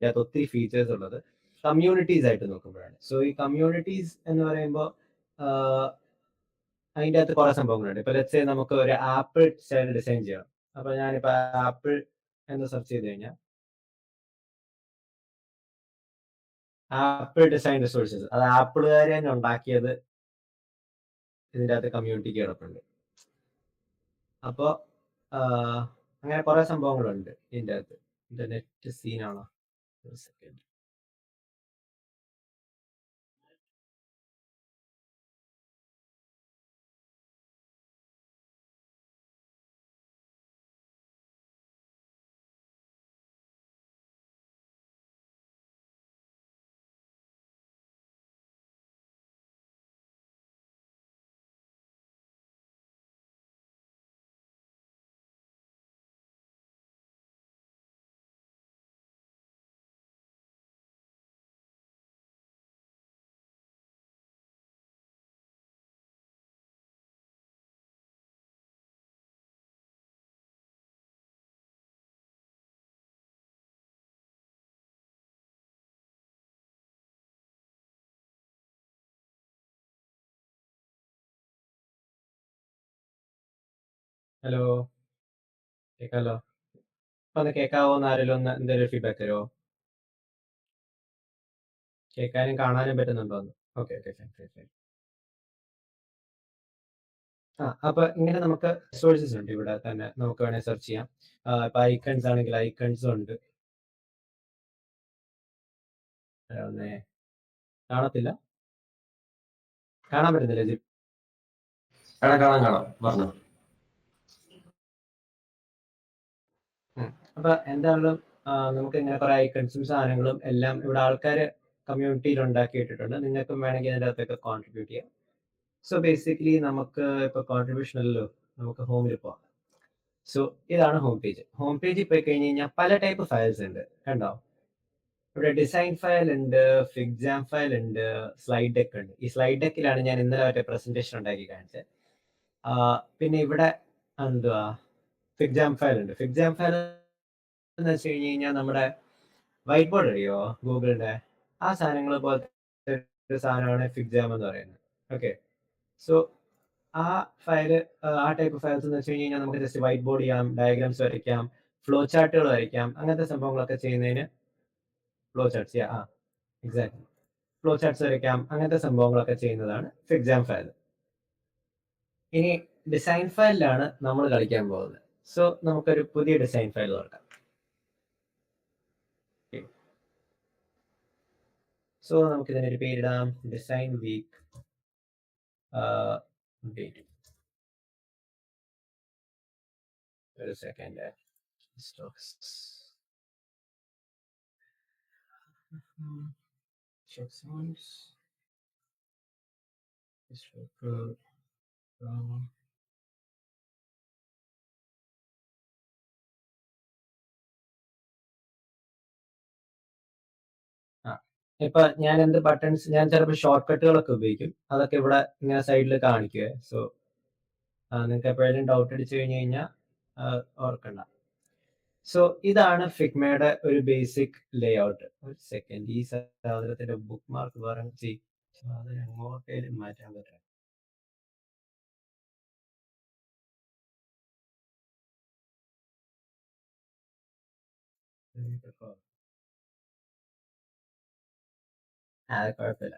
ഇതിനകത്ത് ഒത്തിരി ഫീച്ചേഴ്സ് ഉള്ളത് കമ്മ്യൂണിറ്റീസ് ആയിട്ട് നോക്കുമ്പോഴാണ്. സോ ഈ കമ്മ്യൂണിറ്റീസ് എന്ന് പറയുമ്പോൾ അതിൻ്റെ അകത്ത് കുറെ സംഭവങ്ങളുണ്ട്. ഇപ്പൊ ലെറ്റ്സ് സേ നമുക്ക് ഒരു ആപ്പിൾ സ്റ്റൈൽ ഡിസൈൻ ചെയ്യണം. അപ്പൊ ഞാനിപ്പോ ആപ്പിൾ എന്ന് സെർച്ച് ചെയ്ത് കഴിഞ്ഞാൽ ആപ്പിൾ ഡിസൈൻ റിസോഴ്സസ്, അത് ആപ്പിളുകാർ തന്നെ ഉണ്ടാക്കിയത് ഇതിൻ്റെ അകത്ത് കമ്മ്യൂണിറ്റിക്ക് കിടപ്പുണ്ട്. അപ്പോൾ അങ്ങനെ കുറെ സംഭവങ്ങളുണ്ട് ഇതിൻ്റെ അകത്ത്. ഇന്റർനെറ്റ് സീനാണോ? ഒരു സെക്കൻഡ്. ഹലോ, കേൾക്കാലോ? അപ്പൊ ഒന്ന് കേൾക്കാവോ? എന്ന് ആരെങ്കിലും ഒന്ന് എന്തെങ്കിലും ഫീഡ്ബാക്ക് തരുമോ? കേൾക്കാനും കാണാനും പറ്റുന്നുണ്ടോ? Okay okay, fine fine fine. അപ്പൊ ഇങ്ങനെ നമുക്ക് റിസോഴ്സസ് ഉണ്ട് ഇവിടെ തന്നെ, നമുക്ക് വേണേൽ സെർച്ച് ചെയ്യാം. ഇപ്പൊ ഐക്കൺസ് ആണെങ്കിൽ ഐക്കൺസും ഉണ്ട്. ഒന്നേ കാണത്തില്ല, കാണാൻ പറ്റുന്നില്ല ജി? കാണാം പറഞ്ഞു. അപ്പൊ എന്തായാലും നമുക്ക് ഇങ്ങനെ കുറെ ഐക്കൺസും സാധനങ്ങളും എല്ലാം ഇവിടെ ആൾക്കാർ കമ്മ്യൂണിറ്റിയിൽ ഉണ്ടാക്കിയിട്ടിട്ടുണ്ട്. നിങ്ങൾക്കും വേണമെങ്കിൽ അതിൻ്റെ അകത്തൊക്കെ കോൺട്രിബ്യൂട്ട് ചെയ്യാം. സോ ബേസിക്കലി നമുക്ക് ഇപ്പൊ കോൺട്രിബ്യൂഷൻ അല്ലല്ലോ, നമുക്ക് ഹോമിൽ പോവാം. സോ ഇതാണ് ഹോം പേജ്. ഹോം പേജിൽ പോയി കഴിഞ്ഞ് കഴിഞ്ഞാൽ പല ടൈപ്പ് ഫയൽസ് ഉണ്ട്, കണ്ടോ? ഇവിടെ ഡിസൈൻ ഫയൽ ഉണ്ട്, ഫിഗ്ജാം ഫയൽ ഉണ്ട്, സ്ലൈഡ് ഡെക്ക് ഉണ്ട്. ഈ സ്ലൈഡ് ഡെക്കിലാണ് ഞാൻ ഇന്നലെ മറ്റേ പ്രസന്റേഷൻ ഉണ്ടാക്കി കാണിച്ചത്. പിന്നെ ഇവിടെ എന്തുവാ ഫിഗ്ജാം ഫയൽ ഉണ്ട്. ഫിഗ്ജാം ഫയൽ എന്ന് വെച്ച് കഴിഞ്ഞ് കഴിഞ്ഞാൽ നമ്മുടെ വൈറ്റ് ബോർഡ് അറിയോ, ഗൂഗിളിന്റെ ആ സാധനങ്ങൾ പോലത്തെ ഒരു സാധനമാണ് ഫിഗ്ജാം എന്ന് പറയുന്നത്. ഓക്കെ, സോ ആ ഫയല്, ആ ടൈപ്പ് ഫയൽസ് എന്ന് വെച്ച് കഴിഞ്ഞാൽ നമുക്ക് ജസ്റ്റ് വൈറ്റ് ബോർഡ് ചെയ്യാം, ഡയഗ്രാംസ് വരയ്ക്കാം, ഫ്ലോ ചാർട്ടുകൾ വരയ്ക്കാം, അങ്ങനത്തെ സംഭവങ്ങളൊക്കെ ചെയ്യുന്നതിന് flow charts exactly flow charts വരയ്ക്കാം, അങ്ങനത്തെ സംഭവങ്ങളൊക്കെ ചെയ്യുന്നതാണ് ഫിഗ്ജാം ഫയൽ. ഇനി ഡിസൈൻ ഫയലിലാണ് നമ്മൾ കളിക്കാൻ പോകുന്നത്. സോ നമുക്കൊരു പുതിയ ഡിസൈൻ ഫയൽ തുറക്കാം. സോ നമുക്ക് ഇതിനൊരു പേരിടാം, ഡിസൈൻ വീക്ക് ഡേറ്റ്. ഒരു സെക്കൻഡ്, ഇപ്പൊ ഞാൻ എന്ത് ബട്ടൺസ്, ഞാൻ ചിലപ്പോൾ ഷോർട്ട് കട്ടുകളൊക്കെ ഉപയോഗിക്കും, അതൊക്കെ ഇവിടെ ഇങ്ങനെ സൈഡിൽ കാണിക്കുക. സോ നിങ്ങൾക്ക് എപ്പോഴേലും ഡൗട്ട് അടിച്ചു കഴിഞ്ഞു കഴിഞ്ഞാൽ ഓർക്കണ്ട. സോ ഇതാണ് ഫിഗ്മയുടെ ഒരു ബേസിക് ലേ ഔട്ട്. ഒരു സെക്കൻഡ്, ഈ സാധനത്തിന്റെ ബുക്ക് മാർക്ക് വേറെ എങ്ങോട്ടേലും മാറ്റാൻ പറ്റാം. കുഴപ്പമില്ല.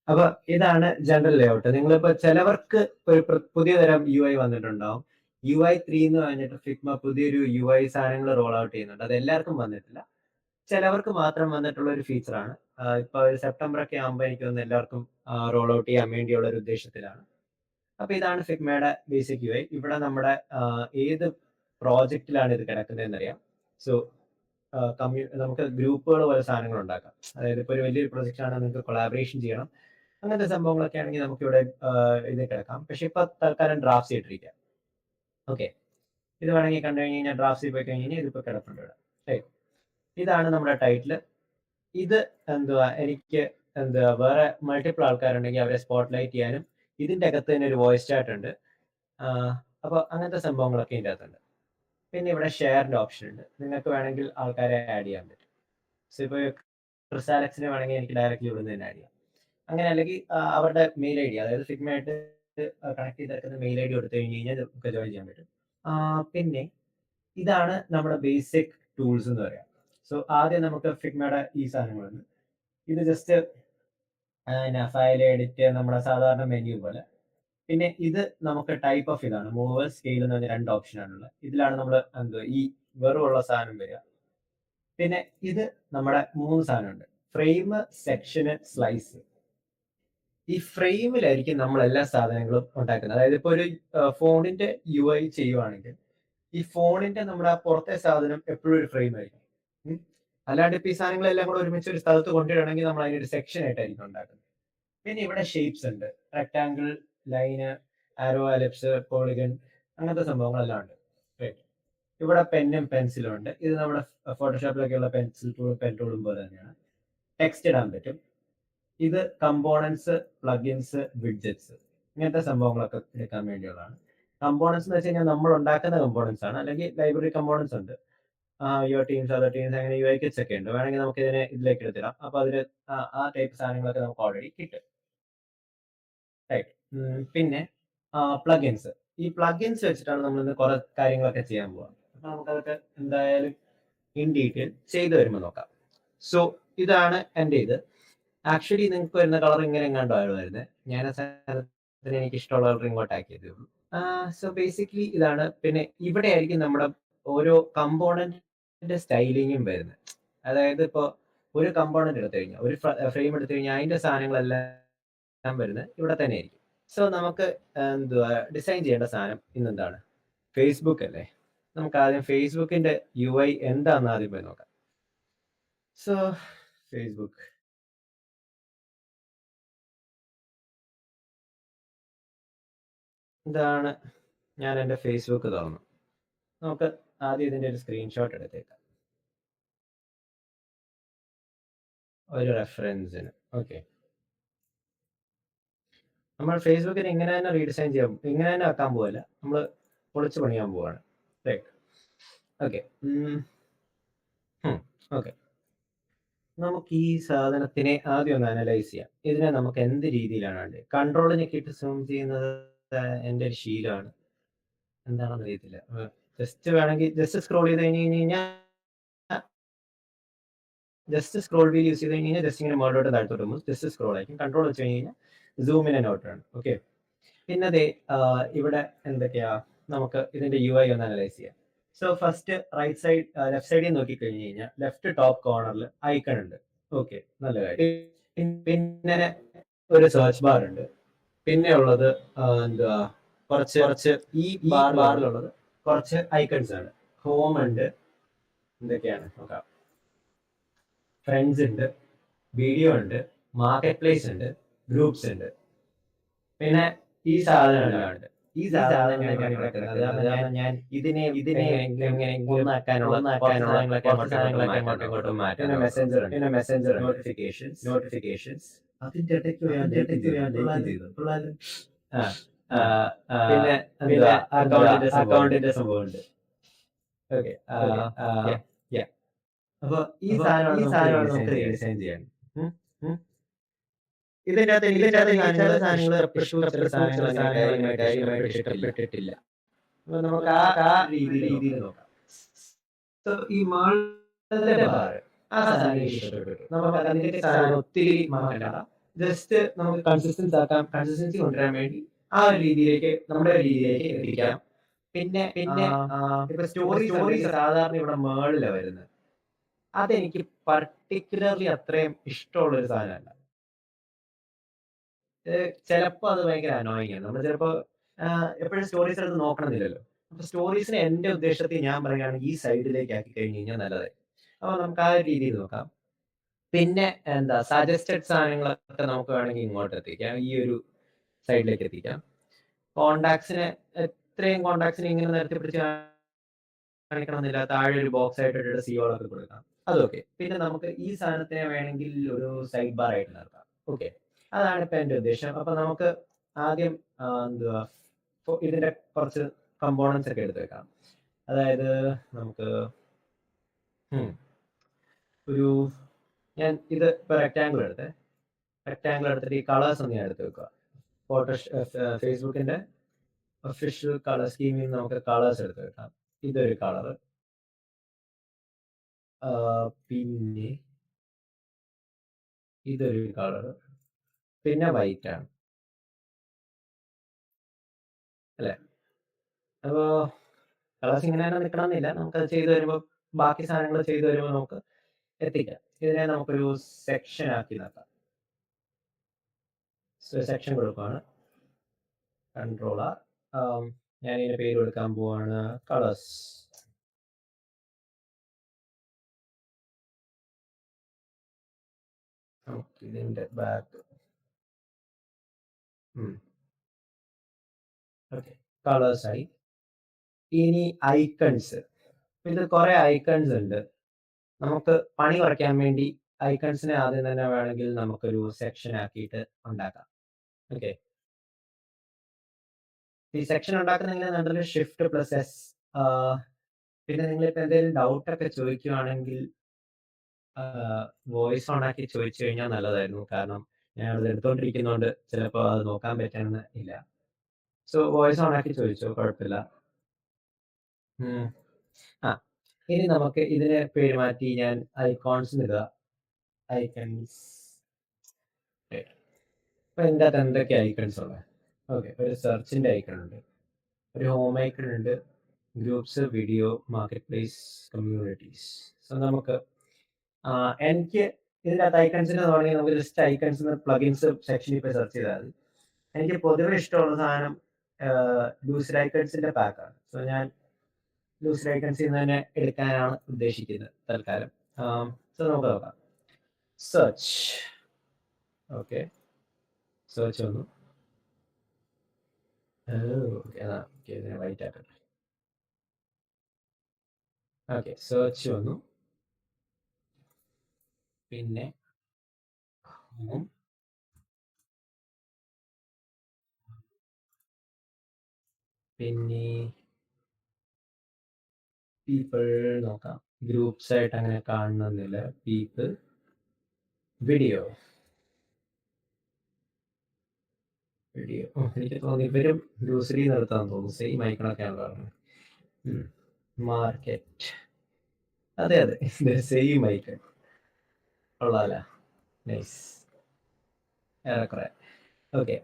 അപ്പൊ ഇതാണ് ജനറൽ ലേ ഔട്ട്. നിങ്ങളിപ്പോ ചിലവർക്ക് ഒരു പുതിയ തരം UI വന്നിട്ടുണ്ടാവും. UI3 എന്ന് പറഞ്ഞിട്ട് ഫിഗ്മ പുതിയൊരു UI സാധനങ്ങൾ റോൾ ഔട്ട് ചെയ്യുന്നുണ്ട്. അത് എല്ലാവർക്കും വന്നിട്ടില്ല, ചിലവർക്ക് മാത്രം വന്നിട്ടുള്ള ഒരു ഫീച്ചറാണ്. ഇപ്പൊ സെപ്റ്റംബർ ഒക്കെ ആകുമ്പോൾ എനിക്ക് തോന്നുന്നു എല്ലാവർക്കും റോൾ ഔട്ട് ചെയ്യാൻ വേണ്ടിയുള്ള ഒരു ഉദ്ദേശത്തിലാണ്. അപ്പൊ ഇതാണ് ഫിഗ്മയുടെ ബേസിക് UI. ഇവിടെ നമ്മുടെ ഏത് പ്രോജക്റ്റിലാണ് ഇത് കിടക്കുന്നതെന്ന് അറിയാം. സോ നമുക്ക് ഗ്രൂപ്പുകൾ പോലെ സാധനങ്ങൾ ഉണ്ടാക്കാം. അതായത് ഇപ്പൊ ഒരു വലിയൊരു പ്രൊജക്റ്റ് ആണ്, നിങ്ങൾക്ക് കൊളാബറേഷൻ ചെയ്യണം, അങ്ങനത്തെ സംഭവങ്ങളൊക്കെ ആണെങ്കിൽ നമുക്ക് ഇവിടെ ഇത് കിടക്കാം. പക്ഷെ ഇപ്പൊ തൽക്കാലം ഡ്രാഫ്റ്റ്സ് ഇട്ടിരിക്കാം. ഓക്കെ, ഇത് വേണമെങ്കിൽ കണ്ടു കഴിഞ്ഞ് കഴിഞ്ഞാൽ ഡ്രാഫ്റ്റ്സിൽ പോയി കഴിഞ്ഞ് കഴിഞ്ഞാൽ ഇതിപ്പോ കിടപ്പുണ്ട് ഇവിടെ. ഇതാണ് നമ്മുടെ ടൈറ്റിൽ. ഇത് എന്തുവാ, എനിക്ക് വേറെ മൾട്ടിപ്പിൾ ആൾക്കാരുണ്ടെങ്കിൽ അവരെ സ്പോട്ട്ലൈറ്റ് ചെയ്യാനും ഇതിന്റെ അകത്ത് തന്നെ ഒരു വോയിസ് ചാറ്റ് ഉണ്ട്. അപ്പൊ അങ്ങനത്തെ സംഭവങ്ങളൊക്കെ ഇതിന്റെ അകത്തുണ്ട്. പിന്നെ ഇവിടെ ഷെയറിന്റെ ഓപ്ഷൻ ഉണ്ട്, നിങ്ങൾക്ക് വേണമെങ്കിൽ ആൾക്കാരെ ആഡ് ചെയ്യാൻ പറ്റും. സോ ഇപ്പോൾ ക്രിസാലക്സിനെ വേണമെങ്കിൽ എനിക്ക് ഡയറക്റ്റ്ലി ഇവിടുന്ന് തന്നെ ആഡ് ചെയ്യാം. അങ്ങനെ അല്ലെങ്കിൽ അവരുടെ മെയിൽ ഐഡി, അതായത് ഫിഗ്മയായിട്ട് കണക്ട് ചെയ്തേക്കുന്ന മെയിൽ ഐഡി കൊടുത്തു കഴിഞ്ഞ് കഴിഞ്ഞാൽ നമുക്ക് ജോയിൻ ചെയ്യാൻ പറ്റും. പിന്നെ ഇതാണ് നമ്മുടെ ബേസിക് ടൂൾസ് എന്ന് പറയാം. സോ ആദ്യം നമുക്ക് ഫിഗ്മയുടെ ഈ സാധനങ്ങളുണ്ട്. ഇത് ജസ്റ്റ് ഫയൽ എഡിറ്റ്, നമ്മുടെ സാധാരണ മെനു പോലെ. പിന്നെ ഇത് നമുക്ക് ടൈപ്പ് ഓഫ് ഇതാണ് മൂവ്, സ്കെയിൽ എന്ന് പറഞ്ഞ 2 ഓപ്ഷനാണുള്ളത്. ഇതിലാണ് നമ്മൾ ഈ വെറുമുള്ള സാധനം വരിക. പിന്നെ ഇത് നമ്മുടെ 3 സാധനമുണ്ട്: ഫ്രെയിം, സെക്ഷന്, സ്ലൈസ്. ഈ ഫ്രെയിമിലായിരിക്കും നമ്മൾ എല്ലാ സാധനങ്ങളും ഉണ്ടാക്കുന്നത്. അതായത് ഇപ്പോൾ ഒരു ഫോണിന്റെ UI ചെയ്യുവാണെങ്കിൽ ഈ ഫോണിന്റെ നമ്മുടെ പുറത്തെ സാധനം എപ്പോഴും ഒരു ഫ്രെയിം ആയിരിക്കും. അല്ലാണ്ട് ഇപ്പൊ ഈ സാധനങ്ങളെല്ലാം കൂടെ ഒരുമിച്ച് ഒരു സ്ഥലത്ത് കൊണ്ടുവരികയാണെങ്കിൽ നമ്മൾ അതിനൊരു സെക്ഷൻ ആയിട്ടായിരിക്കും ഉണ്ടാക്കുന്നത്. പിന്നെ ഇവിടെ ഷേപ്സ് ഉണ്ട്: റെക്ടാങ്കിൾ, ലൈന്, ആരോ, എലിപ്സ്, പോളിഗൺ, അങ്ങനത്തെ സംഭവങ്ങളെല്ലാം ഉണ്ട്. ഇവിടെ പെന്നും പെൻസിലും ഉണ്ട്. ഇത് നമ്മുടെ ഫോട്ടോഷോപ്പിലൊക്കെയുള്ള പെൻസിൽ ടൂളും പെൻ ടൂളും പോലെ തന്നെയാണ്. ടെക്സ്റ്റ് ഇടാൻ പറ്റും. ഇത് കമ്പോണൻസ്, പ്ലഗിൻസ്, വിഡ്ജറ്റ്സ്, ഇങ്ങനത്തെ സംഭവങ്ങളൊക്കെ എടുക്കാൻ വേണ്ടിയുള്ളതാണ്. കമ്പോണൻസ് എന്ന് വെച്ച് കഴിഞ്ഞാൽ നമ്മൾ ഉണ്ടാക്കുന്ന കമ്പോണൻസ് ആണ്, അല്ലെങ്കിൽ ലൈബ്രറി കമ്പോണൻസ് ഉണ്ട്. യുവർ ടീംസ്, അതർ ടീംസ്, അങ്ങനെ UI kits ഒക്കെ ഉണ്ട്. വേണമെങ്കിൽ നമുക്ക് ഇതിലേക്ക് എടുത്തിടാം. അപ്പൊ അതിന് ആ ടൈപ്പ് സാധനങ്ങളൊക്കെ നമുക്ക് ഓൾറെഡി കിട്ടും. റൈറ്റ്. പിന്നെ പ്ലഗിൻസ്. ഈ പ്ലഗിൻസ് വെച്ചിട്ടാണ് നമ്മൾ ഇന്ന് കുറെ കാര്യങ്ങളൊക്കെ ചെയ്യാൻ പോകുന്നത്. അപ്പൊ നമുക്കതൊക്കെ എന്തായാലും ഇൻ ഡീറ്റെയിൽ ചെയ്തു വരുമ്പോൾ നോക്കാം. സോ ഇതാണ് എൻ്റെ ഇത്. ആക്ച്വലി നിങ്ങൾക്ക് വരുന്ന കളർ ഇങ്ങനെ എങ്ങാണ്ടാണ് വരുന്നത്. ഞാൻ ആ സാധനത്തിന് എനിക്ക് ഇഷ്ടമുള്ള കളർ ഇങ്ങോട്ട് ആക്കിയതേ ഉള്ളൂ. സോ ബേസിക്കലി ഇതാണ്. പിന്നെ ഇവിടെ ആയിരിക്കും നമ്മുടെ ഓരോ കമ്പോണന്റിന്റെ സ്റ്റൈലിങ്ങും വരുന്നത്. അതായത് ഇപ്പോൾ ഒരു കമ്പോണന്റ് എടുത്തു കഴിഞ്ഞാൽ, ഒരു ഫ്രെയിം എടുത്തു കഴിഞ്ഞാൽ അതിന്റെ സാധനങ്ങളെല്ലാം വരുന്നത് ഇവിടെ തന്നെ ആയിരിക്കും. സോ നമുക്ക് ഡിസൈൻ ചെയ്യേണ്ട സാധനം ഇന്നെന്താണ്? ഫേസ്ബുക്ക് അല്ലേ? നമുക്ക് ആദ്യം ഫേസ്ബുക്കിന്റെ UI എന്താണെന്ന് ആദ്യം പോയി നോക്കാം. സോ ഫേസ്ബുക്ക്, ഇതാണ്. ഞാൻ എൻ്റെ ഫേസ്ബുക്ക് തുറന്നു. നമുക്ക് ആദ്യം ഇതിന്റെ ഒരു സ്ക്രീൻഷോട്ട് എടുത്തേക്കാം, ഒരു റെഫറൻസിന്. ഓക്കെ, നമ്മൾ ഫേസ്ബുക്കിന് ഇങ്ങനെ തന്നെ റീഡിസൈൻ ചെയ്യാം, ഇങ്ങനെ തന്നെ ആക്കാൻ പോവല്ല, നമ്മൾ പൊളിച്ച് പണിയാൻ പോവാണ്. ഓക്കെ. ഓക്കെ, നമുക്ക് ഈ സാധനത്തിനെ ആദ്യം ഒന്ന് അനലൈസ് ചെയ്യാം. ഇതിനെ നമുക്ക് എന്ത് രീതിയിലാണ് വേണ്ടത്? കൺട്രോൾ ഞെക്കിയിട്ട് സൂം ചെയ്യുന്നത് എൻ്റെ ഒരു ശീലമാണ്. എന്താണെന്ന് അറിയത്തില്ല. ജസ്റ്റ് വേണമെങ്കിൽ ജസ്റ്റ് സ്ക്രോൾ ചെയ്ത് കഴിഞ്ഞ് കഴിഞ്ഞാൽ, ജസ്റ്റ് സ്ക്രോൾ വീൽ യൂസ് ചെയ്ത് കഴിഞ്ഞാൽ ജസ്റ്റ് ഇങ്ങനെ മുകളിലോട്ട് താഴത്തോട്ട് പോകും. ജസ്റ്റ് സ്ക്രോൾ ആയിരിക്കും. കൺട്രോൾ വെച്ച് കഴിഞ്ഞാൽ സൂം ഇൻ ആൻഡ് ഔട്ട് ആണ്. ഓക്കെ. പിന്നെ ഇവിടെ എന്തൊക്കെയാ, നമുക്ക് ഇതിന്റെ UI ഒന്ന് അനലൈസ് ചെയ്യാം. So first right side, left സൈഡിൽ നോക്കി കഴിഞ്ഞ് കഴിഞ്ഞാൽ ലെഫ്റ്റ് ടോപ്പ് കോർണറിൽ ഐക്കൺ ഉണ്ട്. ഓക്കെ, നല്ല കാര്യം. പിന്നെ ഒരു സെർച്ച് ബാർ ഉണ്ട്. പിന്നെ ഉള്ളത് കുറച്ച് ഈ ബാറിലുള്ളത് കുറച്ച് ഐക്കൺസ് ആണ്. ഹോം ഉണ്ട്, എന്തൊക്കെയാണ് നോക്കാം. ഫ്രണ്ട്സ് ഉണ്ട്, വീഡിയോ ഉണ്ട്, മാർക്കറ്റ് പ്ലേസ് ഉണ്ട്, ഗ്രൂപ്പ്സ് ഉണ്ട്. പിന്നെ ഈ സാധനമെല്ലാം ഉണ്ട്. ഈ സാധനങ്ങളൊക്കെയാണ് ഇവിടെ കിടക്കുന്നത്. അതാണ് ഞാൻ ഇതിനെ എങ്ങനെയെങ്കിലും ഒന്നാക്കാനുള്ള സാധനങ്ങളൊക്കെ അങ്ങോട്ടും ഇങ്ങോട്ടും മാറ്റാം. പിന്നെ മെസ്സഞ്ചർ, നോട്ടിഫിക്കേഷൻസ്, അതിന്റെ ഇടയ്ക്ക് പിന്നെ അക്കൗണ്ടിന്റെ സംഭവമുണ്ട്. ഓക്കെ. അപ്പൊ ഈ സാധനമാണ് നമുക്ക് ഡിസൈൻ ചെയ്യാൻ. ഇതിന്റെ അകത്ത് ചില സാധനങ്ങൾ ഇഷ്ടപ്പെട്ടിട്ടില്ല. അപ്പൊ നമുക്ക് ആ രീതിയിൽ നോക്കാം. ഈ മുകളിലത്തെ ബാർ, ആ സാധനം ഇഷ്ടപ്പെട്ടു. നമുക്ക് അതിന്റെ സാധനം ഒത്തിരി മാറ്റണ്ട. ജസ്റ്റ് നമുക്ക് കൺസിസ്റ്റൻസി കൊണ്ടുവരാൻ വേണ്ടി ആ ഒരു രീതിയിലേക്ക്, നമ്മുടെ രീതിയിലേക്ക് എത്തിക്കാം. പിന്നെ ഇപ്പൊ സ്റ്റോറീസ് സാധാരണ ഇവിടെ മുകളിലാണ് വരുന്നത്. അതെനിക്ക് പർട്ടിക്കുലർലി അത്രയും ഇഷ്ടമുള്ള ഒരു സാധനമല്ല. ചിലപ്പോ അത് ഭയങ്കര അനോയിങ് ആണ്. നമ്മൾ ചിലപ്പോ എപ്പോഴും സ്റ്റോറീസ് എടുത്ത് നോക്കണമെന്നില്ലല്ലോ. അപ്പൊ സ്റ്റോറീസിനെ എന്റെ ഉദ്ദേശത്തിൽ ഞാൻ പറയുകയാണെങ്കിൽ ഈ സൈഡിലേക്ക് ആക്കി കഴിഞ്ഞ് കഴിഞ്ഞാൽ നല്ലതായി. അപ്പൊ നമുക്ക് ആ ഒരു രീതിയിൽ നോക്കാം. പിന്നെ സജസ്റ്റഡ് സാധനങ്ങളൊക്കെ നമുക്ക് വേണമെങ്കിൽ ഇങ്ങോട്ട് എത്തിക്കാം, ഈ ഒരു സൈഡിലേക്ക് എത്തിക്കാം. എത്രയും കോണ്ടാക്ട്സിനെ ഇങ്ങനെ നിരത്തി പിടിച്ച് കാണിക്കണമെന്നില്ല. താഴെ ഒരു ബോക്സ് ആയിട്ട് ഇട്ടിട്ട് സിയോളൊക്കെ കൊടുക്കാം, അതൊക്കെ. പിന്നെ നമുക്ക് ഈ സാധനത്തിനെ വേണമെങ്കിൽ ഒരു സൈഡ് ബാർ ആയിട്ട് നിർത്താം. ഓക്കെ, അതാണ് ഇപ്പൊ എന്റെ ഉദ്ദേശം. അപ്പൊ നമുക്ക് ആദ്യം ഇതിന്റെ കുറച്ച് കമ്പോണൻസ് ഒക്കെ എടുത്ത് വെക്കാം. അതായത് നമുക്ക് ഒരു ഞാൻ ഇത് ഇപ്പോൾ റെക്റ്റാങ്കിൾ എടുത്തേ. റെക്റ്റാങ്കിൾ എടുത്തിട്ട് ഈ കളേഴ്സ് ഒന്ന് ഞാൻ എടുത്ത് വെക്കുക. ഫേസ്ബുക്കിൻ്റെ ഒഫീഷ്യൽ കളർ സ്കീമിൽ നിന്ന് നമുക്ക് കളേഴ്സ് എടുത്ത് വെക്കാം. ഇതൊരു കളറ്. പിന്നെ ഇതൊരു കളറ്. പിന്നെ വൈറ്റ് ആണ്. അല്ലേ? അപ്പോൾ കളേഴ്സ് ഇങ്ങനെ തന്നെ നിൽക്കണമെന്നില്ല. നമുക്കത് ചെയ്ത് വരുമ്പോൾ ബാക്കി സാധനങ്ങൾ ചെയ്ത് വരുമ്പോൾ നമുക്ക് എത്തിക്കാം. ഇതിനെ നമുക്കൊരു സെക്ഷൻ ആക്കി നോക്കാം. സെക്ഷൻ കൊടുക്കുകയാണ്. കൺട്രോളർ. ഞാൻ ഇതിൻ്റെ പേര് കൊടുക്കാൻ പോവാണ് കളേഴ്സ്. ഇതിൻ്റെ ബാക്ക്. ഓക്കെ, കളേഴ്സായി. ഇനി ഐക്കൺസ്. ഇത് കുറേ ഐക്കൺസ് ഉണ്ട്. നമുക്ക് പണി കുറയ്ക്കാൻ വേണ്ടി ഐക്കൺസിനെ ആദ്യം തന്നെ വേണമെങ്കിൽ നമുക്കൊരു സെക്ഷൻ ആക്കിയിട്ട് ഉണ്ടാക്കാം. ഓക്കെ, ഈ സെക്ഷൻ ഉണ്ടാക്കുന്നെങ്കിൽ നല്ലൊരു Shift+S. പിന്നെ നിങ്ങളിപ്പോൾ എന്തെങ്കിലും ഡൗട്ടൊക്കെ ചോദിക്കുകയാണെങ്കിൽ വോയിസ് ഓൺ ആക്കി ചോദിച്ചു കഴിഞ്ഞാൽ നല്ലതായിരുന്നു. കാരണം ഞാനത് എടുത്തുകൊണ്ടിരിക്കുന്നതുകൊണ്ട് ചിലപ്പോൾ അത് നോക്കാൻ പറ്റണമെന്ന് ഇല്ല. സോ വോയിസ് ഓൺ ആക്കി ചോദിച്ചോ, കുഴപ്പമില്ല. ഇനി നമുക്ക് ഇതിനെ പേര് മാറ്റി ഞാൻ ഐക്കോൺസ് ഇടുക. ഐക്കൺസ്. അപ്പോൾ ഇതിൻ്റെ അകത്ത് എന്തൊക്കെ ഐക്കൺസ് ഉള്ളത്? ഓക്കെ, ഒരു സെർച്ചിൻ്റെ ഐക്കൺ ഉണ്ട്, ഒരു ഹോം ഐക്കൺ ഉണ്ട്, groups, video, market place, communities. So നമുക്ക് എനിക്ക് ഇതിൻ്റെ അകത്ത് ഐക്കൺസിന് തുടങ്ങി നമുക്ക് ജസ്റ്റ് ഐക്കൺസ് പ്ലഗിൻസ് സെക്ഷനിൽ പോയി സെർച്ച് ചെയ്താൽ മതി. എനിക്ക് പൊതുവെ ഇഷ്ടമുള്ള സാധനം ലൂസിഡ് ഐക്കൺസിൻ്റെ പാക്കാണ്. സോ ഞാൻ ലൂസിഡ് ഐക്കൺസിൽ നിന്ന് തന്നെ എടുക്കാനാണ് ഉദ്ദേശിക്കുന്നത് തൽക്കാലം. സോ നമുക്ക് നോക്കാം. സെർച്ച്. ഓക്കെ, സെർച്ച് വന്നു. ഓക്കെ, ഇതിനെ വൈറ്റ് ആക്കട്ടെ. ഓക്കെ, സെർച്ച് വന്നു. പിന്നെ ഹോം, പിന്നെ പീപ്പിൾ നോക്കാം. ഗ്രൂപ്പ്സ് ആയിട്ട് അങ്ങനെ കാണണമെന്നില്ല. People, video. എനിക്ക് തോന്നി ഇവരും ഗ്രൂസറി നിർത്താന്ന് തോന്നുന്നു. സെയിം ഐക്കണൊക്കെയാണ് പറഞ്ഞത്. മാർക്കറ്റ്. അതെ സെയിം ഐക്കൺ. കൊള്ളാല, നൈസ്. ഏറെക്കുറെ. ഓക്കെ,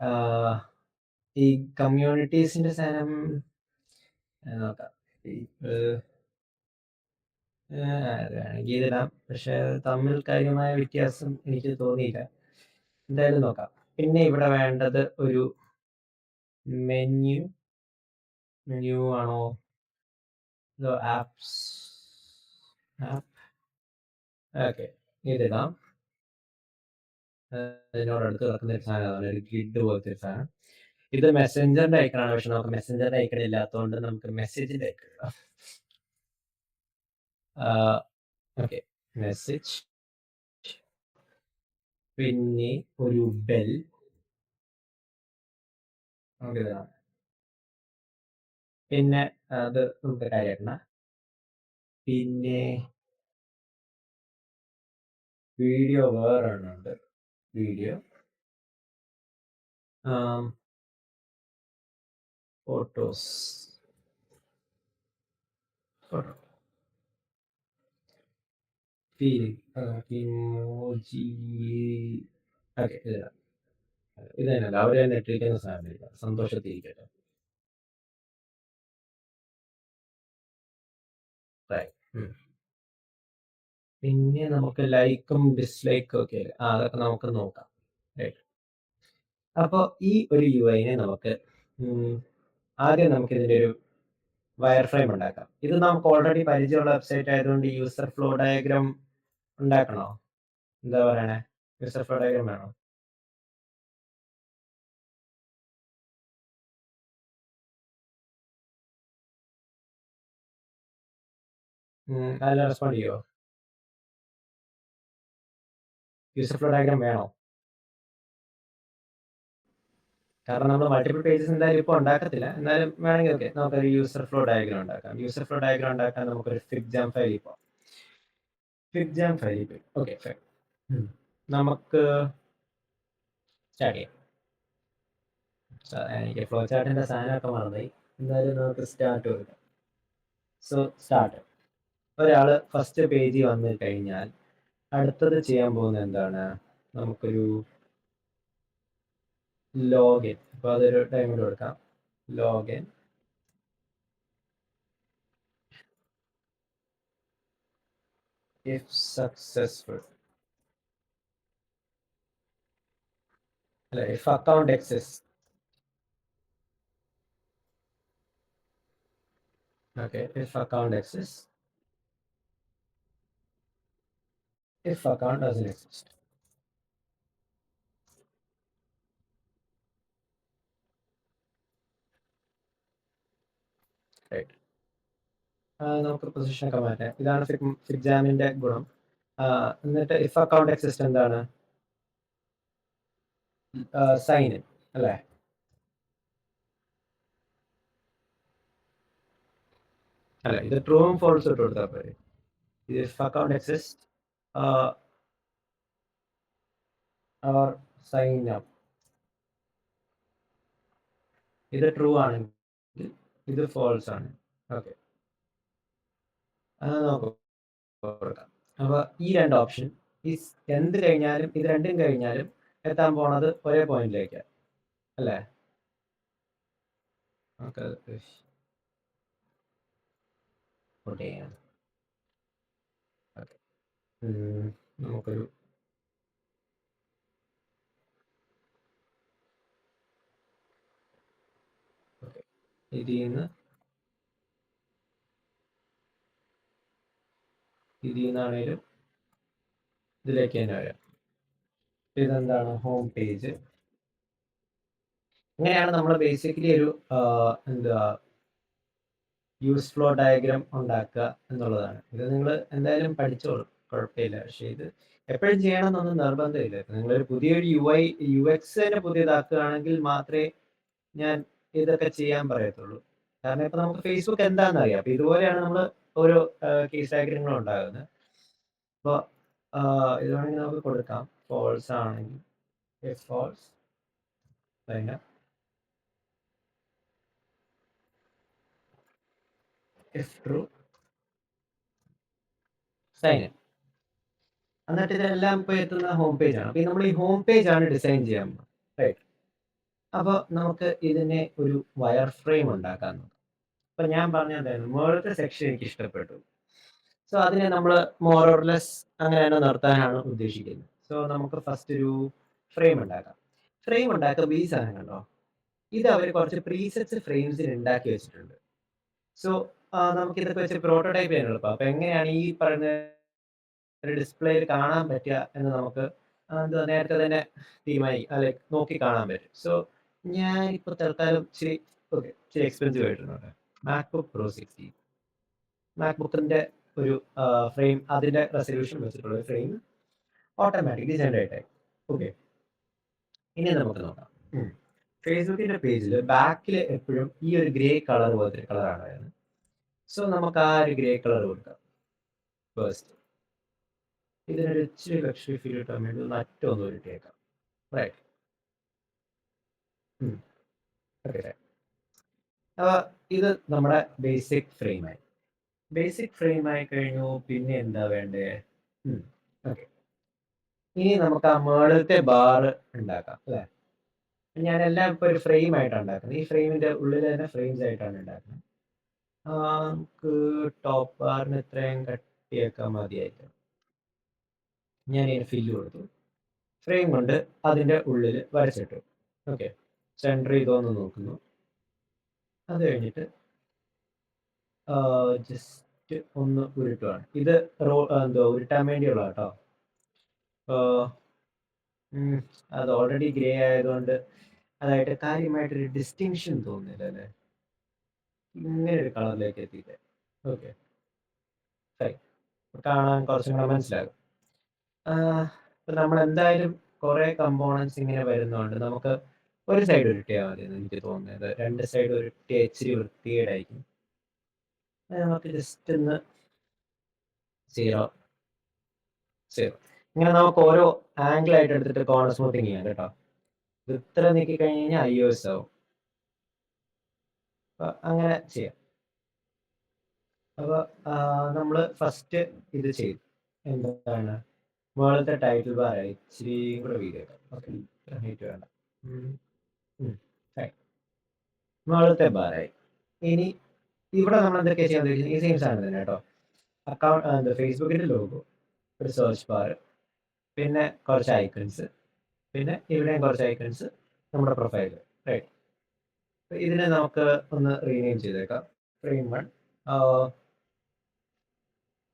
ഈ കമ്മ്യൂണിറ്റീസിൻ്റെ സാധനം നോക്കാം. വേണമെങ്കിൽ ഇതിടാം, പക്ഷെ തമ്മിൽ കാര്യമായ വ്യത്യാസം എനിക്ക് തോന്നിയില്ല. എന്തായാലും നോക്കാം. പിന്നെ ഇവിടെ വേണ്ടത് ഒരു മെനു ആണോ അതോ ആപ്സ്? ഓക്കെ, ഇതിടാം. ഇതിനോട് അടുത്ത് കിടക്കുന്ന ഒരു സാധനമാണ് ഒരു ഗ്രിഡ് പോലത്തെ ഒരു സാധനം. ഇത് മെസ്സഞ്ചറിന്റെ ഐക്കണാണ്, പക്ഷെ നമുക്ക് മെസ്സഞ്ചറിന്റെ ഐക്കൺ ഇല്ലാത്തതുകൊണ്ട് നമുക്ക് മെസ്സേജിന്റെ ഐക്കൺ ഇടാം. Okay, message. പിന്നെ ഒരു ബെൽ. പിന്നെ അത് നമുക്ക് കാര്യമാക്കണ. പിന്നെ വീഡിയോ വേറെ ഉണ്ട്. Video, photos, emoji. ഓക്കെ, ഇത് തന്നെയല്ല, അവരെ തന്നെ ഇട്ടിരിക്കുന്ന സാധനം സന്തോഷത്തിരിക്കട്ടെ. പിന്നെ നമുക്ക് ലൈക്കും ഡിസ്ലൈക്കും ഒക്കെ അതൊക്കെ നമുക്ക് നോക്കാം. അപ്പോൾ ഈ ഒരു യുഐനെ നമുക്ക് ആദ്യം നമുക്ക് ഇതിൻ്റെ ഒരു വയർ ഫ്രെയിം ഉണ്ടാക്കാം. ഇത് നമുക്ക് ഓൾറെഡി പരിചയമുള്ള വെബ്സൈറ്റ് ആയതുകൊണ്ട് യൂസർ ഫ്ലോ ഡയഗ്രാം ഉണ്ടാക്കണോ? എന്താ പറയണേ, യൂസർ ഫ്ലോ ഡയഗ്രാം വേണോ? അതിൽ റെസ്പോണ്ട് ചെയ്യുമോ? യൂസർ ഫ്ലോ ഡയഗ്രാം വേണോ? കാരണം നമ്മൾ മൾട്ടിപ്പിൾ പേജസ് എന്തായാലും ഇപ്പോൾ ഉണ്ടാക്കത്തില്ല. എന്നാലും വേണമെങ്കിൽ ഓക്കെ, നമുക്കൊരു യൂസർ ഫ്ലോ ഡയഗ്രാം ഉണ്ടാക്കാം. യൂസർ ഫ്ലോ ഡയഗ്രാം ഉണ്ടാക്കാൻ നമുക്കൊരു ഫിഗ് ജാം ഫയൽ ഇപ്പോൾ ഫിഗ്ജാം ഫൈൽ. Okay fine. നമുക്ക് സ്റ്റാർട്ട് ചെയ്യാം. എനിക്ക് ഫ്ലോ ചാർട്ടിന്റെ സാധനമൊക്കെ മറന്നുപോയി. എന്തായാലും നമുക്ക് സ്റ്റാർട്ട് കൊടുക്കാം. So start. ഒരാൾ ഫസ്റ്റ് പേജിൽ വന്നു കഴിഞ്ഞാൽ അടുത്തത് ചെയ്യാൻ പോകുന്നത് എന്താണ്? നമുക്കൊരു ലോഗിൻ. അപ്പോൾ അതൊരു ടൈമിൽ കൊടുക്കാം. ലോഗിൻ ഇഫ് സക്സസ്ഫുൾ, അല്ല if account exist. Okay, if account exist, if account doesn't exist. Right. നമുക്ക് പൊസിഷൻ ഒക്കെ മാറ്റാം. ഇതാണ് ഫിഗ്ജാമിന്റെ ഗുണം. എന്നിട്ട് ഇഫ് അക്കൗണ്ട് എക്സിസ്റ്റ് എന്താണ്? സൈൻ ഇൻ അല്ലേ? അല്ല, ഇത് ട്രൂവും ഫോൾസും ഇട്ട് കൊടുത്താൽ പോരെ. ഇത് if account exist or sign up. ഇത് ട്രൂ ആണെങ്കിൽ ഇത് ഫോൾസ് ആണ്. ഓക്കെ, നമുക്ക് കൊടുക്കാം. അപ്പൊ ഈ രണ്ട് ഓപ്ഷൻ എന്ത് കഴിഞ്ഞാലും, ഇത് രണ്ടും കഴിഞ്ഞാലും എത്താൻ പോണത് ഒരേ പോയിന്റിലേക്ക് അല്ലേ? നമുക്ക് നമുക്കൊരു ഇതിന്നാണേലും ഇതിലേക്ക് തന്നെ വരാം. ഇതെന്താണ്? Home page. ഇങ്ങനെയാണ് നമ്മൾ ബേസിക്കലി ഒരു എന്താ യൂസ് ഫ്ലോ ഡയഗ്രാം ഉണ്ടാക്കുക എന്നുള്ളതാണ്. ഇത് നിങ്ങൾ എന്തായാലും പഠിച്ചോളും, കുഴപ്പമില്ല. പക്ഷേ ഇത് എപ്പോഴും ചെയ്യണം എന്നൊന്നും നിർബന്ധമില്ല. നിങ്ങളൊരു പുതിയൊരു യു എക്സ് തന്നെ പുതിയതാക്കുകയാണെങ്കിൽ മാത്രമേ ഞാൻ ഇതൊക്കെ ചെയ്യാൻ പറയത്തുള്ളൂ. കാരണം ഇപ്പൊ നമുക്ക് ഫേസ്ബുക്ക് എന്താണെന്ന് അറിയാം. അപ്പൊ ഇതുപോലെയാണ് നമ്മൾ ഓരോ കേസ് ഡയഗ്രങ്ങൾ ഉണ്ടാകുന്നത്. അപ്പോൾ ഇത് വേണമെങ്കിൽ നമുക്ക് കൊടുക്കാം. ഫോൾസ് ആണെങ്കിൽ if false, sign up. If true, sign in. എന്നിട്ട് ഇതെല്ലാം ഇപ്പോൾ എത്തുന്ന ഹോം പേജ് ആണ്. അപ്പോൾ നമ്മൾ ഈ ഹോം പേജ് ആണ് ഡിസൈൻ ചെയ്യാൻ പോകുന്നത്. റൈറ്റ്. അപ്പോൾ നമുക്ക് ഇതിനെ ഒരു വയർ ഫ്രെയിം ഉണ്ടാക്കാൻ നോക്കാം. അപ്പോൾ ഞാൻ പറഞ്ഞതായിരുന്നു, മുകളിലത്തെ സെക്ഷൻ എനിക്ക് ഇഷ്ടപ്പെട്ടു. സോ അതിനെ നമ്മൾ മോർ ഓർ ലെസ് അങ്ങനെ തന്നെ നിർത്താനാണ് ഉദ്ദേശിക്കുന്നത്. സോ നമുക്ക് ഫസ്റ്റ് ഒരു ഫ്രെയിം ഉണ്ടാക്കാം. ഫ്രെയിം ഉണ്ടാക്കുമ്പോൾ ഈ സാധനം കണ്ടോ, ഇത് അവർ കുറച്ച് പ്രീസെറ്റ്സ് ഫ്രെയിംസിൽ ഉണ്ടാക്കി വെച്ചിട്ടുണ്ട്. സോ നമുക്ക് ഇതൊക്കെ വെച്ച് പ്രോട്ടോടൈപ്പ് ചെയ്യാൻ എളുപ്പം. അപ്പോൾ എങ്ങനെയാണ് ഈ പറയുന്ന ഒരു ഡിസ്പ്ലേയിൽ കാണാൻ പറ്റുക എന്ന് നമുക്ക് എന്താ നേരത്തെ തന്നെ നോക്കി കാണാൻ പറ്റും. സോ ഞാൻ ഇപ്പോൾ തൽക്കാലം ഇച്ചിരി എക്സ്പെൻസീവ് ആയിട്ടുണ്ട്. മാക്ബുക്ക് പ്രോ 16, മാക്ബുക്കിന്റെ ഒരു ഫ്രെയിം, അതിന്റെ റെസൊല്യൂഷൻ വെച്ചിട്ടുള്ള ഒരു ഫ്രെയിം ഓട്ടോമാറ്റിക്കലി ജനറേറ്റ് ആയി. ഓക്കെ, ഇനി നമുക്ക് നോക്കാം. ഫേസ്ബുക്കിന്റെ പേജിൽ ബാക്കിൽ എപ്പോഴും ഈ ഒരു ഗ്രേ കളർ പോലത്തെ കളറാണ് വരുന്നത്. സോ നമുക്ക് ആ ഒരു ഗ്രേ കളർ കൊടുക്കാം ഫസ്റ്റ്. ഇതിനൊരു ഇച്ചിരി ലക്ഷറി ഫീൽ കിട്ടാൻ വേണ്ടി ഒന്ന് അറ്റൊന്ന് ഉരുട്ടിയേക്കാം. റൈറ്റ്. ഓക്കെ, അപ്പോൾ ഇത് നമ്മുടെ ബേസിക് ഫ്രെയിമായി. ബേസിക് ഫ്രെയിം ആയി കഴിഞ്ഞു. പിന്നെ എന്താ വേണ്ടേ? ഓക്കെ, ഇനി നമുക്ക് ആ മുകളിലത്തെ ബാർ ഉണ്ടാക്കാം അല്ലേ? ഞാനെല്ലാം ഇപ്പോൾ ഒരു ഫ്രെയിം ആയിട്ടാണ് ഉണ്ടാക്കുന്നത്. ഈ ഫ്രെയിമിന്റെ ഉള്ളിൽ തന്നെ ഫ്രെയിംസ് ആയിട്ടാണ് ഉണ്ടാക്കുന്നത്. നമുക്ക് ടോപ്പ് ബാറിന് ഇത്രയും കട്ടിയൊക്കെ മതിയായിരിക്കും. ഞാൻ ഇതിന് ഫില്ല് കൊടുത്തു. ഫ്രെയിം കൊണ്ട് അതിൻ്റെ ഉള്ളിൽ വരച്ചിട്ടു. ഓക്കെ, സെൻറ്റർ ചെയ്തോന്ന് നോക്കുന്നു. അത് കഴിഞ്ഞിട്ട് ജസ്റ്റ് ഒന്ന് ഉരുട്ടുവാണ്. ഇത് എന്തോ ഉരുട്ടാൻ വേണ്ടിയുള്ള കേട്ടോ. അത് ഓൾറെഡി ഗ്രേ ആയതുകൊണ്ട് അതായിട്ട് കാര്യമായിട്ടൊരു ഡിസ്റ്റിങ്ഷൻ തോന്നുന്നില്ല അല്ലേ? ഇങ്ങനെ ഒരു കളറിലേക്ക് എത്തിയിട്ട്. ഓക്കെ, കാണാൻ കുറച്ചും കൂടെ മനസ്സിലാകും. ഇപ്പം നമ്മൾ എന്തായാലും കുറേ കമ്പോണൻസ് ഇങ്ങനെ വരുന്നതുകൊണ്ട് നമുക്ക് ഒരു സൈഡ് ഉരുട്ടിയാൽ മതി എന്ന് എനിക്ക് തോന്നുന്നത്. രണ്ട് സൈഡ് ഉരുട്ടിയ ഇച്ചിരി വൃത്തികേടായിരിക്കും. നമുക്ക് ജസ്റ്റ് ഒന്ന് 0 0. ഇങ്ങനെ നമുക്ക് ഓരോ ആംഗിൾ ആയിട്ട് എടുത്തിട്ട് കോർണർ സ്മൂത്തിങ് ചെയ്യാം കേട്ടോ. ഇത് ഇത്ര നീക്കി കഴിഞ്ഞ് കഴിഞ്ഞാൽ IOS ആവും. അപ്പൊ അങ്ങനെ ചെയ്യാം. അപ്പൊ നമ്മള് ഫസ്റ്റ് ഇത് ചെയ്തു. എന്താണ് മുകളിലത്തെ ടൈറ്റിൽ ബാർ ഇച്ചിരി കൂടെ വീതിയാക്കാം. ഓക്കെ, ഹൈറ്റ് വേണ്ട. fine. മുകളിലത്തെ ബാറായി. ഇനി ഇവിടെ നമ്മൾ എന്തൊക്കെയാ ചെയ്യാൻ ഉദ്ദേശിക്കുന്നത്? ഈ സെയിം സാധനം തന്നെ കേട്ടോ. അക്കൗണ്ട് ഫേസ്ബുക്കിന്റെ ലോഗോ, ഒരു സെർച്ച് ബാർ, പിന്നെ കുറച്ച് ഐക്കൺസ്, പിന്നെ ഇവിടെയും കുറച്ച് ഐക്കൺസ്, നമ്മുടെ പ്രൊഫൈൽ. റൈറ്റ്. ഇതിനെ നമുക്ക് ഒന്ന് റീനെയിം ചെയ്തേക്കാം. ഫ്രെയിം 1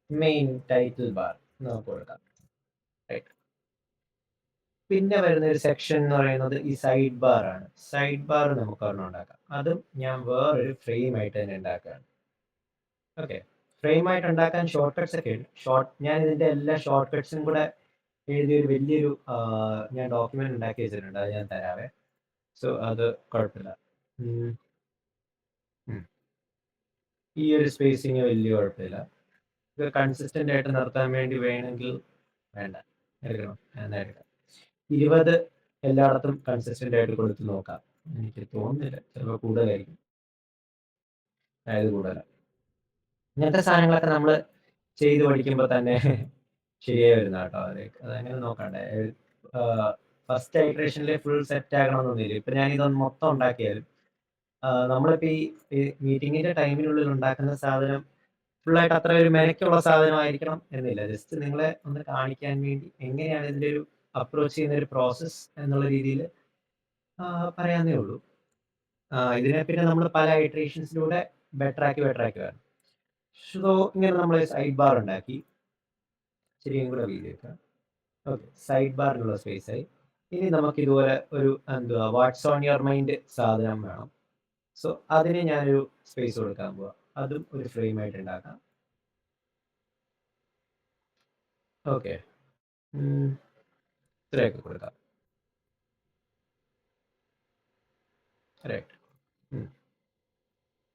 മെയിൻ ടൈറ്റിൽ ബാർ നമുക്ക് കൊടുക്കാം. റൈറ്റ്. പിന്നെ വരുന്ന ഒരു സെക്ഷൻ എന്ന് പറയുന്നത് ഈ സൈഡ് ബാർ ആണ്. സൈഡ് ബാർ നമുക്ക് ഒരെണ്ണം ഉണ്ടാക്കാം. അതും ഞാൻ വേറൊരു ഫ്രെയിം ആയിട്ട് തന്നെ ഉണ്ടാക്കുകയാണ്. ഓക്കെ, ഫ്രെയിം ആയിട്ട് ഉണ്ടാക്കാൻ ഷോർട്ട് കട്ട്സ് ഒക്കെ ഉണ്ട്. ഞാൻ ഇതിന്റെ എല്ലാ ഷോർട്ട് കട്ട്സും കൂടെ എഴുതിയൊരു വലിയൊരു ഞാൻ ഡോക്യുമെന്റ് ഉണ്ടാക്കി വെച്ചിട്ടുണ്ട്. അത് ഞാൻ തരാവേ. സോ അത് കുഴപ്പമില്ല. ഈ ഒരു സ്പേസിങ് വലിയ കുഴപ്പമില്ല. ഇത് കൺസിസ്റ്റന്റ് ആയിട്ട് നിർത്താൻ വേണ്ടി വേണമെങ്കിൽ വേണ്ട എടുക്കണം, എന്നാ എടുക്കാം. 20 എല്ലായിടത്തും കൺസിസ്റ്റന്റ് ആയിട്ട് കൊടുത്ത് നോക്കാം. എനിക്ക് തോന്നുന്നില്ല, ചിലപ്പോൾ കൂടുതലായിരിക്കും. അതായത് കൂടുതലാണ്. ഇങ്ങനത്തെ സാധനങ്ങളൊക്കെ നമ്മൾ ചെയ്ത് പഠിക്കുമ്പോൾ തന്നെ ശരിയായി വരുന്ന കേട്ടോ. അതങ്ങനെ നോക്കണ്ടേ. ഫസ്റ്റ് ഐറ്ററേഷനിൽ ഫുൾ സെറ്റ് ആകണമെന്നൊന്നുമില്ല. ഇപ്പൊ ഞാൻ ഇതൊന്ന് മൊത്തം ഉണ്ടാക്കിയാലും നമ്മളിപ്പോ ഈ മീറ്റിങ്ങിന്റെ ടൈമിനുള്ളിൽ ഉണ്ടാക്കുന്ന സാധനം ഫുള്ളായിട്ട് അത്ര ഒരു മെനക്കുള്ള സാധനമായിരിക്കണം എന്നില്ല. ജസ്റ്റ് നിങ്ങളെ ഒന്ന് കാണിക്കാൻ വേണ്ടി എങ്ങനെയാണ് ഇതിന്റെ ഒരു അപ്രോച്ച് ചെയ്യുന്ന ഒരു പ്രോസസ് എന്നുള്ള രീതിയിൽ പറയാന്നേ ഉള്ളൂ. ഇതിനെ പിന്നെ നമ്മൾ പല ഐറ്ററേഷൻസിലൂടെ ബെറ്റർ ആക്കി വരണം. സോ ഇങ്ങനെ നമ്മൾ സൈഡ് ബാർ ഉണ്ടാക്കി, ശരിയും കൂടെ വീതി വെക്കാം. ഓക്കെ, സൈഡ് ബാറിനുള്ള സ്പേസ് ആയി. ഇനി നമുക്ക് ഇതുപോലെ ഒരു എന്തുവാ വാട്ട്സ് ഓൺ യുവർ മൈൻഡ് സാധനം വേണം. സോ അതിന് ഞാനൊരു സ്പേസ് കൊടുക്കാൻ പോവാം. അതും ഒരു ഫ്രെയിം ആയിട്ട് ഉണ്ടാക്കാം. ഓക്കെ, ഇത്രയൊക്കെ കൊടുക്കാം. റൈറ്റ്.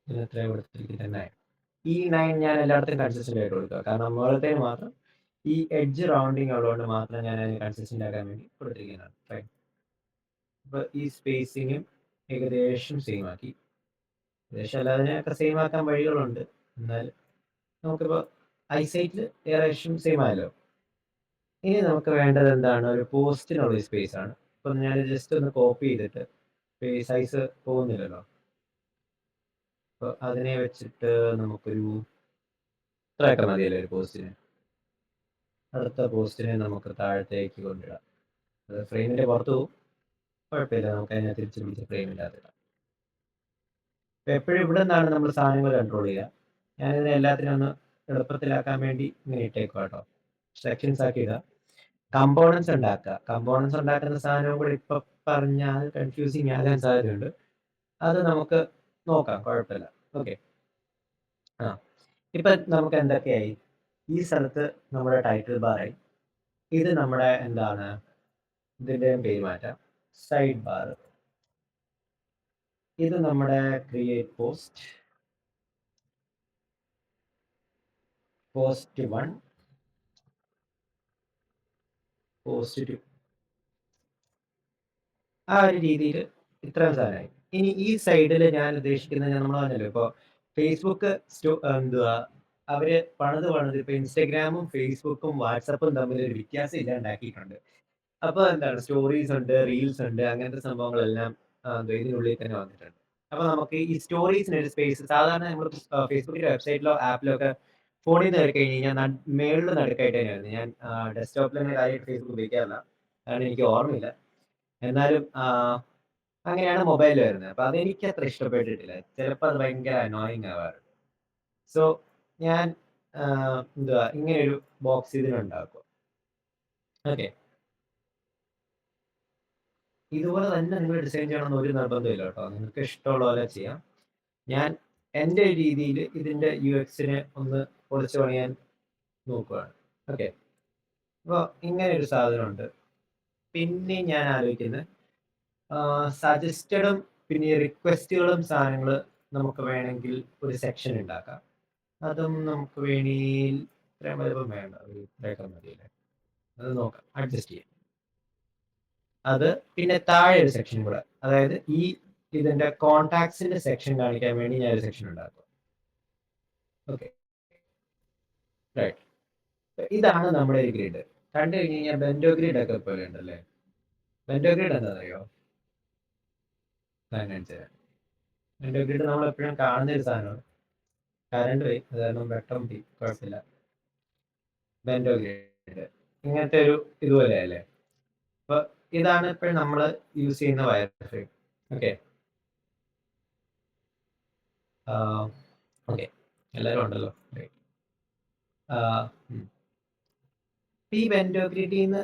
ഇതിന് എത്രയാണ് കൊടുത്തിരിക്കുന്നത്? 9. ഈ 9 ഞാൻ എല്ലായിടത്തും കൺസിസ്റ്റന്റ് ആയിട്ട് കൊടുക്കുക. കാരണം മുകളിലത്തേന് മാത്രം ഈ എഡ്ജ് റൗണ്ടിങ് ഉള്ളതുകൊണ്ട് മാത്രം ഞാൻ അതിന് കൺസിസ്റ്റന്റ് ആക്കാൻ വേണ്ടി കൊടുത്തിരിക്കുന്നതാണ്. റൈറ്റ്. അപ്പൊ ഈ സ്പേസിങ്ങും ഏകദേശം സെയിം ആക്കി. ഏകദേശം അല്ലാതെ അതിനൊക്കെ സെയിം ആക്കാൻ വഴികളുണ്ട്. എന്നാൽ നമുക്കിപ്പോൾ ഐസൈറ്റിൽ ഏകദേശം സെയിം ആയല്ലോ. ഇനി നമുക്ക് വേണ്ടത് എന്താണ്? ഒരു പോസ്റ്റിനുള്ള സ്പേസ് ആണ്. ഇപ്പൊ ഞാൻ ജസ്റ്റ് ഒന്ന് കോപ്പി ചെയ്തിട്ട് സൈസ് പോകുന്നില്ലല്ലോ. അപ്പൊ അതിനെ വെച്ചിട്ട് നമുക്കൊരു ഇത്രയൊക്കെ മതിയല്ലോ ഒരു പോസ്റ്റിന്. അടുത്ത പോസ്റ്റിനെ നമുക്ക് താഴത്തേക്ക് കൊണ്ടിടാം. അത് ഫ്രെയിമിന്റെ പുറത്തു പോകും, കുഴപ്പമില്ല. നമുക്ക് അതിനെ തിരിച്ച് പിടിച്ച് ഫ്രെയിമില്ലാത്തിടാം. അപ്പൊ എപ്പോഴും ഇവിടെ നിന്നാണ് നമ്മൾ സാധനങ്ങൾ കൺട്രോൾ ചെയ്യുക. ഞാനിതിനെ എല്ലാത്തിനും ഒന്ന് എളുപ്പത്തിലാക്കാൻ വേണ്ടി ഇങ്ങനെ ഇട്ടേക്കും കേട്ടോ. സെക്ഷൻസ് ആക്കി ഇടുക. കമ്പോണൻസ് ഉണ്ടാക്കുക. കമ്പോണൻസ് ഉണ്ടാക്കുന്ന സാധനവും കൂടെ ഇപ്പൊ പറഞ്ഞാൽ കൺഫ്യൂസിങ് ആകാൻ സാധ്യതയുണ്ട്. അത് നമുക്ക് നോക്കാം, കുഴപ്പമില്ല. ഓക്കെ, ഇപ്പൊ നമുക്ക് എന്തൊക്കെയായി? ഈ സ്ഥലത്ത് നമ്മുടെ ടൈറ്റിൽ ബാറായി. ഇത് നമ്മുടെ എന്താണ്, ഇതിന്റെ പേര് മാറ്റാം, സൈഡ് ബാർ. ഇത് നമ്മുടെ ക്രിയേറ്റ് പോസ്റ്റ്, പോസ്റ്റ് 1, പോസ്റ്റ് 2. ആ ഒരു രീതിയിൽ ഇത്രയും സാധനമായി. ഇനി ഈ സൈഡിൽ ഞാൻ ഉദ്ദേശിക്കുന്നത്, നമ്മൾ പറഞ്ഞല്ലോ ഇപ്പൊ ഫേസ്ബുക്ക് എന്തുവാ അവര് പണിത് ഇപ്പൊ ഇൻസ്റ്റഗ്രാമും ഫേസ്ബുക്കും വാട്സപ്പും തമ്മിൽ ഒരു വ്യത്യാസം ഇല്ലാണ്ടാക്കിയിട്ടുണ്ട്. അപ്പൊ എന്താണ്, സ്റ്റോറീസ് ഉണ്ട്, റീൽസ് ഉണ്ട്, അങ്ങനത്തെ സംഭവങ്ങളെല്ലാം ഇതിനുള്ളിൽ തന്നെ വന്നിട്ടുണ്ട്. അപ്പൊ നമുക്ക് ഈ സ്റ്റോറീസിന് ഒരു സ്പേസ്, സാധാരണ നമ്മൾ ഫേസ്ബുക്കിന്റെ വെബ്സൈറ്റിലോ ആപ്പിലോ ഒക്കെ ഫോണിൽ നിന്ന് കയറി കഴിഞ്ഞ് കഴിഞ്ഞാൽ മേളിൽ നടുക്കായിട്ട് തന്നെയായിരുന്നു. ഞാൻ ഡെസ്ക്ടോപ്പിൽ കാര്യമായിട്ട് ഫേസ്ബുക്ക് ഉപയോഗിക്കാറില്ല, കാരണം എനിക്ക് ഓർമ്മയില്ല. എന്നാലും അങ്ങനെയാണ് മൊബൈലിൽ വരുന്നത്. അപ്പൊ അതെനിക്ക് അത്ര ഇഷ്ടപ്പെട്ടിട്ടില്ല. ചിലപ്പോൾ അത് ഭയങ്കര അനോയിങ് ആവാറുണ്ട്. സോ ഞാൻ എന്തുവാ ഇങ്ങനെ ഒരു ബോക്സ് ഇതിനുണ്ടാക്കും. ഓക്കെ, ഇതുപോലെ തന്നെ നിങ്ങൾ ഡിസൈൻ ചെയ്യണമെന്ന് ഒരു നിർബന്ധമില്ല കേട്ടോ. നിങ്ങൾക്ക് ഇഷ്ടമുള്ള പോലെ ചെയ്യാം. ഞാൻ എൻ്റെ രീതിയിൽ ഇതിന്റെ UX-നെ ഒന്ന് പൊളിച്ചു പണിയാൻ നോക്കുകയാണ്. ഓക്കെ, അപ്പോൾ ഇങ്ങനെ ഒരു സാധനമുണ്ട്. പിന്നെ ഞാൻ ആലോചിക്കുന്നത് സജസ്റ്റഡും പിന്നെ റിക്വസ്റ്റുകളും സാധനങ്ങൾ നമുക്ക് വേണമെങ്കിൽ ഒരു സെക്ഷൻ ഉണ്ടാക്കാം. അതും നമുക്ക് വേണമെങ്കിൽ ഇത്രയും വലുപ്പം വേണ്ട, ഒരു ഇത്രയൊക്കെ മതിയല്ലേ. അത് നോക്കാം, അഡ്ജസ്റ്റ് ചെയ്യാം. അത് പിന്നെ താഴെ ഒരു സെക്ഷൻ കൂടെ, അതായത് ഈ ഇതിന്റെ കോൺടാക്ട്സിന്റെ സെക്ഷൻ കാണിക്കാൻ വേണ്ടി ഞാൻ ഒരു സെക്ഷൻ ഉണ്ടാക്കും. Okay, right. ഇതാണ് നമ്മുടെ ഒരു ഗ്രിഡ്. കണ്ടു കഴിഞ്ഞ് കഴിഞ്ഞാൽ ബെൻഡോ ഗ്രിഡ് ഒക്കെ പോലെ ഉണ്ടല്ലേ. ബെൻഡോ ഗ്രിഡ് എന്താണെന്നറിയോ? ബെൻഡോ ഗ്രിഡ് നമ്മൾ എപ്പോഴും കാണുന്ന ഒരു സാധനമാണ്. കറണ്ട് പോയി, അത് കാരണം വെട്ടം പോയി, കുഴപ്പമില്ല. ബെൻഡോ ഗ്രിഡ് ഇങ്ങനത്തെ ഒരു ഇതുപോലെ അല്ലേ. അപ്പൊ ഇതാണ് ഇപ്പോഴും നമ്മൾ യൂസ് ചെയ്യുന്ന വയർ ഫ്രെയിം. ഓക്കെ ഓക്കെ, എല്ലാവരും ഉണ്ടല്ലോ. ഈ ബെൻഡോ ഗ്രിഡിന്ന്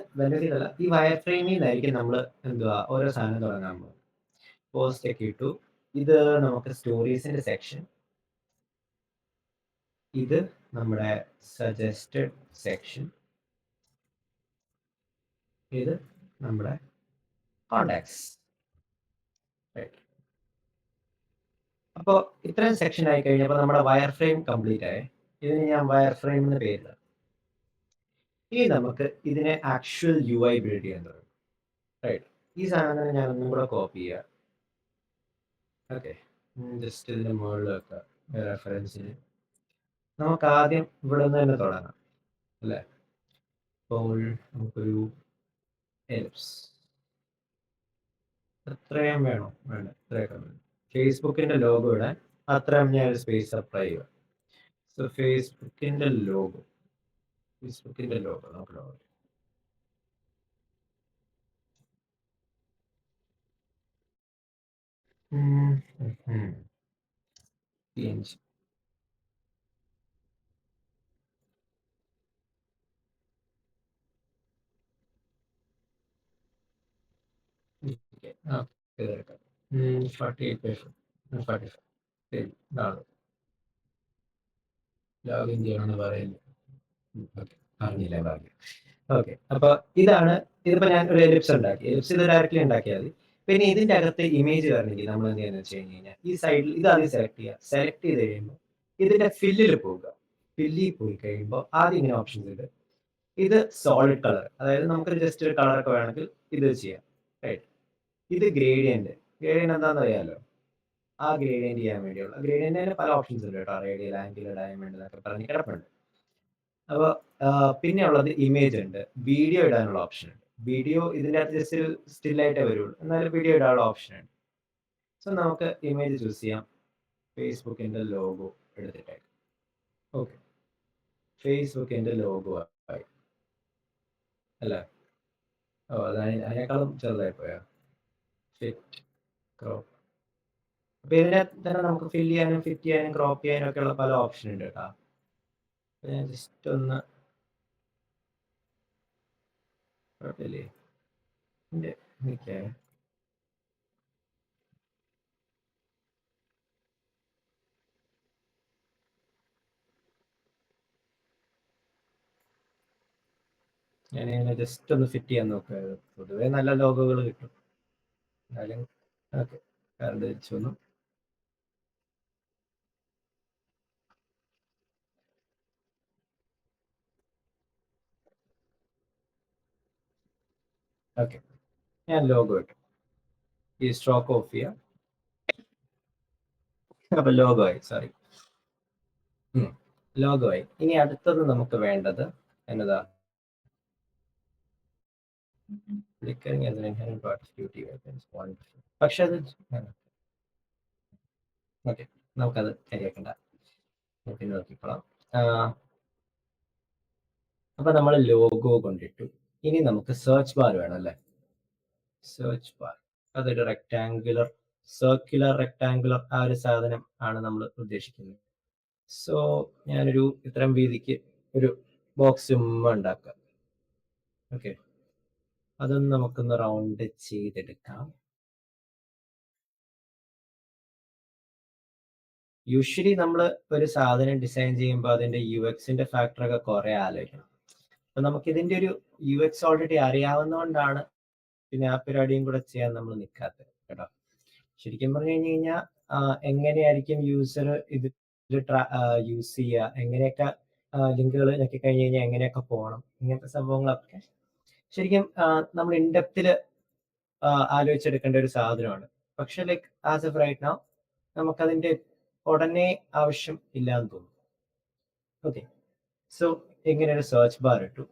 അല്ല, ഈ വയർ ഫ്രെയിമിൽ നിന്നായിരിക്കും നമ്മൾ എന്തുവാ ഓരോ സാധനം തുടങ്ങാൻ പോകും. പോസ്റ്റ് ഒക്കെ ഇട്ടു. ഇത് നമുക്ക് സ്റ്റോറീസിന്റെ സെക്ഷൻ, ഇത് നമ്മുടെ സജസ്റ്റഡ് സെക്ഷൻ, ഇത് നമ്മുടെ കോണ്ടാക്ട്സ്. അപ്പോൾ ഇത്രയും സെക്ഷൻ ആയി കഴിഞ്ഞപ്പോൾ നമ്മുടെ വയർ ഫ്രെയിം കംപ്ലീറ്റ് ആയി. ഇതിന് ഞാൻ വയർ ഫ്രെയിം എന്ന് പേരില്ല. ഇനി നമുക്ക് ഇതിനെ ആക്ച്വൽ UI ബിൽഡ് ചെയ്യാൻ തുടങ്ങും. റൈറ്റ്, ഈ സാധനം ഞാൻ ഒന്നും കൂടെ കോപ്പി ചെയ്യാം. ഓക്കെ, ജസ്റ്റ് ഇതിന്റെ മുകളിൽ വെക്കാം റെഫറൻസിന്. നമുക്ക് ആദ്യം ഇവിടെ നിന്ന് തന്നെ തുടങ്ങാം അല്ലേ. അപ്പോൾ നമുക്കൊരു എലിപ്സ് അത്രയും വേണോ? വേണ്ട, ഇത്രയൊക്കെ വേണം. ഫേസ്ബുക്കിന്റെ ലോഗോ ഇടാൻ അത്രയും ഞാൻ ഒരു സ്പേസ് അപ്ലൈ ചെയ്യുക. സോ ഫേസ്ബുക്കിന്റെ ലോഗോ നമുക്ക് ലോഗോ PNG. ലോഗിൻ ചെയ്യണമെന്ന് പറയുന്നു. പറഞ്ഞില്ല പറഞ്ഞു. ഓക്കെ, അപ്പൊ ഇതാണ്. ഇതിപ്പോ ഞാൻ ഒരു എലിപ്സ് ഉണ്ടാക്കി. എലിപ്സ് ഇത് ഡയറക്റ്റ്ലി ഉണ്ടാക്കിയാൽ മതി. പിന്നെ ഇതിന്റെ അകത്ത് ഇമേജ് വരണമെങ്കിൽ നമ്മൾ എന്ത് ചെയ്യുന്നത് വെച്ച് കഴിഞ്ഞ് കഴിഞ്ഞാൽ ഈ സൈഡിൽ ഇത് ആദ്യം സെലക്ട് ചെയ്യുക. സെലക്ട് ചെയ്ത് കഴിയുമ്പോൾ ഇതിന്റെ ഫില്ലിൽ പോവുക. ഫില്ലിൽ പോയി കഴിയുമ്പോൾ ആദ്യം ഇങ്ങനെ ഓപ്ഷൻസ് ഉണ്ട്. ഇത് സോളിഡ് കളർ, അതായത് നമുക്ക് ജസ്റ്റ് ഒരു കളറൊക്കെ വേണമെങ്കിൽ ഇത് ചെയ്യാം. റൈറ്റ്, ഇത് ഗ്രേഡിയന്റ്. ഗ്രേഡിയന്റ് എന്താണെന്ന് അറിയാമല്ലോ. ആ ഗ്രേഡിയന്റ് ചെയ്യാൻ വേണ്ടിയുള്ള ഗ്രേഡിയന്റിന് പല ഓപ്ഷൻസ് ഉണ്ട് കേട്ടോ. റേഡിയൽ, ആംഗിൾ, ഡയമണ്ട് എന്നൊക്കെ പറഞ്ഞ് കിടപ്പുണ്ട്. അപ്പോൾ പിന്നെ ഉള്ളത് ഇമേജ് ഉണ്ട്. വീഡിയോ ഇടാനുള്ള ഓപ്ഷൻ ഉണ്ട്. വീഡിയോ ഇതിൻ്റെ അകത്ത് ജസ്റ്റ് ഒരു സ്റ്റില്ലായിട്ടേ വരുള്ളൂ, എന്നാലും വീഡിയോ ഇടാനുള്ള ഓപ്ഷൻ ഉണ്ട്. സോ നമുക്ക് ഇമേജ് ചൂസ് ചെയ്യാം. ഫേസ്ബുക്കിൻ്റെ ലോഗോ എടുത്തിട്ടേക്ക്. ഓക്കെ, ഫേസ്ബുക്കിൻ്റെ ലോഗോ ആയി അല്ലേ. ഓ, അത് അതിനേക്കാളും ചെറുതായി പോയാ. Fit, crop. അപ്പോൾ ഇതിനകത്ത് തന്നെ നമുക്ക് ഫില്ല് ചെയ്യാനും ഫിറ്റ് ചെയ്യാനും ക്രോപ്പ് ചെയ്യാനും ഒക്കെ ഉള്ള പല ഓപ്ഷൻ ഉണ്ട് കേട്ടോ. ഞാൻ ജസ്റ്റ് ഒന്ന് കുഴപ്പമില്ലേ നിൽക്കേ. ഞാനിങ്ങനെ ജസ്റ്റ് ഒന്ന് ഫിറ്റ് ചെയ്യാൻ നോക്കുക. പൊതുവേ നല്ല ലോഗോകൾ കിട്ടും. എന്നാലും ഓക്കെ, കറണ്ട് വെച്ച് വന്നു. ഓക്കെ, ഞാൻ ലോഗോ ഇട്ടു. ഈ സ്ട്രോക്ക് ഓഫ് ചെയ്യാം. അപ്പൊ ലോഗോ ആയി. സോറി, ലോഗോ ആയി. ഇനി അടുത്തത് നമുക്ക് വേണ്ടത് എന്നതാ, പക്ഷെ അത് ഓക്കെ, നമുക്കത് ശരിയാക്കണ്ട, പിന്നെ നോക്കിക്കോളാം. അപ്പൊ നമ്മൾ ലോഗോ കൊണ്ടിട്ടു. ഇനി നമുക്ക് സെർച്ച് ബാർ വേണം അല്ലേ. സെർച്ച് ബാർ, അതൊരു റെക്ടാങ്കുലർ, സർക്കുലർ റെക്ടാങ്കുലർ ആ ഒരു സാധനം ആണ് നമ്മൾ ഉദ്ദേശിക്കുന്നത്. സോ ഞാനൊരു ഇത്തരം വീതിക്ക് ഒരു ബോക്സ് ചുമ്മാ ഉണ്ടാക്കാം. ഓക്കെ, അതൊന്ന് നമുക്കൊന്ന് റൗണ്ട് ചെയ്തെടുക്കാം. യൂഷ്വലി നമ്മൾ ഒരു സാധനം ഡിസൈൻ ചെയ്യുമ്പോൾ അതിന്റെ UXന്റെ ഫാക്ടറൊക്കെ കുറെ ആലോചിക്കണം. അപ്പൊ നമുക്ക് ഇതിന്റെ ഒരു UX ഓൾറെഡി അറിയാവുന്നതുകൊണ്ടാണ് പിന്നെ ആ പരിപാടിയും കൂടെ ചെയ്യാൻ നമ്മൾ നിൽക്കാത്തത് കേട്ടോ. ശരിക്കും പറഞ്ഞു കഴിഞ്ഞു കഴിഞ്ഞാൽ എങ്ങനെയായിരിക്കും യൂസർ ഇത് യൂസ് ചെയ്യുക, എങ്ങനെയൊക്കെ ലിങ്കുകൾ ഞെക്കി കഴിഞ്ഞ് കഴിഞ്ഞാൽ എങ്ങനെയൊക്കെ പോകണം, ഇങ്ങനത്തെ സംഭവങ്ങളൊക്കെ ശരിക്കും നമ്മൾ ഇൻഡെപ്തിൽ ആലോചിച്ചെടുക്കേണ്ട ഒരു സാധനമാണ്. പക്ഷെ like as if right now നമുക്കതിന്റെ ഉടനെ ആവശ്യം ഇല്ലാന്ന് തോന്നുന്നു. ഓക്കെ, സോ ഇങ്ങനെ ഒരു സെർച്ച് ബാർ ഇട്ടു.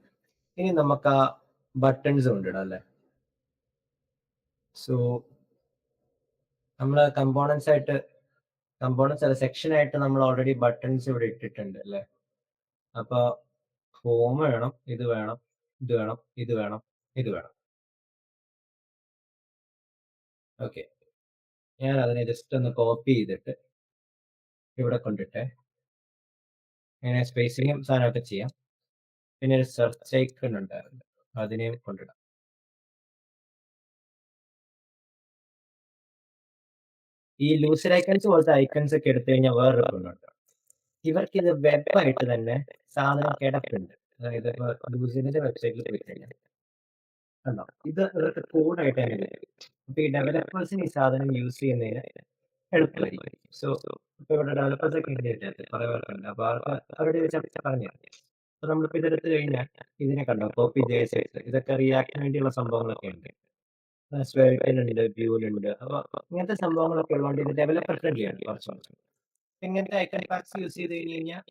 ഇനി നമുക്ക് ആ ബട്ടൺസ് കൊണ്ടിടാം അല്ലേ. സോ നമ്മൾ കമ്പോണൻസ് അല്ല സെക്ഷൻ ആയിട്ട് നമ്മൾ ഓൾറെഡി ബട്ടൺസ് ഇവിടെ ഇട്ടിട്ടുണ്ട് അല്ലേ. അപ്പൊ ഹോം വേണം, ഇത് വേണം, ഇത് വേണം, ഇത് വേണം, ഇത് വേണം. ഓക്കെ, ഞാൻ അതിനെ ജസ്റ്റ് ഒന്ന് കോപ്പി ചെയ്തിട്ട് ഇവിടെ കൊണ്ടിട്ടെ. ഇങ്ങനെ സ്പേസിങ്ങും സാധനമൊക്കെ ചെയ്യാം. പിന്നെ ഒരു സെർച്ച് ഐക്കൺ ഉണ്ടായിരുന്നു, അതിനെയും കൊണ്ടിടാം. ഈ ലൂസർ ഐക്കൺസ് പോലത്തെ ഐക്കൺസ് ഒക്കെ എടുത്തു കഴിഞ്ഞാൽ വേറൊരു ഗുണമുണ്ട്. ഇവർക്ക് ഇത് വെബായിട്ട് തന്നെ സാധനം കിടക്കുന്നുണ്ട്. അതായത് ലൂസിന്റെ വെബ്സൈറ്റിൽ പോയി കഴിഞ്ഞാൽ കണ്ടോ, ഇത് ഇവർക്ക് കോഡായിട്ട് തന്നെ വരും. അപ്പൊ ഈ ഡെവലപ്പേഴ്സിന് ഈ സാധനം യൂസ് ചെയ്യുന്നതിന് എളുപ്പമായിരിക്കും. സോ ഇപ്പൊ ഇവിടെ ഡെവലപ്പേഴ്സ് ഒക്കെ ഉണ്ട്, കുറെ പേർക്കുണ്ട്. അപ്പൊ അവരുടെ പറഞ്ഞു. അപ്പൊ നമ്മളിപ്പോ ഇതെടുത്ത് കഴിഞ്ഞാൽ ഇതിനെ കണ്ടോ, കോപ്പി ജെഎസ്എക്സ്, ഇതൊക്കെ റിയാക്ടിന് വേണ്ടിയുള്ള സംഭവങ്ങളൊക്കെ ഉണ്ട്. സ്വേൽറ്റിലുണ്ട്, വ്യൂലുണ്ട്. അപ്പൊ ഇങ്ങനത്തെ സംഭവങ്ങളൊക്കെ ഉള്ളതുകൊണ്ട് ഇത് ഡെവലപ്പർ ഫ്രണ്ട്ലി ആണ് കുറച്ചുകൂടി. ഇങ്ങനത്തെ ഐക്കൺ പാക്സ് യൂസ് ചെയ്ത് കഴിഞ്ഞ് കഴിഞ്ഞാൽ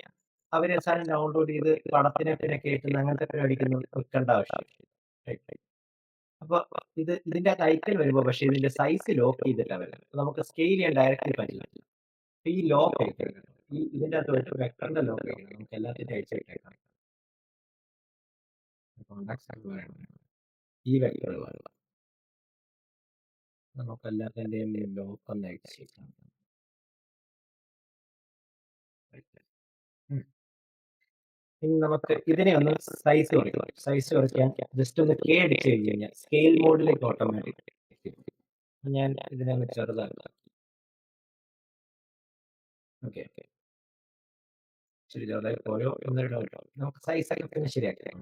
അവര് സാധനം ഡൗൺലോഡ് ചെയ്ത് പടത്തിനെ പിന്നെ കയറ്റുന്ന അങ്ങനത്തെ പരിപാടിക്കൊന്നും വെക്കേണ്ട ആവശ്യമില്ല. അപ്പൊ ഇതിന്റെ ഐക്കൺ വരുമ്പോ പക്ഷെ ഇതിന്റെ സൈസ് ലോക്ക് ചെയ്തിട്ടാ വരുന്നത്. നമുക്ക് സ്കെയിൽ ചെയ്യാൻ ഡയറക്റ്റ്ലി പറ്റില്ല. ഈ ലോക്ക് അയക്കണം, ഇതിന്റെ അകത്ത് ഒരു വെക്ടറിന്റെ ലോക്ക് അയക്കണം. നമുക്ക് എല്ലാത്തിന്റെ അയച്ചേക്കാം. ഈ വെക്ടർ നമുക്ക് എല്ലാത്തിന്റെയും ലോക്ക് ഒന്ന് അയച്ചേക്കാം. ഇനി നമുക്ക് ഇതിനെ ഒന്ന് സൈസ് കുറയ്ക്കാൻ ജസ്റ്റ് ഒന്ന് കെ അടിച്ച് കഴിഞ്ഞ് കഴിഞ്ഞാൽ സ്കെയിൽ മോഡിലേക്ക് ഓട്ടോമാറ്റിക്. ഞാൻ ഇതിനെ ഒന്ന് ചെറുതാക്കാം. ഓക്കെ, ശരി, ചെറുതായി പോയോ എന്നൊരു ഡൗട്ട്. നമുക്ക് സൈസ് ഒക്കെ പിന്നെ ശരിയാക്കാം.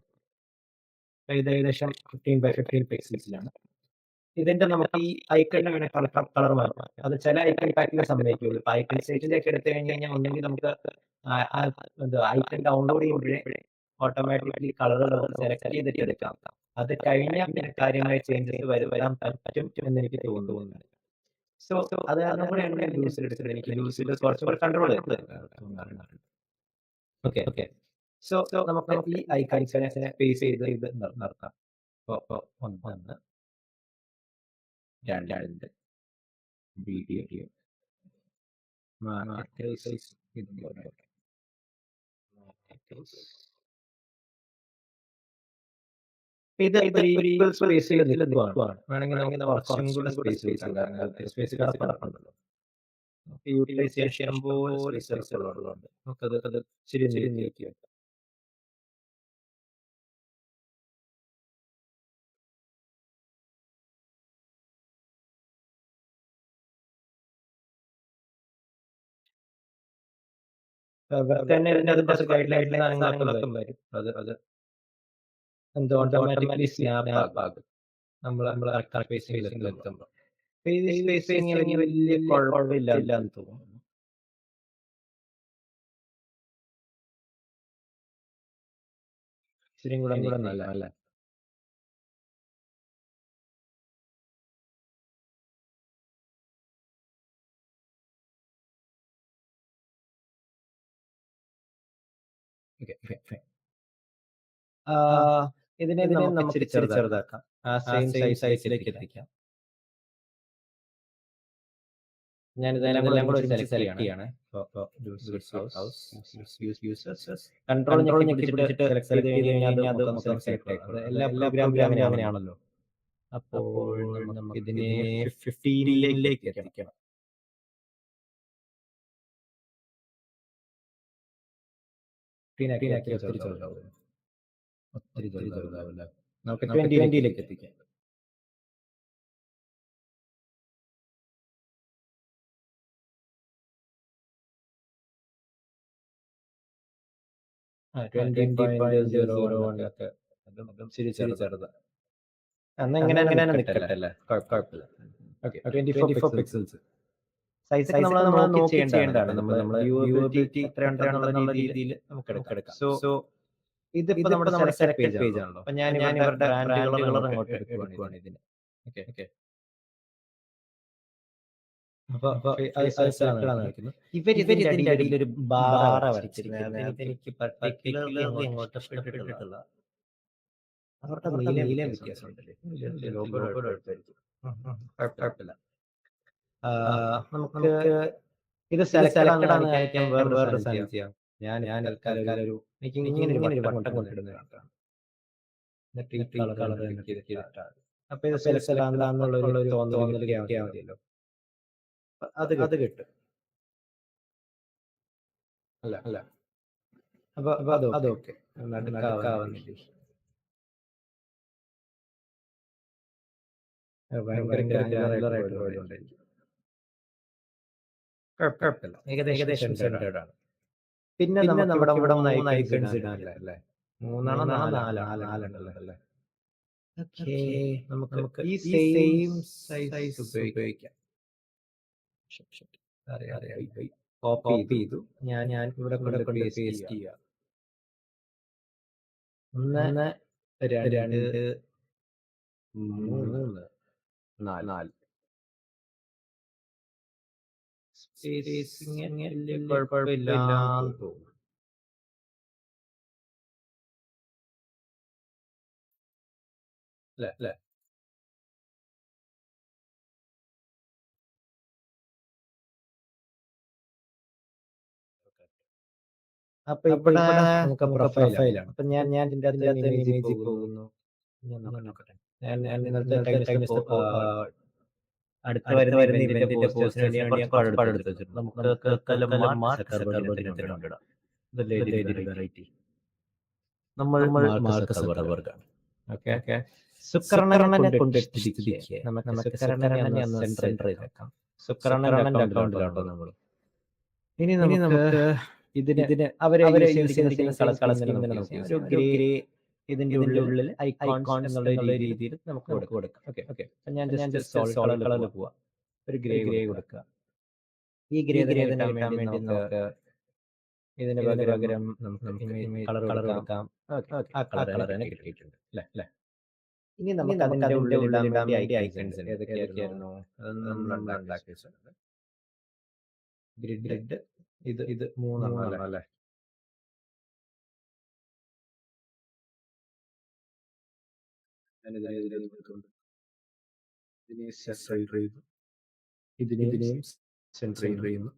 ഇത് ഏകദേശം 15x15 പിക്സൽസിലാണ്. ഇതിന്റെ നമുക്ക് ഈ ഐക്കണിന് വേണേൽ കളർ മാറാം. അത് ചില ഐക്കൺ പാക്കിൽ സമ്മതിക്കുള്ളൂ. ഇപ്പൊ ഐക്കൺ സ്റ്റേറ്റിലേക്ക് എടുത്തു കഴിഞ്ഞ് കഴിഞ്ഞാൽ ഒന്നെങ്കിൽ നമുക്ക് ഐക്കൺ ഡൗൺലോഡ് ചെയ്യുമ്പോഴേ ഓട്ടോമാറ്റിക്കലി കളറുകൾ സെലക്ട് ചെയ്തിട്ട് എടുക്കാം. അത് കഴിഞ്ഞാൽ പിന്നെ കാര്യമായ ചേഞ്ചസ് വരാൻ പറ്റും എന്ന് എനിക്ക് തോന്നുന്നു. സോ അത് കാരണം കൂടെയാണ് ഞാൻ ലൂസിൽ എടുത്തത്. എനിക്ക് ലൂസിൽ കുറച്ചുകൂടെ കൺട്രോൾ തോന്നാറുണ്ട്. ഓക്കെ, സോ നമുക്ക് ഈ ഐക്കൺസിനെ സ്പേസ് ചെയ്ത് ഇത് നടത്താം. ഒന്ന്, രണ്ട്, വീഡിയോ, ഇത് ഈക്വൽ സ്പേസിൽ നിൽക്കുവാണ്. വേണമെങ്കിൽ നമുക്ക് കുറച്ചും കൂടെ സ്പേസ് സ്പേസ് കിടപ്പുണ്ടല്ലോ. യൂട്ടിലൈസേഷൻ പോലെ സ്പേസ് ഉള്ളതുകൊണ്ട് നമുക്കത് ശരി നീക്കി വെക്കാം. തന്നെ ഇതിന്റെ ഗൈഡ് ലൈൻസ് വരും. അത് എന്തോ ഓട്ടോമാറ്റിക്കലി സ്നാപ്പ് ആകും നമ്മൾ സ്പേസിംഗിൽ എത്തുമ്പോൾ. സ്പേസിംഗ് വലിയ കുഴപ്പമില്ല എന്ന് തോന്നുന്നു. ശരിയും കൂടെ നല്ല അല്ലേ. ഇതിനെ നമുക്ക് ചെറുതാക്കാം. ആ സെയിം സൈസിലേക്ക് എത്തിക്കാം. ഞാൻ ഇതെല്ലാം കൂടെ സെലക്ട് ചെയ്യാണ്. കൺട്രോൾ പിടിച്ചിട്ട് സെലക്ട് ചെയ്ത് കഴിഞ്ഞാൽ അത് സെലക്ട് ആയിക്കോളും. എല്ലാ പ്രോഗ്രാമിലും അങ്ങനെയാണല്ലോ. അപ്പോൾ നമുക്ക് ഇതിനെ 15ലേക്ക് എത്തിക്കണം. ഒത്തിരി ചെറുതാവില്ല. നമുക്ക് 20ലേക്ക് എത്തിക്കാം. ശരി, ചെറുതാ. അങ്ങനെ നിൽക്കട്ടല്ലേ, കുഴപ്പമില്ല. 24 പിക്സൽസ് സൈസ് നമ്മൾ നോക്കി ചെയ്യേണ്ടതാണ്. നമ്മൾ വ്യൂവബിലിറ്റി എത്രയുണ്ടെന്നുള്ള രീതിയിൽ നമുക്ക് എടുക്കാം. സോ ഇതിപ്പോ നമ്മുടെ സെലക്ടഡ് പേജ് ആണല്ലോ. അപ്പൊ ഞാൻ ഇവരുടെ ബ്രാൻഡ് കളർ അങ്ങോട്ട് എടുക്കുവാണ് ഇതിന്. ഓക്കെ. അപ്പൊ അത് സെലക്ടഡ് ആണ് കാണിക്കുന്നത്. ഇവരിതിന്റെ അടിയിൽ ഒരു ബാറ വരച്ചിരിക്കുന്നത്. എനിക്ക് പർട്ടിക്കുലർലി അങ്ങോട്ട് ഇഷ്ടപ്പെട്ടിട്ടുള്ള അവരുടെ നീലയും വ്യത്യാസമുണ്ടല്ലേ. ലോഗോയുടെ അടുത്തായിരിക്കും. കുഴപ്പമില്ല. നമുക്ക് ഇത് സെലക്ടഡ് ആണെന്ന് കാണിക്കാൻ വേറൊരു സാധനം ചെയ്യാം. ഞാൻ തൽക്കാലം ഒരു എനിക്ക് ഇങ്ങനെ ഒരു വട്ടം കൊണ്ടിടുന്നതാണ്. എന്നിട്ട് ഈ കളർ ചെയ്തിട്ടാണ്. അപ്പൊ ഇത് സെലക്ടഡ് ആണെന്നുള്ള ഒരു തോന്നൽ കിട്ടിയാൽ മതിയല്ലോ. അത് കിട്ടും. അല്ല. അപ്പൊ അത് ഓക്കെ. നടുക്കാവുന്നില്ല. ഭയങ്കര ഗ്രാനുലർ ആയിട്ടുള്ളതുകൊണ്ടായിരിക്കും. കുഴപ്പമില്ല. ഏകദേശം സെന്റേർഡ് ആണ്. പിന്നെ നമുക്ക് ഇവിടെ 3 ഐക്കൺസ് ഇടാനല്ലേ അല്ലേ? 3 നാലെണ്ണം അല്ലേ? ഓക്കേ. നമുക്ക് ഈ സെയിം സൈസ് ഉപയോഗിക്കാം. കോപ്പി ചെയ്തു. ഞാൻ ഇവിടെ കൊണ്ട് പേസ്റ്റ് ചെയ്യുക. 1 2 3 4 സ്പേസിങ് വലിയ കുഴപ്പമില്ലാന്ന് തോന്നുന്നു. അല്ലേ? അപ്പൊ ഇവിടെ നമുക്ക് പ്രൊഫൈലാണ്. അപ്പൊ ഞാൻ ഇതിന്റെ അകത്ത് ഇമേജിൽ പോകുന്നു. ഞാൻ നോക്കട്ടെ. ഞാൻ ഇന്നത്തെ കഴിഞ്ഞ അടുത്ത വരുന്ന ഇവന്റിന്റെ പോസ്റ്റിന് വേണ്ടി ഞാൻ കുറച്ച് പടം എടുത്ത് വെച്ചിട്ടുണ്ട്. നമുക്ക് തൽക്കാലം മാർക്ക് സക്കർബർഗിനെ കൊണ്ടിടാം. ഇതല്ലേ വെറൈറ്റി. നമ്മൾ മാർക്ക് സക്കർബർഗ് ആണ്. ഓക്കെ. സുക്കർണനെ കൊണ്ടിട്ടിരിക്കുക. നമുക്ക് സുക്കർണനെ ഒന്ന് സെന്റർ ചെയ്തേക്കാം. സുക്കർണന്റെ അക്കൗണ്ടിലാണോ നമ്മൾ. ഇനി നമുക്ക് ഇതിന് അവരെ യൂസ് ചെയ്തിരിക്കുന്ന കളർ സ്കീം ഒരു ഗ്രേ ഇതിന്റെ ഉള്ളിൽ ഐക്കോൺസ് എന്നുള്ള രീതിയിൽ നമുക്ക് കൊടുക്കാം. ഓക്കെ. ഞാൻ ജസ്റ്റ് സോളിഡ് കളറിൽ പോവാം. ഒരു ഗ്രേ കൊടുക്കുക. ഈ ഗ്രേ കിട്ടാൻ വേണ്ടി നമുക്ക് ഇതിന് പകരം നമുക്ക് കളർ കൊടുക്കാം. ആ കളർ തന്നെ കിട്ടിയിട്ടുണ്ട് അല്ലേ? ഇനി നമുക്ക് അതിന്റെ ഉള്ളിൽ ഇടാൻ വേണ്ടി ഐക്കൺസ് ഏതൊക്കെയായിരുന്നു നമ്മൾ ഉണ്ടാക്കി വെച്ചിട്ടുണ്ട്. ഗ്രിഡ് ഇത് 3 അല്ലേ? ഇതിനെ സെൻറ്റർ ചെയ്തു. ഇതിനെയും സെൻറ്റർ ചെയ്യുന്നു.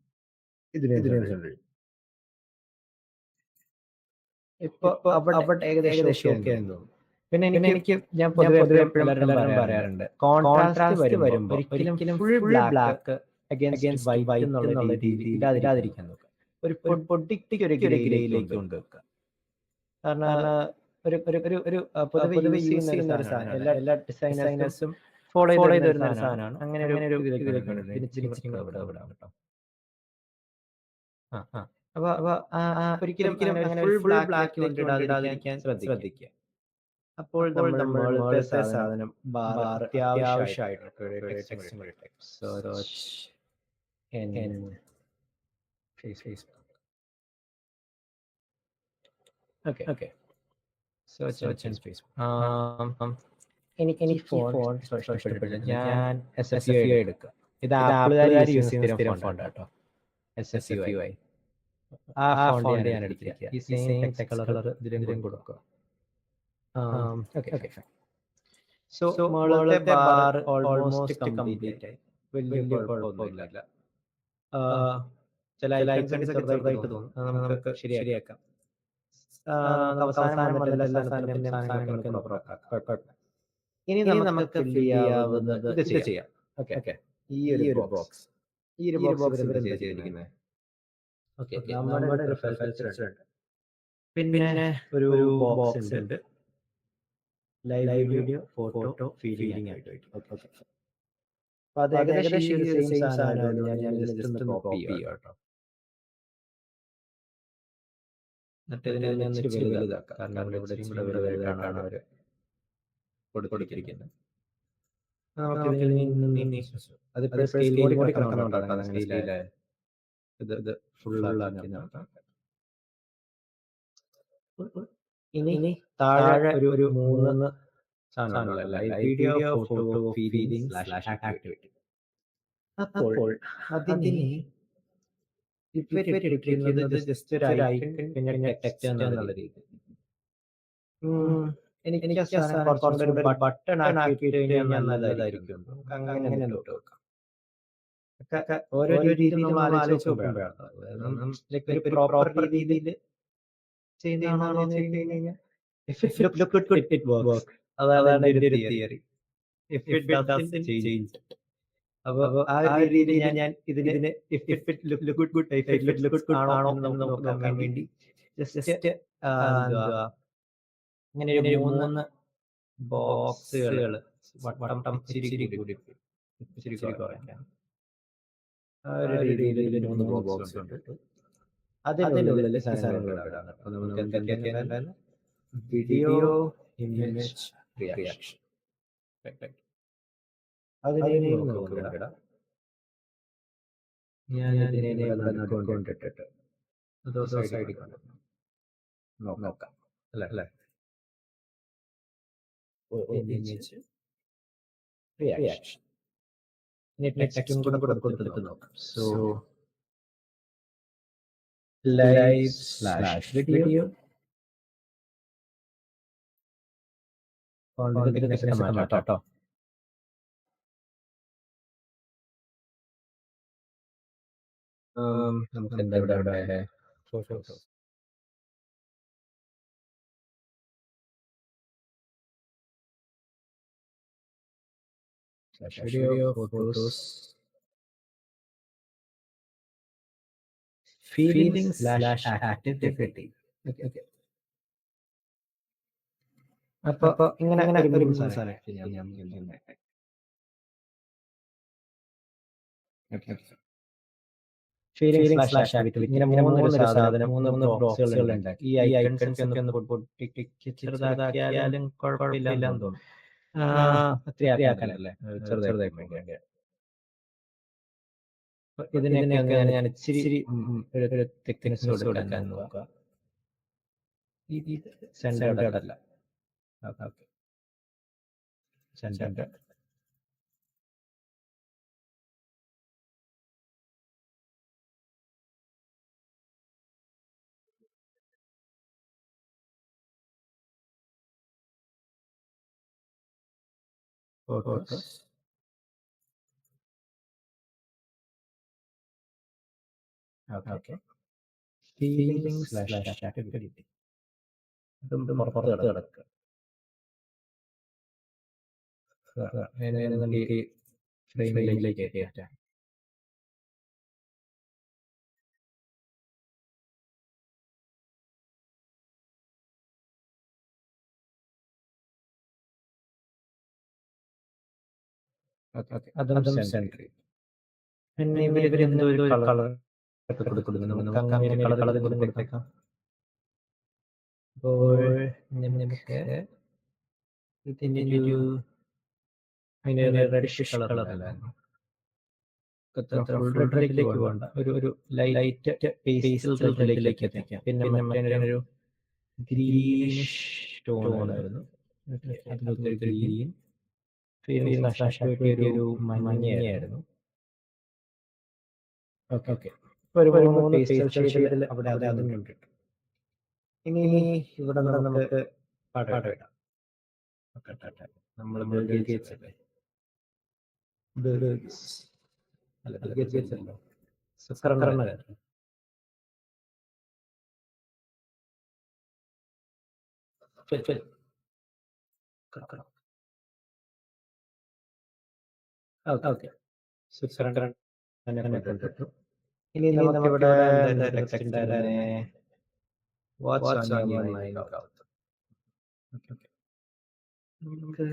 ഇതിനെയും സെൻറ്റർ ചെയ്യുന്നു. ഇപ്പൊ അവിടെ ഏകദേശം ഓക്കെ ആണെന്ന് തോന്നുന്നു. പിന്നെ ഞാൻ പൊതുവെ എപ്പോഴും പറയാറുണ്ട്, കോൺട്രാസ്റ്റ് വരുമ്പോൾ ഒരിക്കലും ഫുൾ ബ്ലാക്ക് അഗൈൻസ്റ്റ് വൈറ്റ് എന്നുള്ള രീതിയിൽ ഇടാതിരിക്കാൻ നോക്കുക. ഒരു പൊട്ടിക്ക് ഒരു ഗ്രേയിലേക്ക് കൊണ്ടുവെക്കുക. കാരണം ഒരു പൊതുവെ യൂസ് ചെയ്യുന്ന ഒരു സാധനം എല്ലാ ഡിസൈനേഴ്സും ഫോളോ ചെയ്ത് വരുന്ന ഒരു സാധനമാണ്. അങ്ങനെ ഒരു ഇതിലേക്ക് വിടാം കേട്ടോ. അപ്പൊ ഒരിക്കലും അങ്ങനെ ഫുൾ ബ്ലാക്കിലേക്ക് ഇടാതിരിക്കാൻ ശ്രദ്ധിക്കുക. അപ്പോൾ നമ്മൾ സാധനം ബാർ അത്യാവശ്യമായിട്ട് ഓക്കെ. Search and Facebook. എനിക്ക് ഫോൺ ഇഷ്ടപ്പെട്ടില്ല. ഞാൻ SFUI എടുക്കുക. ഇത് ആപ്പിളുകാർ യൂസ് ചെയ്യുന്ന സ്ഥിരം ഫോണ്ട് കേട്ടോ. SFUI ആ ഫോണ്ട് ഞാൻ എടുത്തിരിക്കുക. ഈ സെയിം കളർ ഇതിലും കൊടുക്കുക. ഓക്കെ. സോ മുകളിലത്തെ ബാർ ഓൾമോസ്റ്റ് കംപ്ലീറ്റ് ആയി. വലിയ കുഴപ്പമൊന്നുമില്ല. ചില ഐക്കൺസ് ചെറുതായിട്ട് തോന്നും. നമുക്ക് ശരിയാക്കാം. അവസാനം വന്ന എല്ലാ സാധനങ്ങളും ഇനി നമുക്ക് ഫിൽ ചെയ്യാവുന്നത് ഇത് ചെയ്യാം. ഓക്കെ. ഈ ഒരു ബോക്സ് ചെയ്തിരിക്കുന്നത്. ഓക്കെ. നമ്മുടെ ഒരു ഫിൽറ്റർ ഉണ്ട്. പിന്നെ ഒരു ബോക്സ് ഉണ്ട്. ലൈവ് വീഡിയോ, ഫോട്ടോ, ഫീലിംഗ് ആയിട്ട്. ഓക്കെ. അപ്പൊ അത് ഏകദേശം സെയിം സാധനമാണ്. ഞാൻ ജസ്റ്റ് ഒന്ന് കോപ്പി ചെയ്യാം കേട്ടോ. എന്നിട്ട് ഇതിനെ ഇച്ചിരി വലുതാക്കാം. കാരണം ഇവിടെ വലുതായിട്ടാണ് അവർ കൊടുത്തിരിക്കുന്നത്. അതിപ്പോ സ്കെയിൽ മോഡിൽ കിടക്കുന്നുണ്ടാണ്. ഇത് ഫുൾ ആക്കി നോക്കാം. ഇനി താഴെ ഒരു 3 സാധനങ്ങളുണ്ടല്ലോ. Video, photo, feeling / activity. അപ്പോൾ അതിന് ഇവരിട്ടിരിക്കുന്നത് ജസ്റ്റ് ഒരു ഐക്കൺ പിന്നെ ടെക്സ്റ്റ് എന്നുള്ള രീതി. എനിക്ക് ആ സാധനം കുറച്ചും കൂടെ ഒരു ബട്ടൺ ആക്കിയിട്ട് കഴിഞ്ഞാൽ നല്ലതായിരിക്കും. നമുക്ക് അങ്ങനെ ഒന്ന് ഇട്ട് നോക്കാം. ഓരോ രീതിയിൽ നമ്മൾ ആലോചിച്ച് നോക്കുമ്പോഴാണ് ഒരു പ്രോപ്പർ രീതിയിൽ ചെയ്യുന്നതാണോ എന്ന് ചോദിച്ചു കഴിഞ്ഞാൽ if it looks good, it works. അതാണ് എൻ്റെ ഒരു theory. If it doesn't, change it. അപ്പോൾ ആ ഒരു രീതിയിൽ ഞാൻ ഇതിന് if it looks good, if it looks good ആണോ എന്ന് നമുക്ക് നോക്കാൻ വേണ്ടി ജസ്റ്റ് എന്തുവാ ഇങ്ങനെ ഒരു 3 ബോക്സുകൾ വട്ടം ഇച്ചിരി കൂടി ഇച്ചിരി കുറയ്ക്കാം. ആ ഒരു രീതിയിൽ 3 ബോക്സ് ഉണ്ട്. അതിനുള്ളിൽ സാധനങ്ങൾ ഇടാം. അപ്പോൾ നമുക്ക് എന്തൊക്കെയാണ് വീഡിയോ, ഇമേജ്, റിയാക്ഷൻ. അതിനെ നമുക്ക് ഇടാം. ഞാൻ ഇതിനെ കൊണ്ടിട്ടിട്ട് സൈഡിൽ നോക്കാം അല്ലേ. Image, reaction. ഇനി ടെക്സ്റ്റും കൂടെ കൊടുത്തിട്ട് നോക്കാം. So live/video മാറ്റാട്ടോ. നമുക്ക് എന്താ ഇവിടെ ഫോട്ടോസ് വീഡിയോ, ഫോട്ടോസ്, feelings/activity. അപ്പൊ ഇങ്ങനെ ഒരു സെലക്ട് ചെയ്യാം. feelings/activity ഇങ്ങനെ 3 സാധനം 3 ബോക്സുകൾ ഉണ്ട്. ഈ ഐക്കൺസ് ഒന്ന് ചെറുതാക്കിയാലും കുഴപ്പമില്ലെന്ന് തോന്നുന്നു. അത്രയാക്കാനല്ലേ ചെറുതായി വേണ്ടി. ഇതിനൊക്കെ ഞാൻ ഇച്ചിരി ഒരു തിക്നെസ് കൊടുക്കാൻ നോക്കുക. ഈ സെന്റർഡ് അല്ല. Okay centred. Photos, okay feelings/activity ഇതും പുറത്ത് കിടക്കുക. നമുക്ക് ഫ്രെയിമിലേക്ക് കയറ്റാം. അതും സെൻട്രി. പിന്നെ ഇവരെന്തോ ഒരു കളർ കൊടുക്കുന്നു. നമുക്ക് അങ്ങനെ കളർ കൊടുത്തേക്കാം. അപ്പോൾ നമുക്ക് ഇതിനൊരു അതിന് റെഡിഷ് കളറല്ലായിരുന്നു. റെഡിലേക്ക് പോകണ്ട, ഒരു ലൈറ്റ് പേസ്റ്റൽ റെഡിലേക്ക് എത്തിക്കാം. പിന്നെ മറ്റൊരു ഗ്രീനിഷ് ടോണായിരുന്നു. അതിലൊരു ഗ്രീൻ. ഫീലിംഗ് ഒരു മഞ്ഞയായിരുന്നു. ഓക്കെ ഒരു 3 പേസ്റ്റൽ ഷെയ്ഡിൽ അവിടെ അതുണ്ട്. ഇനി ഇവിടെ നമുക്ക് പാട്ട് ഇടാം. നമ്മൾ ബിൽ ഗേറ്റ്സ് അല്ലേ, ബിൽ ഗേറ്റ്സ് അല്ലോ സുക്കർണ ഓക്കെ സുക്കർണ കൊണ്ടിട്ടു. ഇനി നമുക്കിവിടെ ടെക്സ്റ്റ് ഉണ്ടായിരുന്നേ വാട്ട്സ് ഓൺ യുവർ മൈൻഡ്. നമുക്ക്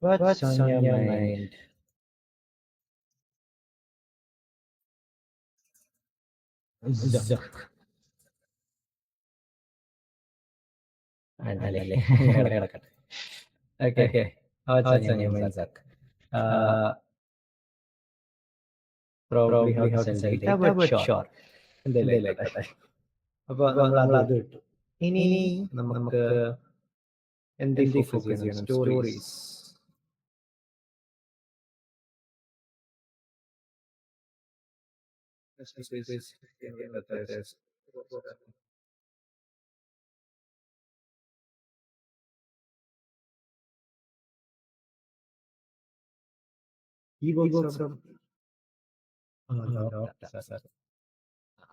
What's on your mind? അല്ലേ കിടക്കട്ടെ. Okay What's on your mind, Zuck? Probably how to sell data but sure എന്തായാലും ആയിക്കോട്ടെ. അപ്പോൾ നമ്മൾ അത് ഇട്ടു. ഇനി നമുക്ക് എന്ത് ഫോക്കസ് ചെയ്യണം? സ്റ്റോറീസ്.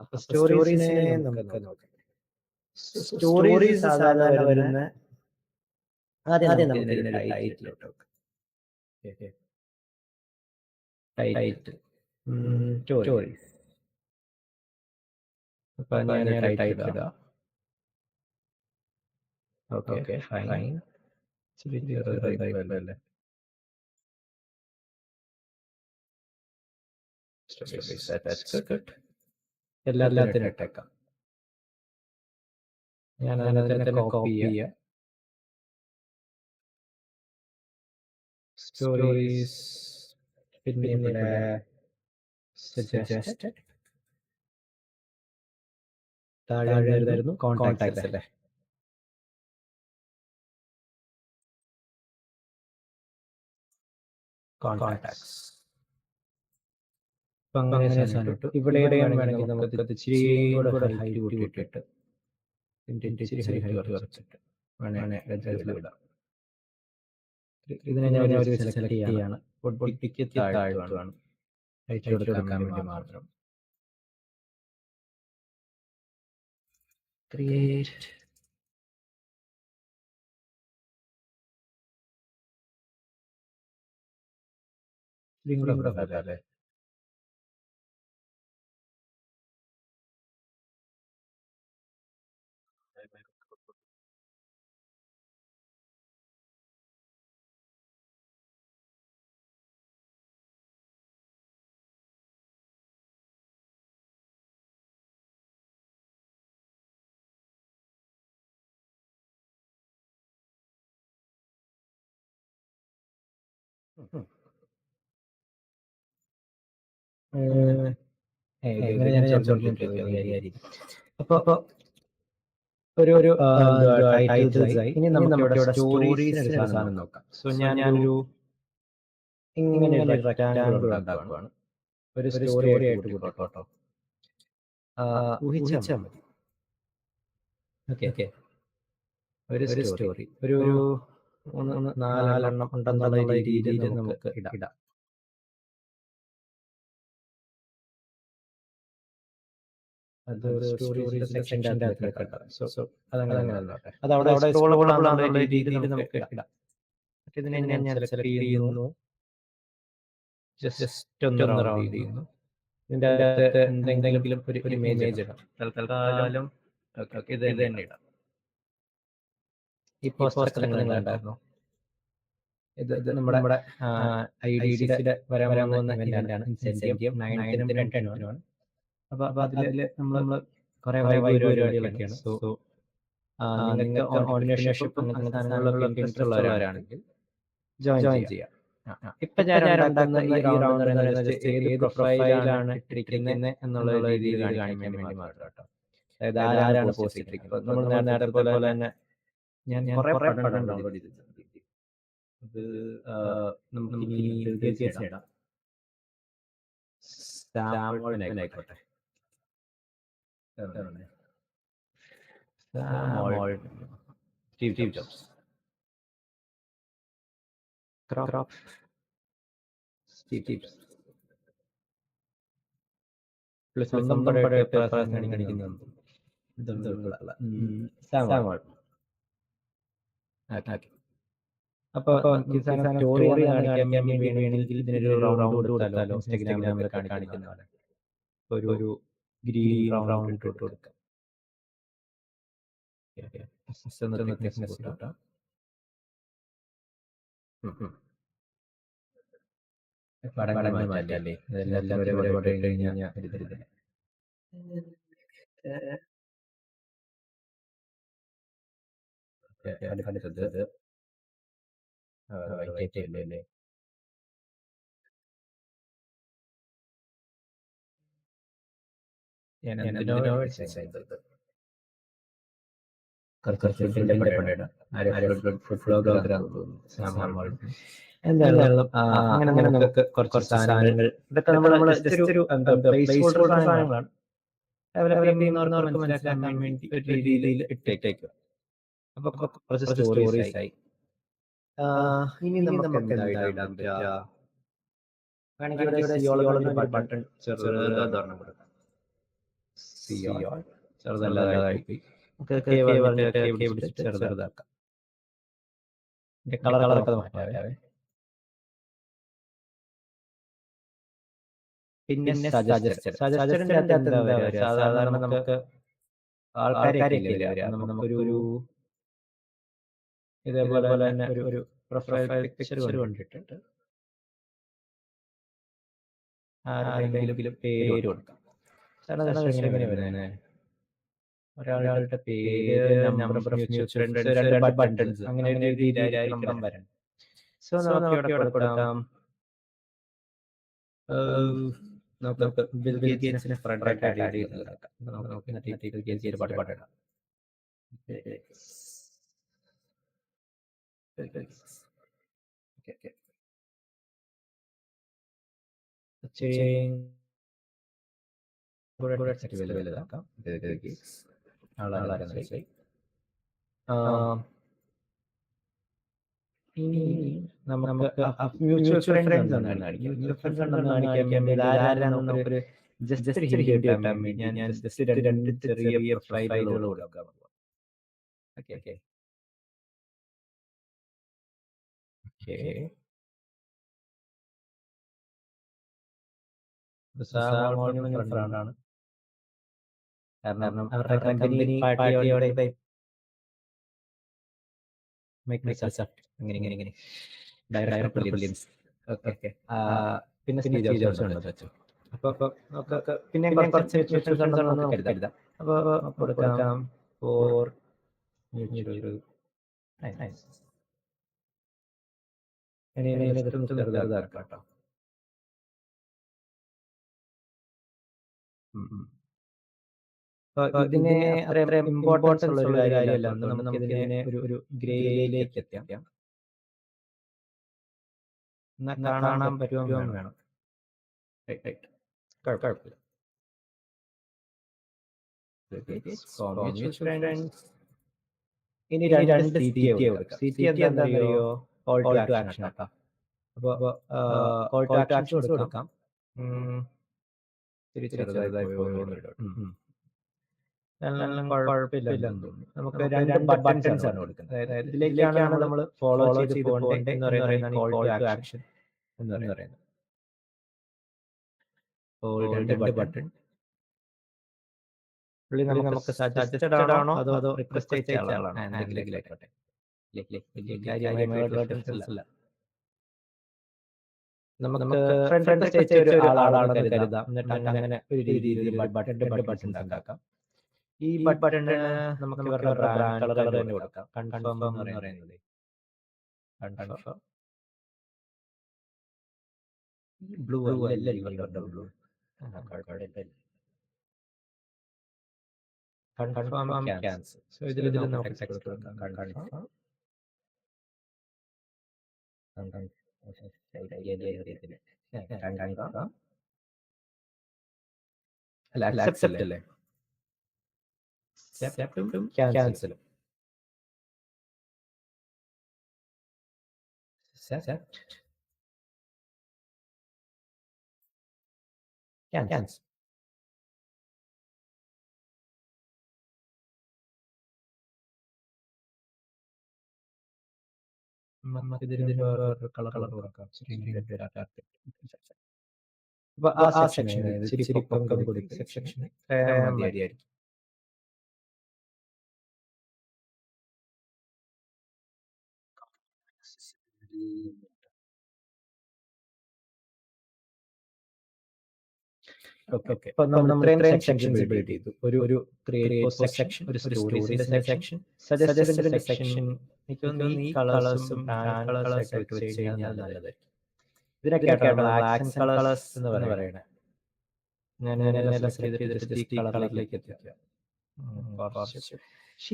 അപ്പൊ സ്റ്റോറീസിനെ നമുക്ക് നോക്കാം. സ്റ്റോറീസ് സാധാരണ വരുന്ന ആദ്യം നമുക്ക് ഇതിനൊരു ടൈറ്റിൽ ഇട്ട് വെക്കാം. Title stories. അപ്പൊ ഞാൻ ടൈറ്റിൽ ഇടാം. Okay fine. ചെറുതായിട്ടല്ലേ എല്ലാത്തിനും ഇട്ടേക്കാം. ഞാൻ അതിനെ തന്നെ കോപ്പി ചെയ്യാം. സ്റ്റോറീസ് പിന്നെ ഇവിടെ സജസ്റ്റഡ് താഴെ എന്തായിരുന്നു? കോൺടാക്ട്സ് അല്ലേ? കോൺടാക്ട്സ്. അപ്പൊ അങ്ങനെ സാധനം ഇട്ടു. ഇവിടെയും വേണമെങ്കിൽ നമുക്ക് ഇച്ചിരിയും കൂടെ ഹൈറ്റ് കൂട്ടിയിട്ട് ഇച്ചിരി ഹൈറ്റ് കുറച്ചിട്ട് വേണേൽ ഇടാം. ഇതിനെ ഞാൻ ഒരു സെലക്ട് ചെയ്യാണ്. പൊട്ടിക്ക് താഴ്ത്തുവാണ്. ഹൈറ്റ് കൊടുക്കാൻ വേണ്ടി മാത്രം. ക്രിയേറ്റ് അല്ലേ? ഇങ്ങനെ ഞാൻ ചോദിച്ചോണ്ടിരിക്കും. അപ്പൊ ഒരു ടൈറ്റിൽസായി. ഇനി നമുക്ക് ഇവിടെ സ്റ്റോറീസിന് ഒരു സാധനം നോക്കാം. സോ ഞാനൊരു ഇങ്ങനെ ഒരു റെക്ടാങ്കിൾ ഉണ്ടാക്കുവാണ്. ഒരു സ്റ്റോറി ആയിട്ട് കൂട്ടിക്കോട്ടോ. ഊഹിച്ചാൽ മതി. ഓക്കെ. ഒരു സ്റ്റോറി ഒരു 4 ഉണ്ടെന്നുള്ള രീതിയിൽ നമുക്ക് ഇടാം. അത് സ്റ്റോറീസിന്റെ സെക്ഷൻ്റെ അകത്ത് കിടക്കാം. സോ അതങ്ങനെ നോട്ടെ. അത് അവിടെ സ്ക്രോളബിൾ ആണെന്നുള്ള രീതിയിൽ നമുക്ക് ഇടാം. ഇതിനെ ഞാൻ സെലക്ട് ചെയ്യുന്നു. ജസ്റ്റ് ഒന്ന് റൗണ്ട് ചെയ്യുന്നു. ഇതിൻ്റെ അകത്ത് എന്തെങ്കിലും ഒരു ഇമേജ് ഇടാം. തൽക്കാലം ഇത് തന്നെ ഇടാം. ഈ പോസ്റ്റർ നിങ്ങൾ ഉണ്ടായിരുന്നു. ഇത് നമ്മുടെ IDDCയുടെ വരാൻ പോകുന്ന ഇവന്റാണ്. ഇൻസെന്റിയം 9th നും 10th നുമാണ്. അപ്പൊ അതിൽ നമ്മൾ കുറെ പരിപാടികളൊക്കെയാണ്. സോ നിങ്ങൾക്ക് ഓൺലൈൻഷിപ്പ് അങ്ങനത്തെ സാധനങ്ങളിലൊക്കെ ഇൻട്രസ്റ്റ് ഉള്ളവരാണെങ്കിൽ ജോയിൻ ചെയ്യാം. ഇപ്പൊ ഞാൻ ഉണ്ടാക്കുന്ന ഈ റൗണ്ട് എന്ന് പറയുന്നത് ഏത് പ്രൊഫൈലാണ് ഇട്ടിരിക്കുന്നത് എന്നുള്ള രീതിയിൽ കാണിക്കാൻ വേണ്ടി മാത്രം കേട്ടോ. അതായത് ആരാണ് പോസ്റ്റ് ഇട്ടിരിക്കുന്നത്. നമ്മൾ നേരത്തെ പോലെ തന്നെ ഞാൻ കുറെ പടം ഡൗൺലോഡ് ചെയ്തിട്ടുണ്ട്. അത് നമുക്ക് ഇനി ഇടാം. ആയിക്കോട്ടെ. Steve jobs. സ്റ്റീവ് സ്വന്തം പടമായിട്ട് കാണിക്കുന്നുണ്ട്. അപ്പൊ സ്റ്റോറി കാണിക്കാൻ വേണ്ടി വേണമെങ്കിൽ ഇതിനൊരു റൗണ്ട് കൊടുത്താലോ? ഇൻസ്റ്റാഗ്രാമിൽ നമ്മൾ കാണിക്കുന്ന പോലെ ഒരു ഗ്രീൻ റൗണ്ട് ഇട്ട് കൊടുക്കാം. പടങ്ങൾ മാറ്റല്ലേ? ഇതെല്ലാം ഒരേ കഴിഞ്ഞാൽ അടുത്തത് അല്ലേ? ഞാൻ എന്തിനോ ഡിസൈൻ ചെയ്തത് കുറച്ച് ഫുഡിന്റെ പടയുടെ ഫുഡ് ബ്ലോഗറാണെന്ന് തോന്നുന്നു. എന്തായാലും അങ്ങനെ നമുക്ക് കുറച്ച് സാധനങ്ങൾ ഇതൊക്കെ നമ്മൾ ജസ്റ്റ് ഒരു പ്ലേസ് ഹോൾഡർ സാധനങ്ങളാണ്. ഡെവലപ്പ് ചെയ്യുന്നവർക്ക് മനസ്സിലാക്കാൻ വേണ്ടി ഒരു രീതിയിൽ ഇട്ടേക്കുക. അപ്പൊ കുറച്ച് സ്റ്റോറീസ് ആയി. ഇനി നമുക്ക് എന്താ ഇടാൻ പറ്റുക? വേണമെങ്കിൽ ഇവിടെ സിയോളൊരു ബട്ടൺ ചെറുതാണ് കൊടുക്കാം. സിയോൾ ചെറുതല്ലാതായി ചെറുതാക്കാം. കളറൊക്കെ മാറ്റാവേ. പിന്നെ സജസ്റ്റഡ് എന്താ വരിക? സാധാരണ നമുക്ക് ആൾക്കാരെയൊക്കെ വരിക. നമുക്കൊരു ഇതേപോലെ തന്നെ ഒരു പ്രൊഫൈൽ പിക്ചർ കൊണ്ടിട്ടിട്ട് ആരുടെയെങ്കിലും പേര് കൊടുക്കാം. എങ്ങനെ വരുന്നത്? ഒരാളുടെ പേര്, number of mutual friends, 2 buttons, അങ്ങനെ ഒരു രീതിയിലായിരിക്കണം വരണം. സോ നമുക്ക് ഇവിടെ കൊടുക്കാം. നമുക്ക് ബിൽ ഗേറ്റ്സിനെ ഫ്രണ്ട് ആഡ് ചെയ്യുന്നത്. നമുക്ക് ബിൽ ഗേറ്റ്സിന്റെ ബട്ടൺ ഇടാം. വലുതാക്കാം. ഇനി നമുക്ക് മ്യൂച്വൽ ഫ്രണ്ട്സ് എന്നാണ് കാണിക്കാം. മ്യൂച്വൽ ഫ്രണ്ട്സ് ഉണ്ടെന്ന് കാണിക്കാൻ വേണ്ടി നമുക്കൊരു ജസ്റ്റ് ഒരു ഹിന്റ് കിട്ടാൻ വേണ്ടി ഞാൻ ജസ്റ്റ് 2 ചെറിയ പ്രൊഫൈലുകൾ കൊടുക്കാം. ഓക്കെ ഫ്രണ്ടാണ്. കാരണം അവരുടെ കമ്പനി പാർട്ടിയോടെ മൈക്രോസോഫ്റ്റ് ഇങ്ങനെ ഡയറക്ടർ വില്യംസ്. ഓക്കെ പിന്നെ സ്റ്റീവ് ജോബ്സ് ഉണ്ട് വെച്ചു. അപ്പോൾ നമുക്ക് പിന്നെ കുറച്ച് മ്യൂച്വൽ ഫണ്ട്സ് ഉണ്ടെന്ന് നമുക്ക് കരുതാം. അപ്പോൾ കൊടുക്കാം ഫോർ മ്യൂച്വൽ. ചെറുതാക്കാം കേട്ടോ. ഇതിനെ അത്രയും ഇമ്പോർട്ടൻസ് ഉള്ള ഒരു കാര്യമല്ല. നമുക്ക് ഇതിനെ ഒരു ഗ്രേയിലേക്ക് എത്താം. കാണാൻ പറ്റുമോ വേണം. കുഴപ്പമില്ല. ഇനി 2 CTA കൊടുക്കാം. CTA എന്താണെന്നറിയോ? കോൾ ടു ആക്ഷൻ ആട്ടോ. അപ്പോൾ കോൾ ടു ആക്ഷൻ കൊടുക്കാം. ചെറുതായി കുഴപ്പമില്ലെന്ന് തോന്നുന്നു. നമുക്ക് 2 ബട്ടൺസ് ആണ് കൊടുക്കുന്നത്. അതായത് ഇതിലേക്കാണ് നമ്മൾ ഫോളോ ചെയ്ത് പോകേണ്ടത് എന്ന് പറയുന്നതാണ് കോൾ ടു ആക്ഷൻ എന്ന് പറയുന്നത്. 2 ബട്ടൺ നമുക്ക് സജസ്റ്റഡ് ആണോ അതോ റിക്വസ്റ്റ് ചെയ്ത ആളാണോ? എന്തെങ്കിലും ആയിക്കോട്ടെ. നമുക്ക് ഫ്രണ്ട് ചെയ്ത ഒരു ആളാണെന്ന് കരുതാം. എന്നിട്ട് അങ്ങനെ ഒരു രീതിയിൽ 2 ബട്ടൺസ് ഉണ്ടാക്കാം. ഈ ബട്ടണ് നമുക്ക് ഇവരുടെ ബ്രാൻഡ് കളർ തന്നെ കൊടുക്കാം. കൺഫേം എന്ന് പറയുന്നത് ബ്ലൂ അല്ല, ഇവരുടെ ബ്ലൂ. Confirm cancel. സോ ഇതിൽ നമുക്ക് ടെക്സ്റ്റ് കൊടുക്കാം. കൺഫേം അല്ല, അക്സെപ്റ്റ് അല്ലേ? അക്സെപ്റ്റും ക്യാൻസലും. ക്യാൻസൽ. ഇതിന് കളർ കൊടുക്കാം. അപ്പൊ ആ സെക്ഷൻ ഇച്ചിരി പൊക്കം കൊടുക്കും. സെക്ഷൻ മതിയായിരിക്കും. ഓക്കെ. അപ്പൊ നമ്മൾ ഇത്രയും സെക്ഷൻസ് ബിൽഡ് ചെയ്തു. ഒരു ക്രിയേറ്റ് പോസ്റ്റ് സെക്ഷൻ, ഒരു സ്റ്റോറീസിന്റെ സെക്ഷൻ, സജസ്റ്റഡിന്റെ സെക്ഷൻ. ഈ കളേഴ്സും കളേഴ്സ് ഒക്കെ വെച്ച് കഴിഞ്ഞാൽ നല്ലതായിരിക്കും. ഇതിനൊക്കെയാണ് ആക്സൻ കളേഴ്സ് എന്ന് പറയുന്നത്. ഞാൻ സെലക്ട് ചെയ്തിട്ട് ജസ്റ്റ് ഈ കളറിലേക്ക് എത്തിക്കുക. കുറച്ച്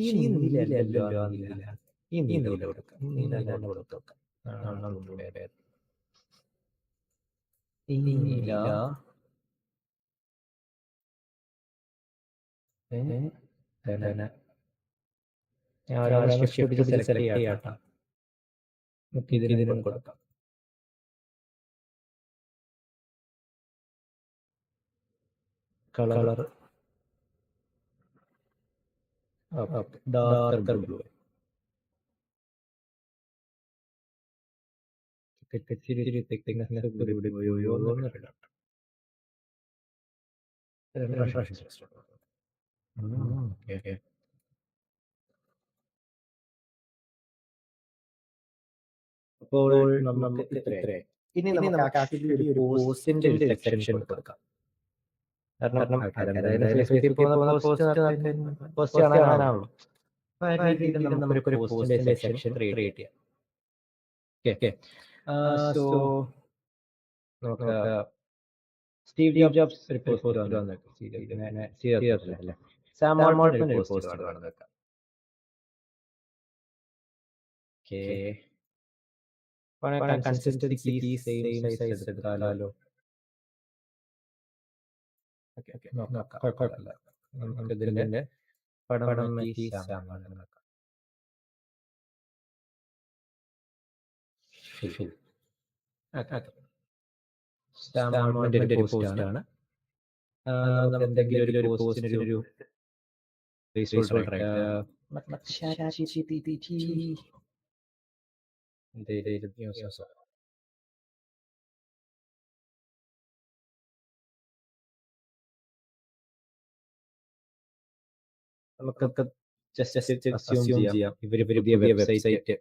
ഈ നീലല്ലോ ആ നീല, ഈ നീല കൊടുക്കാം, നീല തന്നെ കൊടുക്കാം. ഈ നീല തന്നെ ഞാൻ ഷിഫ്റ്റ് സെലക്ട് ചെയ്യാട്ടോ. നമുക്ക് ഇതിനും കൊടുക്കാം. Colour darker blue. തിക്നെസ് കൂടി പോയോ എന്നറിയില്ല. ഓക്കെ. അപ്പോൾ നമുക്ക് ഇത്രയായി. ഇനി നമുക്ക് ആക്ച്വലി ഒരു പോസ്റ്റിന്റെ ഒരു സെക്ഷൻ കൊടുക്കാം. കാരണം ഫേസ്ബുക്കിൽ പോകുന്ന പോസ്റ്റ് കാണാനാണല്ലോ. അപ്പൊ ആ രീതിയിൽ നമുക്കൊരു പോസ്റ്റിന്റെ സെക്ഷൻ ക്രിയേറ്റ് ചെയ്യാം. ഓക്കെ. സോ നമുക്ക് സ്റ്റീവ് ജോബ്സ് ഒരു പോസ്റ്റ് വന്നു. സാം ആൾട്ട്മാന്റെ ഒരു പോസ്റ്റ് വന്നു. ഓക്കെ. കൺസിസ്റ്റൻസി സെയിം സൈസ് എടുത്താലോ? കുഴപ്പമില്ല. നമുക്ക് ഇതിന്റെ പടം മാറ്റി സ്റ്റാമ്പിന്റെ ഒരു പോസ്റ്റ് ആണ്. നമുക്ക് എന്തെങ്കിലും ഒരു പോസ്റ്റിനൊരു നമുക്കൊക്കെ ജസ്റ്റ് അസ്യൂം ചെയ്യാം ഇവര് പുതിയ വെബ്സൈറ്റ്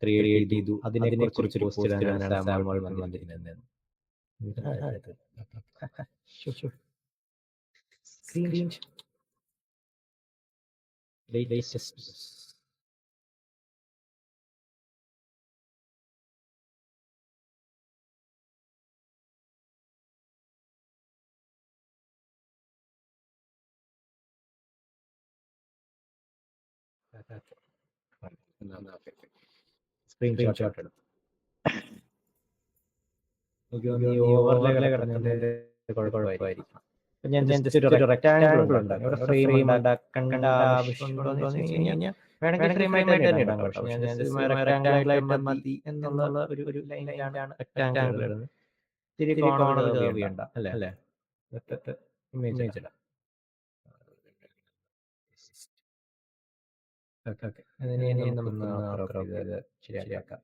ക്രിയേറ്റ് ചെയ്തു, അതിനെ കുറിച്ചൊരു പോസ്റ്റ് ഇടാനാണ് സാം ആൾട്ട്മാൻ വന്നിരിക്കുന്നത്. സ്ക്രീൻഷോട്ട് എടുത്തു. ഓവർലേ കടന്നതിന്റെ കുഴപ്പമായിരിക്കും. ഞാൻ ജസ്റ്റ് ഒരു റെക്ടാങ്കിൾ ഉണ്ടാക്കും. ഇവിടെ ഫ്രെയിം ഉണ്ടാക്കേണ്ട ആവശ്യമുണ്ടോ എന്ന് ചോദിച്ചു കഴിഞ്ഞാൽ വേണമെങ്കിൽ ഫ്രെയിം ആയിട്ട് തന്നെ ഇടാം. പക്ഷേ ഞാൻ റെക്ടാങ്കിൾ ആയിട്ട് മതി എന്നുള്ള ഒരു ലൈനിലാണ് റെക്ടാങ്കിൾ ഇടുന്നത്. ഇത്തിരി കോർണർ കർവ് ചെയ്യണ്ട അല്ലേ? ഇമേജ് ഇടാം. ഓക്കെ. അതിനെ നമുക്ക് ക്രോപ്പ് ചെയ്ത് ശരിയാക്കാം.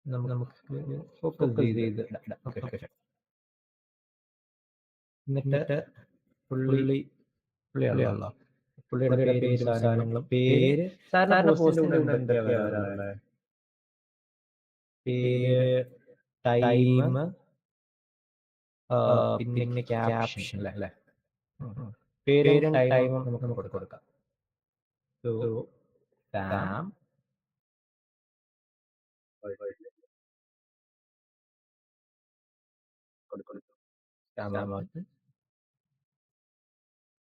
നമുക്ക് ഫോക്കസ് ചെയ്ത് എന്നിട്ട് പുള്ളിയുള്ള പുള്ളിയുടെ പേരും സാധനങ്ങളും പേര് സാധാരണ പോസ്റ്റിന്റെ കൂടെ എന്തൊക്കെയാ വരാറുള്ളത്? പേര്, ടൈം, പിന്നെ ക്യാപ്ഷൻ അല്ലേ? പേരും ടൈമും നമുക്ക് കൊടുക്കാം. സോ സാം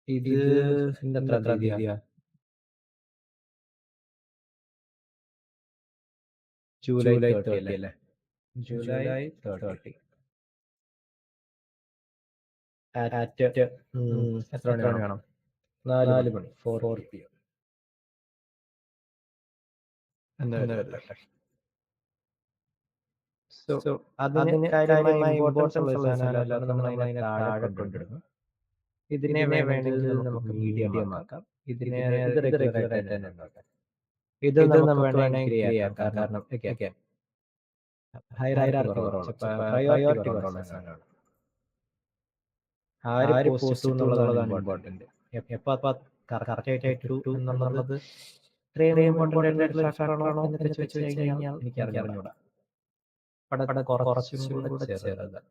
ഇത് എത്ര തീയതിയാ? ജൂലൈ 30 അല്ലേ? ജൂലൈ 30 എത്ര മണി വേണം? 4 മണി 4 PM. സോ അതിന് കാര്യമായ ഇമ്പോർട്ടൻസ് ഉള്ള സാധനമല്ല, നമ്മൾ അതിനെ താഴെ കൊണ്ടിടുന്നു. ഇതിനെ വേണമെങ്കിൽ നമുക്ക് മീഡിയം ആക്കാം. ഇതിനെ ഇത് റെഗുലർ ആയിട്ട് തന്നെ ഉണ്ടാക്കാം. ഇത് നമുക്ക് വേണമെങ്കിൽ ഗ്രേ ആക്കാം. കാരണം ഹൈറാർക്കി കുറവുള്ള സാധനമാണ്. ആര് പോസ്റ്റ് എന്നുള്ളതാണ് ഇമ്പോർട്ടന്റ്. എപ്പോൾ കറക്റ്റ് ആയിട്ട് ഇട്ടു എന്നുള്ളത് ഇത്രയും ഇമ്പോർട്ടന്റ് ആയിട്ടുള്ള ഫാക്ടർ ആണോ എന്നൊക്കെ ചോദിച്ചു കഴിഞ്ഞാൽ എനിക്ക് അറിഞ്ഞൂടാ. അവിടെ കുറച്ചും കൂടെ ചെറുതാക്കാം.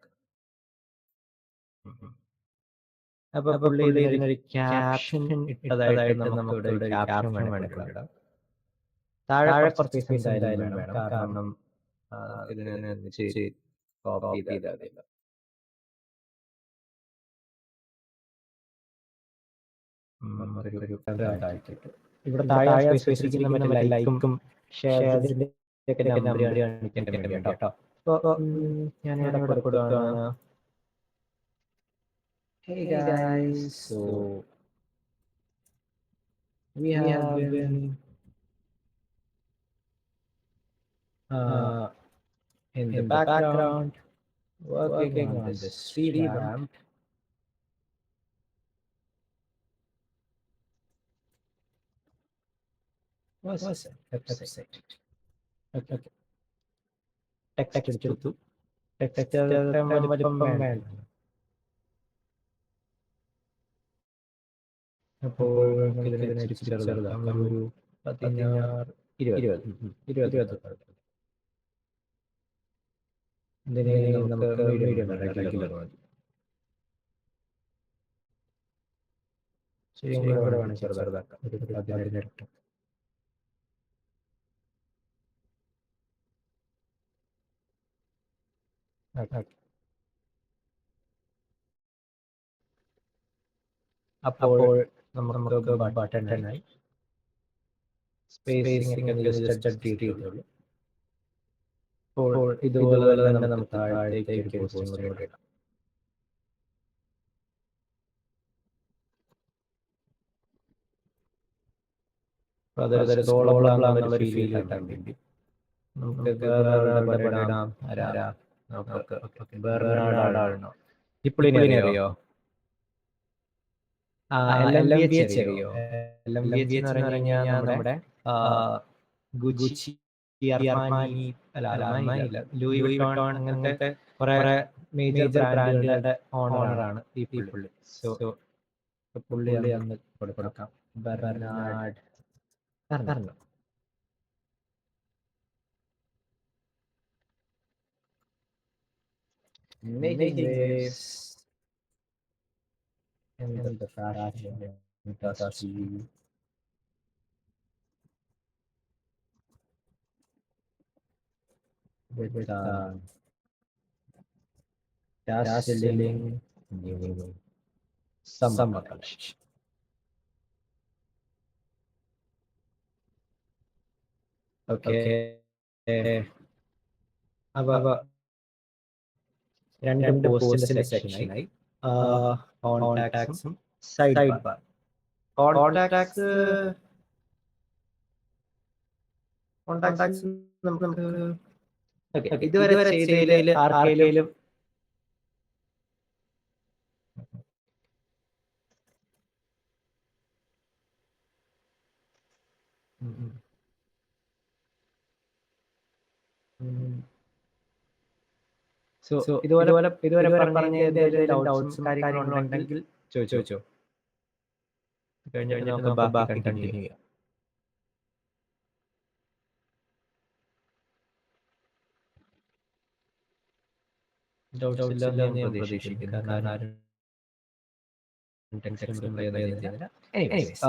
അപ്പൊ പുള്ളി ഇതിനൊരു ക്യാപ്ഷൻ ഇട്ടതായിട്ട് നമുക്ക് ഇവിടെ ഒരു ക്യാപ്ഷൻ വേണമെങ്കിൽ ഇടാം. താഴെ കുറച്ച് സ്പേസ് എന്തായാലും വേണം, കാരണം ഇതിന് കോപ്പി ചെയ്താൽ ഇവിടെ താഴെ സ്പേസ് വെച്ചിരിക്കുന്ന മറ്റേ ലൈക്കും ഷെയർസിന്റെ ഒക്കെ നമ്പർ കാണിക്കാൻ വേണ്ടി കേട്ടോ. അപ്പൊ ഞാനിവിടെ കൊടുക്കുകയാണ്. Hey guys, so we have been in the background working on this revamp. Was it? Website. Okay. Text എടുത്തു. ടെക്സ്റ്റ് വലിപ്പം വേണ്ട. അപ്പോൾ ഇതിനെ ചെറുതാക്കാം. ഒരു 16, 20. ഇതിനെ നമുക്ക് മീഡിയം റെഗുലർ മതി. ശരി, ഇവിടെ വേണം ചെറുതാക്കാം. ഒരു 18. അപ്പോൾ നമുക്ക് ബട്ടണായി സ്പേസിംഗ് ജസ്റ്റ് അഡ്ജസ്റ്റ് ചെയ്തോളൂ. അപ്പോൾ ഇതുപോലെ തന്നെ നമുക്ക് താഴത്തേക്ക് ഒരു പോസ്റ്റും കൂടി ഇടാം. അതൊരു സോളബിൾ ഒരു ഫീൽ കിട്ടാൻ വേണ്ടി നമുക്ക് വേറെ ഇടാം. നമുക്ക് ബെർണാർഡ് ഇപ്പോഴിനെ അറിയോ? LMVH അറിയോ? LMVH എന്ന് പറഞ്ഞു കഴിഞ്ഞാൽ നമ്മുടെ ഗുച്ചി, അർമാനി അല്ല ലൂയി വിട്ടോൺ അങ്ങനത്തെ കുറെ മേജർ ബ്രാൻഡുകളുടെ ഓണറാണ് ഈ പുള്ളി. സോ പുള്ളി അന്ന് കൊടുക്കാം. Bernard making waves in the fashion industry. With dazzling new summer collection. Okay. അവ രണ്ട് പോസ്റ്റിന്റെ സെക്ഷനായി കോൺടാക്ട്സും സൈഡ് ബാർ. കോൺടാക്ട്സ് നമുക്ക് ഇതുവരെ ചെയ്തതിൽ ആർക്കെങ്കിലും ഇതുവരെ പറഞ്ഞ ഡൗട്ട്സും കാര്യങ്ങളും ഉണ്ടെങ്കിൽ ചോദിച്ചോ. കഴിഞ്ഞിട്ട് നമുക്ക് ബാക്കി കണ്ടിന്യൂ ചെയ്യാം. ഡൗട്ട്സ് ഇല്ലാന്ന് ഞാൻ പ്രതീക്ഷിക്കുന്നു. കാരണം ആരും ടെക്സ്റ്റ് റിപ്ലൈ ചെയ്യുന്നില്ല. Anyways,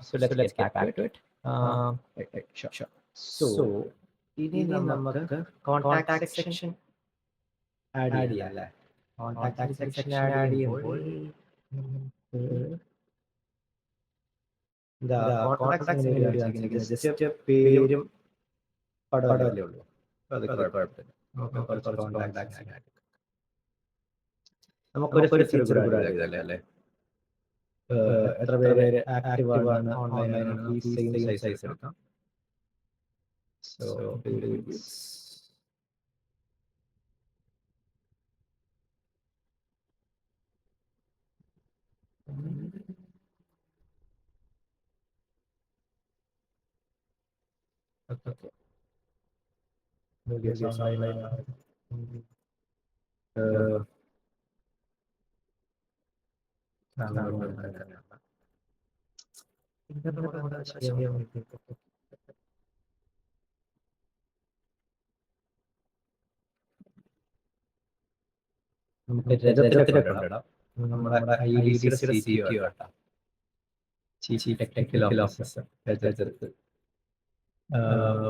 so let's get back to it. Sure. So ഇനി നമുക്ക് കോൺടാക്ട് സെക്ഷൻ ആഡ് ചെയ്യാം അല്ലേ? കോൺടാക്ട് സെക്ഷൻ ആഡ് ചെയ്യുമ്പോൾ ജസ്റ്റ് പേരും പടമല്ലേ ഉള്ളൂ. അത് കുഴപ്പമില്ല. നമുക്കൊരു ഗ്രൂപ്പ് ആഡ് ചെയ്തല്ലേ അല്ലേ? എത്ര പേര് ആക്റ്റീവ് ആണ്, ഓൺലൈനാണ്, ഈ സെയിം സൈസ് എടുക്കാം. സോ നമുക്ക് രജത്തിനെ കൊണ്ടിടാം. നമ്മുടെ IDCയുടെ CTO കേട്ടോ, ചീഫ് ടെക്നിക്കൽ ഓഫീസർ രജത്ത്.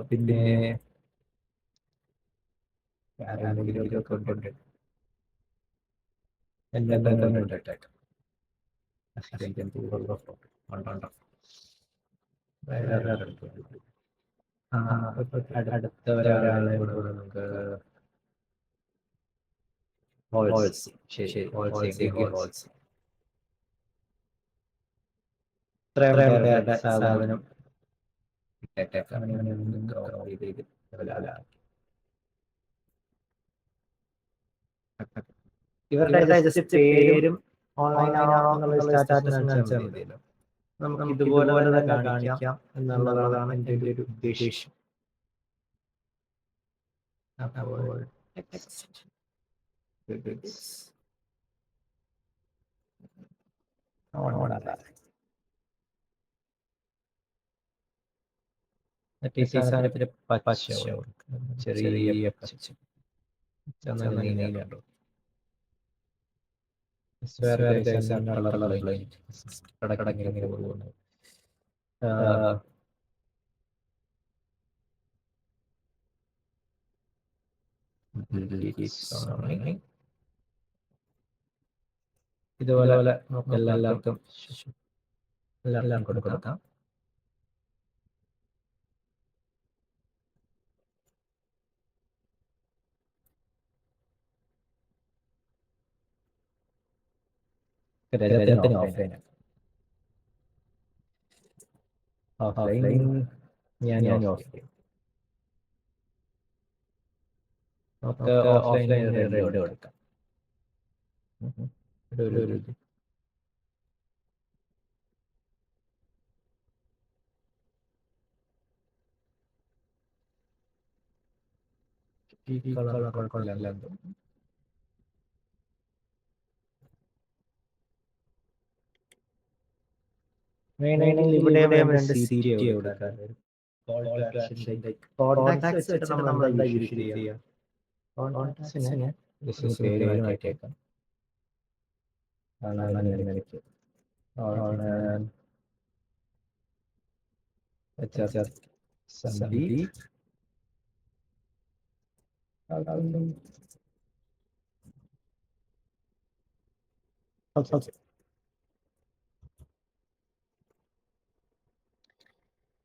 പിന്നെ ആരെങ്കിലും കൊണ്ടിട്ട് എന്നെ തന്നെ ഇട്ടേക്കാം. അടുത്ത ഒരാളെ കൂടെ നമുക്ക് ഹോൾസ്. ശരി, ഹോൾസ് ഇത്രയും സാധനം ഇട്ടേക്കാം. ഇവരുടെ ജസ്റ്റ് പേരും ഓൺലൈൻ ആണോ എന്നുള്ള സ്റ്റാറ്റസ് കാണിച്ചാൽ മതിയല്ലോ. നമുക്ക് ഇതുപോലെ തന്നെ കാണിക്കാം എന്നുള്ളതാണ് എൻ്റെ ഒരു ഉദ്ദേശം. അപ്പോൾ സാധനത്തിന് പച്ച ചെറിയ പച്ച നീലയുണ്ടോ കടക്കിങ്ങനെ പോകുന്നു. ഇതുപോലെ നമുക്ക് എല്ലാവർക്കും കൊടുക്കാം. രജത്തിന് ഓഫ്ലൈൻ ഞാൻ ഓഫ് ചെയ്യും. നമുക്ക് ഓഫ്ലൈൻ റെഡ് കൊടുക്കാം. ഒരു കുഴപ്പമില്ല. വേണമെങ്കിൽ ഇവിടെ രണ്ട് CTO കൊടുക്കാം. കോൺടാക്ട്സ് വെച്ചിട്ട് നമ്മൾ എന്താ യൂഷ്വലി ചെയ്യുക? കോൺടാക്ട്സിന് പേര് മാറ്റിയേക്കാം. നിലയ്ക്ക് സന്ദീപ്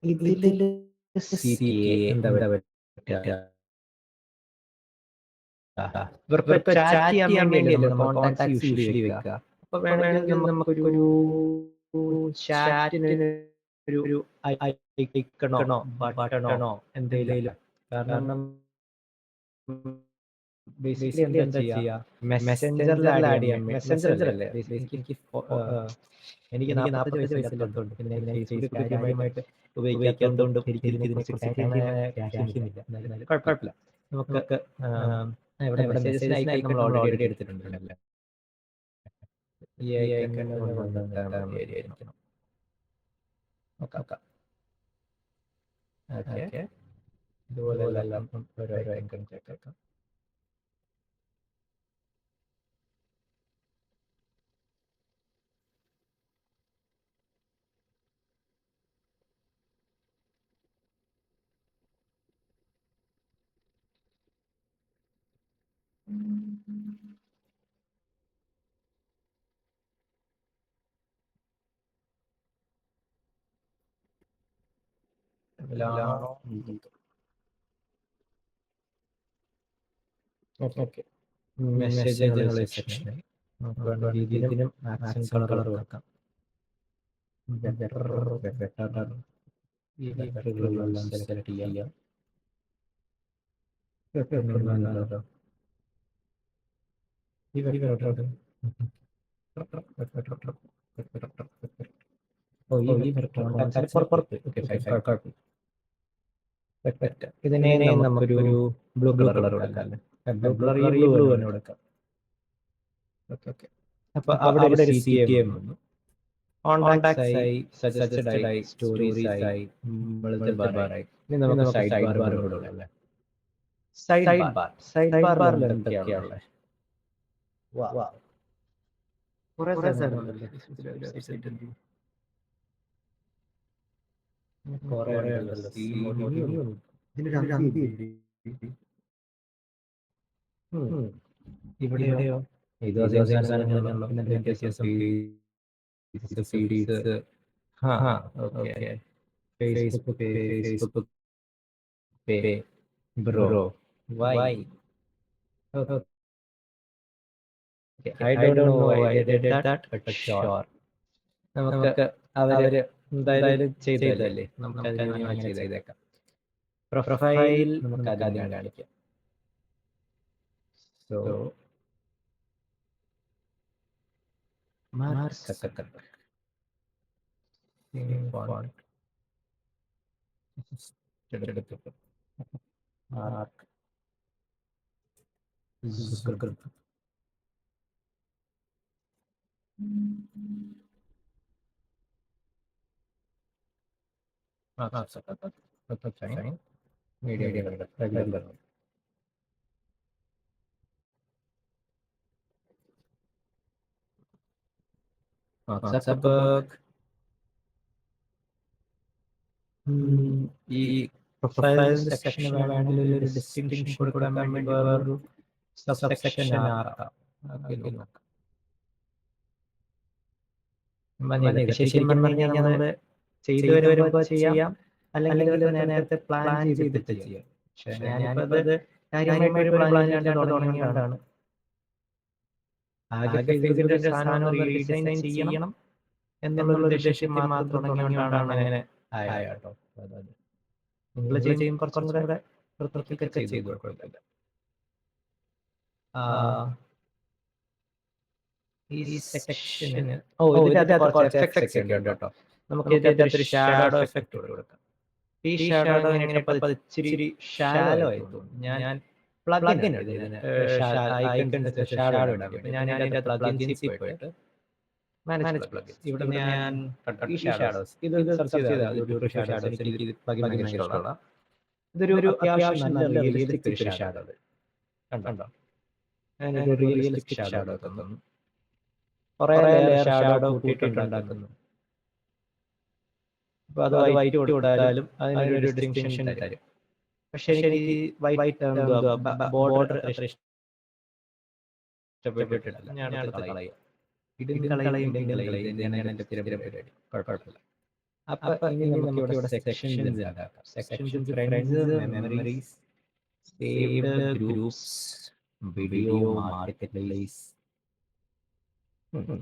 ഇതില് CTA എന്താ പറ്റുക? ഇവർക്ക് ചാറ്റ് ചെയ്യാൻ വേണ്ടിയല്ലേ നമ്മൾ കോൺടാക്ട്സ് യൂഷ്വലി വെക്കുക. അപ്പൊ വേണമെങ്കിൽ നമുക്കൊരു ചാറ്റിന് ഒരു ഐക്കണോ ബട്ടണോ എന്തെങ്കിലും. കാരണം ബേസിക്കലി എന്താ ചെയ്യാ, മെസ്സഞ്ചറിൽ ആഡ് ചെയ്യാൻ. മെസ്സഞ്ചർ അല്ലേ എനിക്ക് 45 വയസ്സില്ലാത്തതുകൊണ്ട് പിന്നെ ഫേസ്ബുക്ക് കാര്യമായിട്ട് ഉപയോഗിക്കാത്തതുകൊണ്ട് ഇതിനെക്കുറിച്ച് ഗ്രാഹിക്കുന്നില്ല. കുഴപ്പമില്ല. നമുക്ക് ഇവിടെ മെസ്സേജസിന് ഐക്കൺ നമ്മൾ ഓൾറെഡി എടുത്തിട്ടുണ്ടല്ലോ. ഈ ഐക്കൺ മതിയായിരിക്കണം. നോക്കാം. ഓക്കെ, ഇതുപോലെ എല്ലാം ഓരോ ഐക്കൺ ചേർക്കാം. ഓക്കെ, മെസ്സേജ് സെക്ഷൻ ഇതിനും ആക്ഷൻ കളർ കൊടുക്കാം. സെലക്ട് ചെയ്യാം. ഇതിനെ നമുക്കൊരു ബ്ലൂ കളർ കൊടുക്കാം. ബ്ലൂ തന്നെ കൊടുക്കാം. അപ്പൊ അവിടെ ഒരു CTM വന്നു. കോൺടാക്ട്സ് ആയി, സജസ്റ്റഡ് ആയി, സ്റ്റോറീസ് ആയി, ബാർ ആയി. ഇനി നമുക്ക് സൈഡ് ബാർ കൂടെ ഉള്ളല്ലേ. സൈഡ് ബാറിൽ എന്തൊക്കെയാണുള്ളത്? കുറെ സ്ഥലമുണ്ടല്ലോ വെബ്സൈറ്റ് കുറെ ഉണ്ടല്ലോ ഇതിന്റെ ഇവിടെയോ ഇത് സാധനങ്ങളാണല്ലോ പിന്നെ വ്യത്യാസം feeds okay Facebook Facebook pay bro Y I don't know why they did that, but sure. നമുക്ക് അവര് എന്തായാലും ചെയ്തല്ലേ നമുക്ക് അങ്ങനെ ചെയ്തേക്കാം. പ്രൊഫൈൽ നമുക്ക് ആദ്യം കാണിക്കാം. So Mark Zuckerberg. Font. Mark Zuckerberg. Mark Zuckerberg. Fine. Medium regular. Mark Zuckerberg. ഈ പ്രൊഫൈൽ സെക്ഷൻ വേണമെങ്കിൽ ഒരു ഡിസ്റ്റിങ്ഷൻ കൊടുക്കാൻ വേണ്ടി വേറൊരു സബ്സെക്ഷൻ ആക്കാം. ശരിക്കും പറഞ്ഞു കഴിഞ്ഞാൽ നമ്മള് ചെയ്തു വരുമ്പോൾ ചെയ്യാം, അല്ലെങ്കിൽ നേരത്തെ പ്ലാൻ ചെയ്തിട്ട് ചെയ്യാം. പക്ഷെ ഞാനിപ്പോ അത് കാര്യമായിട്ട് ഒരു പ്ലാൻ ഇല്ലാണ്ട് തുടങ്ങിയോണ്ടാണ് ആകെ ഫേസ്ബുക്കിന്റെ സാധനം ഒന്ന് റീഡിസൈൻ ചെയ്യണം എന്നുള്ള ഉദ്ദേശത്തിൽ മാത്രം തുടങ്ങിയോണ്ടാണ് അങ്ങനെ ആയാട്ടോ. നിങ്ങൾ ചെയ്യുമ്പോൾ കുറച്ചും കൂടെ വൃത്തിക്കൊക്കെ ചെയ്തു കുഴപ്പമില്ല. ഈ സെക്ഷന് ഇതിന്റെ കുറച്ച് എഫക്ട്സ് ഒക്കെ ഉണ്ട് കേട്ടോ. നമുക്ക് ഇതിനകത്തൊരു ഷാഡോ എഫക്ട് കൊടുക്കാം. ഈ ഷാഡോ എങ്ങനെ ഇച്ചിരി ഷാലോ ആയി തോന്നും. ഞാൻ പ്ലഗിൻ ഉണ്ട് ഇതിന് ഷാഡോ ഇടാൻ വേണ്ടി. ഞാൻ ഇതിന്റെ പ്ലഗിൻസിൽ പോയിട്ട് മാനേജ് പ്ലഗിൻസ് ഇവിടെ ഞാൻ ഈ ഷാഡോസ് ഇത് സെർച്ച് ചെയ്താൽ ഷാഡോസ് എനിക്ക് പ്ലഗിൻ ഭയങ്കര ഇഷ്ടമുള്ള ഇതൊരു അത്യാവശ്യം നല്ല റിയലിസ്റ്റിക് ഒരു ഷാഡോ കണ്ടോ. ഞാനൊരു റിയലിസ്റ്റിക് ഷാഡോ തന്നു. കുറെ ഷാഡോ കൂട്ടിയിട്ടുണ്ടാക്കുന്നു. അപ്പൊ അത് വൈറ്റ് കൊടുത്താലും അതിനൊരു ഡിസ്റ്റിങ്ഷൻ തരും. പക്ഷെ എനിക്ക് വൈറ്റ് ബോർഡർ അത്ര ഇഷ്ടപ്പെട്ടിട്ടില്ല. ഞാൻ അടുത്ത് കളയും. ഇടും കളയും ഇതന്നെയാണ് എന്റെ സ്ഥിരം പരിപാടി. കുഴപ്പമില്ല. അപ്പൊ ഇനി നമുക്ക് ഇവിടെ സെക്ഷൻസ് ഉണ്ടാക്കാം. Sections friends, memories, saved groups, video, market place.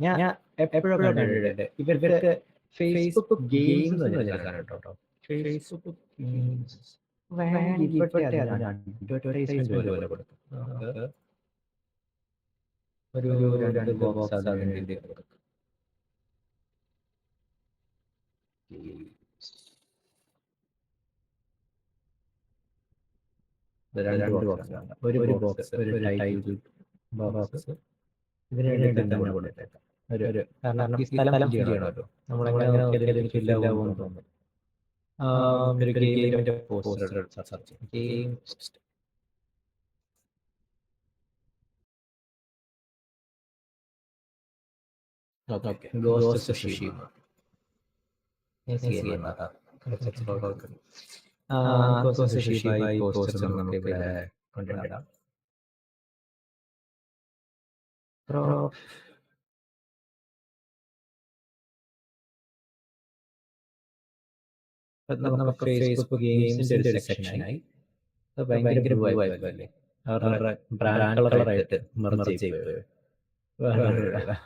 ഞാൻ എപ്പോഴും കണ്ടിട്ടുണ്ട് ഇവർക്ക് ഫേസ്ബുക്ക് ഗെയിംസ് കേട്ടോ. ഫേസ്ബുക്ക് ഗെയിംസ് അഡ്വർടൈസ്മെന്റ് പോലെ കൊടുക്കും. ഒരു 2 ബോക്സ് അതിന് വേണ്ടി കൊടുക്കും. ഒരു ബോക്സ് ഒരു ടൈറ്റിൽ ബോക്സ് ഇതിന് വേണ്ടി തന്നെ കൊടുത്തേക്കാം. കാരണം ഈ സ്ഥലം ചെയ്യണമല്ലോ. നമ്മളെങ്ങനെ നോക്കിയാലും ഫില്ലാവുമെന്ന് തോന്നുന്നു. ഒരു ഗെയിമിന്റെ poster search game okay ghost of ഷിമ ഗോസ്റ്റ് ഓഫ് ഷിമ ഈ പോസ്റ്റർ നമുക്ക് ഇവിടെ കൊണ്ടിടാം. നമുക്ക് ഫേസ്ബുക്ക് ഗെയിംസിന്റെ ഒരു സെക്ഷനായി ഭയങ്കര ബ്ലൂ അവരുടെ ബ്രാൻഡ് കളറായിട്ട് മെർജ് ചെയ്ത് ഇതാ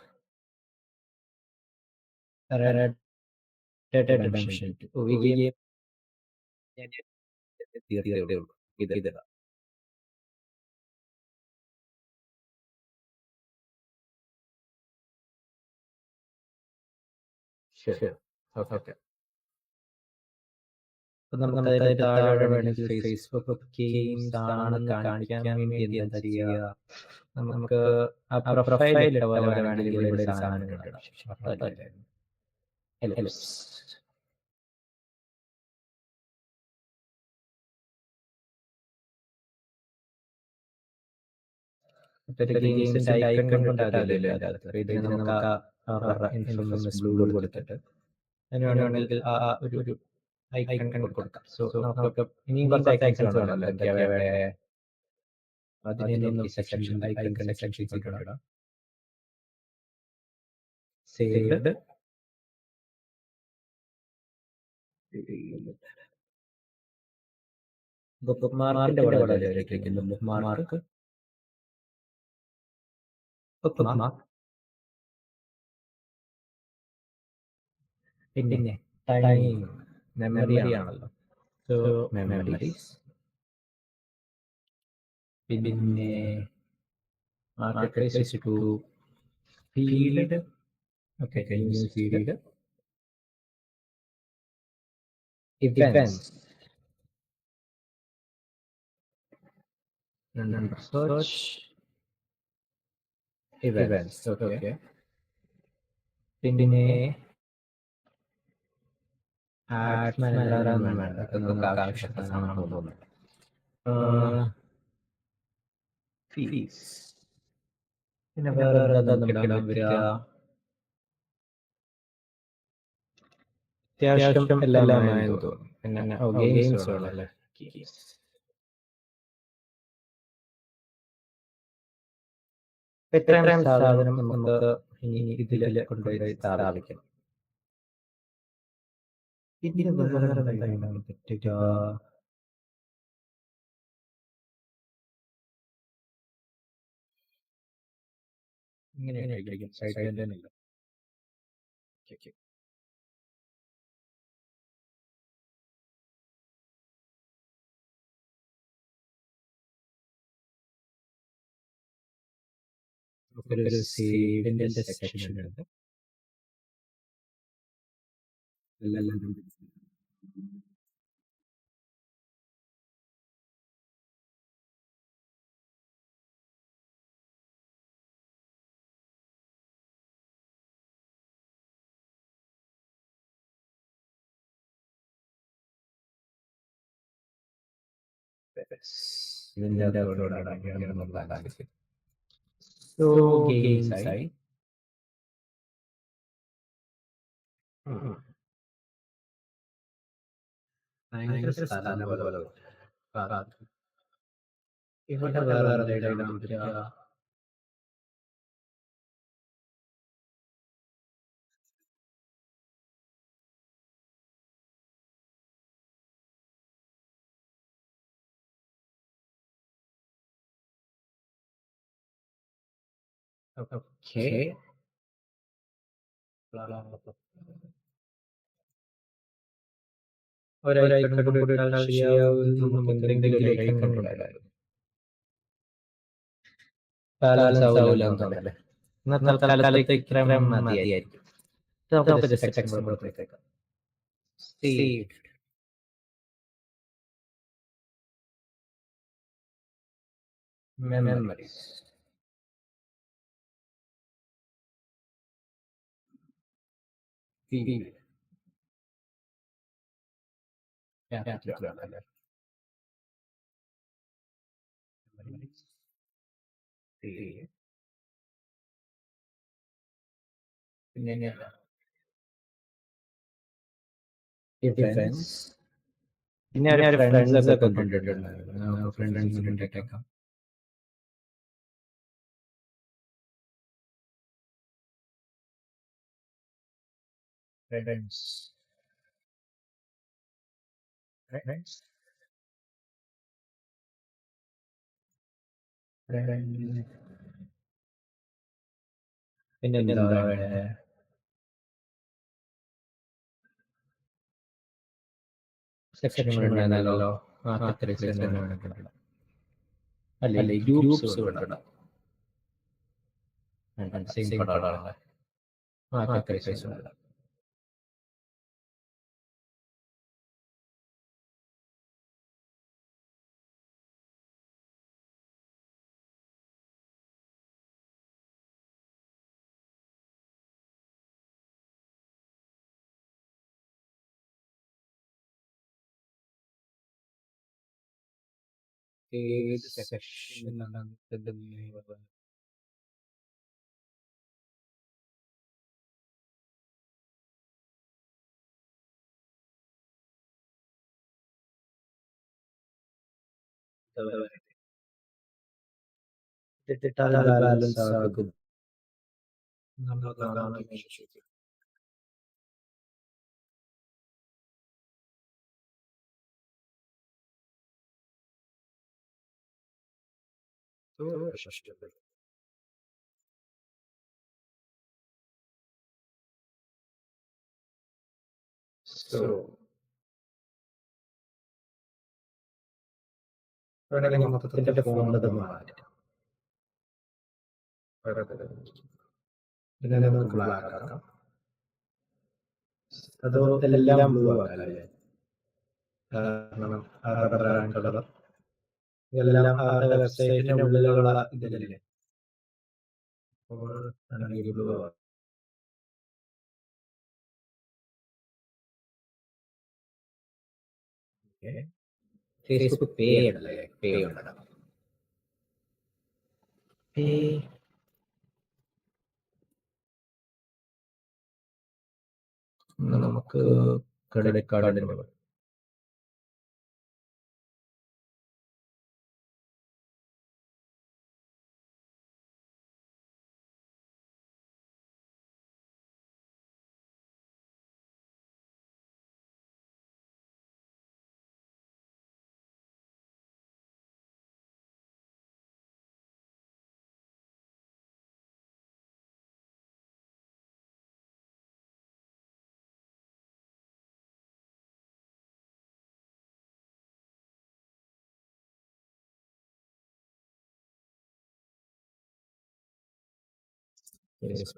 ഓക്കെ. നമുക്ക് താഴെ വേണമെങ്കിൽ ഫേസ്ബുക്ക് ഗെയിംസ് ആണെന്ന് കാണിക്കാൻ വേണ്ടി എന്താ ചെയ്യുക, നമുക്ക് ആ പ്രൊഫൈൽ ഇട്ട പോലെ വേണമെങ്കിൽ ഇവിടെ ഒരു സാധനം ഇടാം. ഗെയിംസിന്റെ ഐക്കൺ കൊണ്ടിട്ടാലേ അതിൻ്റെ അകത്ത്. അപ്പൊ ഇതിന് നമുക്ക് ആ ഇൻഫോർമസ് ബ്ലൂ കൊടുത്തിട്ട് അതിന് വേണമെങ്കിൽ ആ ഒരു ഐക്കൺ കൊടുക്കാം. സോ നമുക്ക് ഇനിയും കുറച്ച് ഐക്കൺസ് വേണമല്ലോ. എന്തൊക്കെയാ വേണ്ടേ? അതിനൊന്നും സെക്ഷൻ ഐക്കൺ സെക്ഷൻ ചെയ്തിടാം. സേവ്ഡ് ബുക്ക് മാർക്കിന്റെ വളരെ ബുക്ക് മാർക്ക് പിന്നെ ടൈം മെമ്മറി ആണല്ലോ. സോ മെമ്മറീസ് പിന്നെ market to field. Okay, news field events search events. Okay, പിന്നെ ആഡ് മാനേജർ വേണ്ട, അതൊക്കെ നമുക്ക് ആവശ്യമുള്ള സാധനങ്ങളൊന്നും. ഫീസ് പിന്നെ വേറെ എന്താ നമുക്ക് ഇടാൻ പറ്റുക? അത്യാവശ്യം എല്ലാമായെന്ന് തോന്നുന്നു. പിന്നെ ഗെയിംസ് വേണമല്ലേ. ഇത്രയും സാധനം നമുക്ക് ഇനി ഇതിൽ കൊണ്ടുപോയി സ്ഥാപിക്കണം. ഇതിന് വേറെ എന്താണ് പറ്റുക? ഇങ്ങനെയായിരിക്കും സൈഡിൽ തന്നെ. ഒരു സേവിന്റെ സെക്ഷൻ ഉണ്ട്. ഇതിന്റെ അകത്തോടാണ്. സോ ഗെയിംസ് ആയി. ഭയങ്കര സ്ഥലം പോലെ. ഇവിടെ വേറെ ഇടാൻ പറ്റുക? ഓക്കെ, ഒരൈക്കൺ കൂടി ഇട്ടാൽ ശരിയാവും. നമുക്ക് എന്തെങ്കിലും ഒരു ഐക്കൺ കൊണ്ടുവരാം. ബാലൻസ് ആവില്ല എന്നല്ലേ. ഇന്നത്തെ തൽക്കാലത്തേക്ക് ഇത്രയും മതിയായിരിക്കും. നമുക്ക് സെക്ഷൻ കൊടുത്തേക്കാം. Save memories. പിന്നെ ഇവന്റ്സ്. പിന്നെ ഒരു ഫ്രണ്ട്സ് ഒക്കെ കൊണ്ടിട്ടുണ്ടായിരുന്നു. ഫ്രണ്ട്സിന് ഇട്ടേക്കാം. ഫ്രണ്ട്സ് പിന്നെ എന്താ വേണ്ടേ? സെക്ഷൻ വേണമല്ലോ. അല്ലെ ഗ്രൂപ്പ്സ് വേണം. സെയിം പടാണ്. ഏത് സെക്ഷൻ digital balance ആകും എന്നുള്ളതാണ് main issue. So വേണമെങ്കിൽ മൊത്തത്തിന്റെ ഫോണ്ട് മാറ്റാം. ഇതിനെ നമുക്ക് ബ്ലാക്ക് ആക്കാം. അതോ എല്ലാം ബ്ലൂ ആക്കാം അല്ലേ? കാരണം ബ്രാൻഡ് കളർ ഇതെല്ലാം അവരുടെ വെബ്സൈറ്റിന്റെ ഉള്ളിലുള്ള ഇതിലല്ലേ, അപ്പോൾ ബ്ലൂ ആവാം. ഫേസ്ബുക്ക് പേ ഉണ്ടല്ലേ, പേ ഉണ്ടാക്കാം. പേ നമുക്ക് ക്രെഡിറ്റ് കാർഡിന്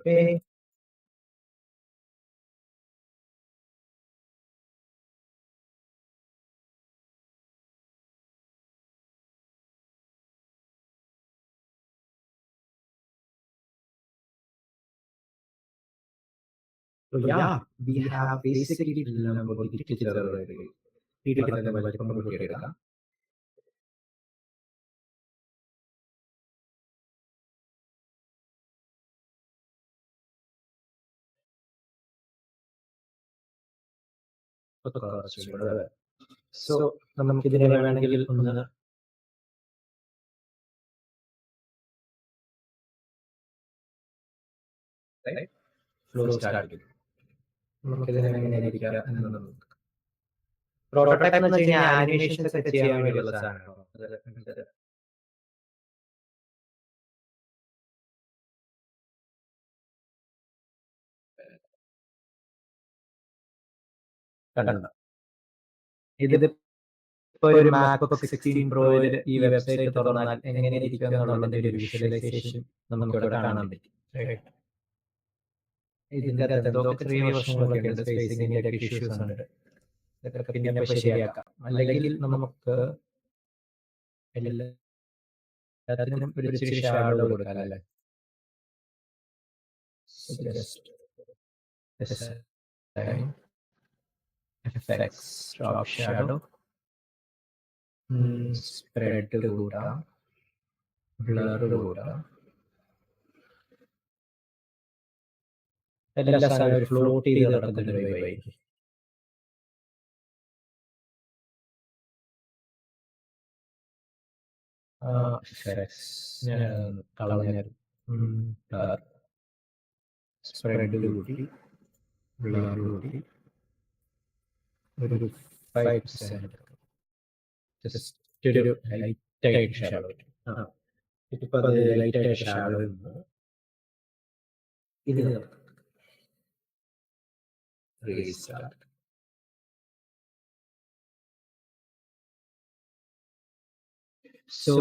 പേ. So yeah, we have basically നമ്മൾ digital വീട്ടിൽ വലിപ്പം കൂട്ടിയെടുക്കാം. സോ നമുക്കിതിനെ വേണമെങ്കിൽ ഒന്ന് ഫ്ലോ സ്റ്റാർട്ട് ചെയ്യും. നമുക്കിതിനെ എങ്ങനെ ഇരിക്കാം എന്ന് നമുക്ക് പ്രോട്ടോടൈപ്പ് എന്ന് വെച്ച് കഴിഞ്ഞാൽ ആനിമേഷൻസ് ഒക്കെ ചെയ്യാൻ വേണ്ടിയുള്ള സാധനമാണോ? കണ്ടോ, ഇത് ഇപ്പൊ ഒരു MacBook 16 Proയിൽ ഈ വെബ്സൈറ്റ് തുറന്നാൽ എങ്ങനെ ഇരിക്കും എന്നുള്ളതിന്റെ ഒരു വിഷ്വലൈസേഷൻ നമുക്ക് ഇവിടെ കാണാൻ പറ്റും. ഇതിന്റെ അകത്ത് എന്തൊക്കെ ചെറിയ പ്രശ്നങ്ങളൊക്കെ ഉണ്ട്, സ്പേസിങ്ങിന്റെ ഒക്കെ ഇഷ്യൂസ് ഉണ്ട്. ഇതൊക്കെ പിന്നെ ശരിയാക്കാം. അല്ലെങ്കിൽ നമുക്ക് എല്ലാത്തിനും ഒരു ഇച്ചിരി ഷാഡോ കൊടുക്കാം അല്ലേ? effects drop shadow, spread കൂടാം, blur കൂടാം. എല്ലാ സാധനവും ഒരു ഫ്ലോട്ട് ചെയ്ത് നടക്കുന്ന ഒരു വൈബായിരിക്കും. കളഞ്ഞ സ്പ്രെഡ് കൂട്ടി, ബ്ലർ കൂട്ടി, ഒരു 5% ജസ്റ്റ് ഒരു ലൈറ്റായിട്ട് ഷാഡോ. ഇപ്പൊ അത് ലൈറ്റായിട്ട് ഷാഡോ ഇത് റീസ്റ്റാർട്ട്. സോ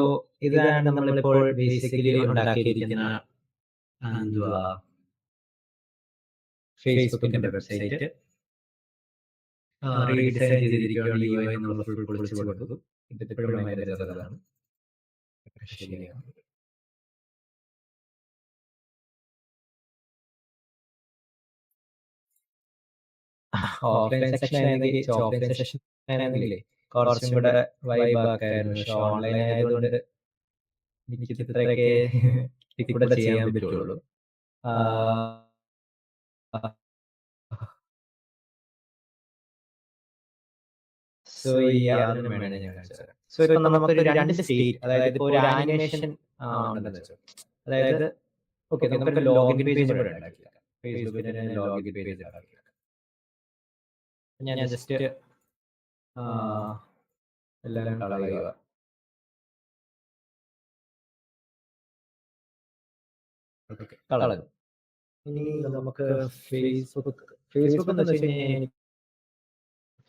ഇതാണ് നമ്മളിപ്പോൾ ബേസിക്കലി ഉണ്ടാക്കിയിരിക്കുന്ന എന്തുവാ ഫേസ്ബുക്കിന്റെ വെബ്സൈറ്റ്. റീഡിസൈൻ ചെയ്തിരിക്കുകയാണ്. UI എന്നുള്ള ഫുൾ പൊളിച്ച് കൊടുത്തു. ഇതിപ്പോഴും അതിന്റെ ചെറുതാണ്. ശരിയാണ്. ഓഫ്ലൈൻ സെക്ഷൻ ആണെങ്കിലേ കുറച്ചും കൂടെ വൈബാക്കായിരുന്നു. പക്ഷെ ഓൺലൈൻ ആയതുകൊണ്ട് എനിക്ക് ഇത്രയൊക്കെ ഇവിടെ ചെയ്യാൻ പറ്റുള്ളൂ. സോ ഈ യാതൊരു വേണം ഞാൻ കാണിച്ചുതരാം. സോ ഇപ്പൊ നമുക്കൊരു രണ്ട് സ്റ്റേറ്റ്, അതായത് ഇപ്പൊ ഒരു ആനിമേഷൻ ഉണ്ടെന്ന് വെച്ചോ. അതായത് ഓക്കെ, നമുക്ക് ലോഗിൻ പേജ് കൂടെ ഉണ്ടാക്കില്ല. ഫേസ്ബുക്കിന് തന്നെ ലോഗിൻ പേജ് ഉണ്ടാക്കില്ല. ഞാൻ ജസ്റ്റ് എല്ലാം കളയുക. കളഞ്ഞു. ഇനി നമുക്ക് ഫേസ്ബുക്ക് എന്ന് വെച്ച് കഴിഞ്ഞാൽ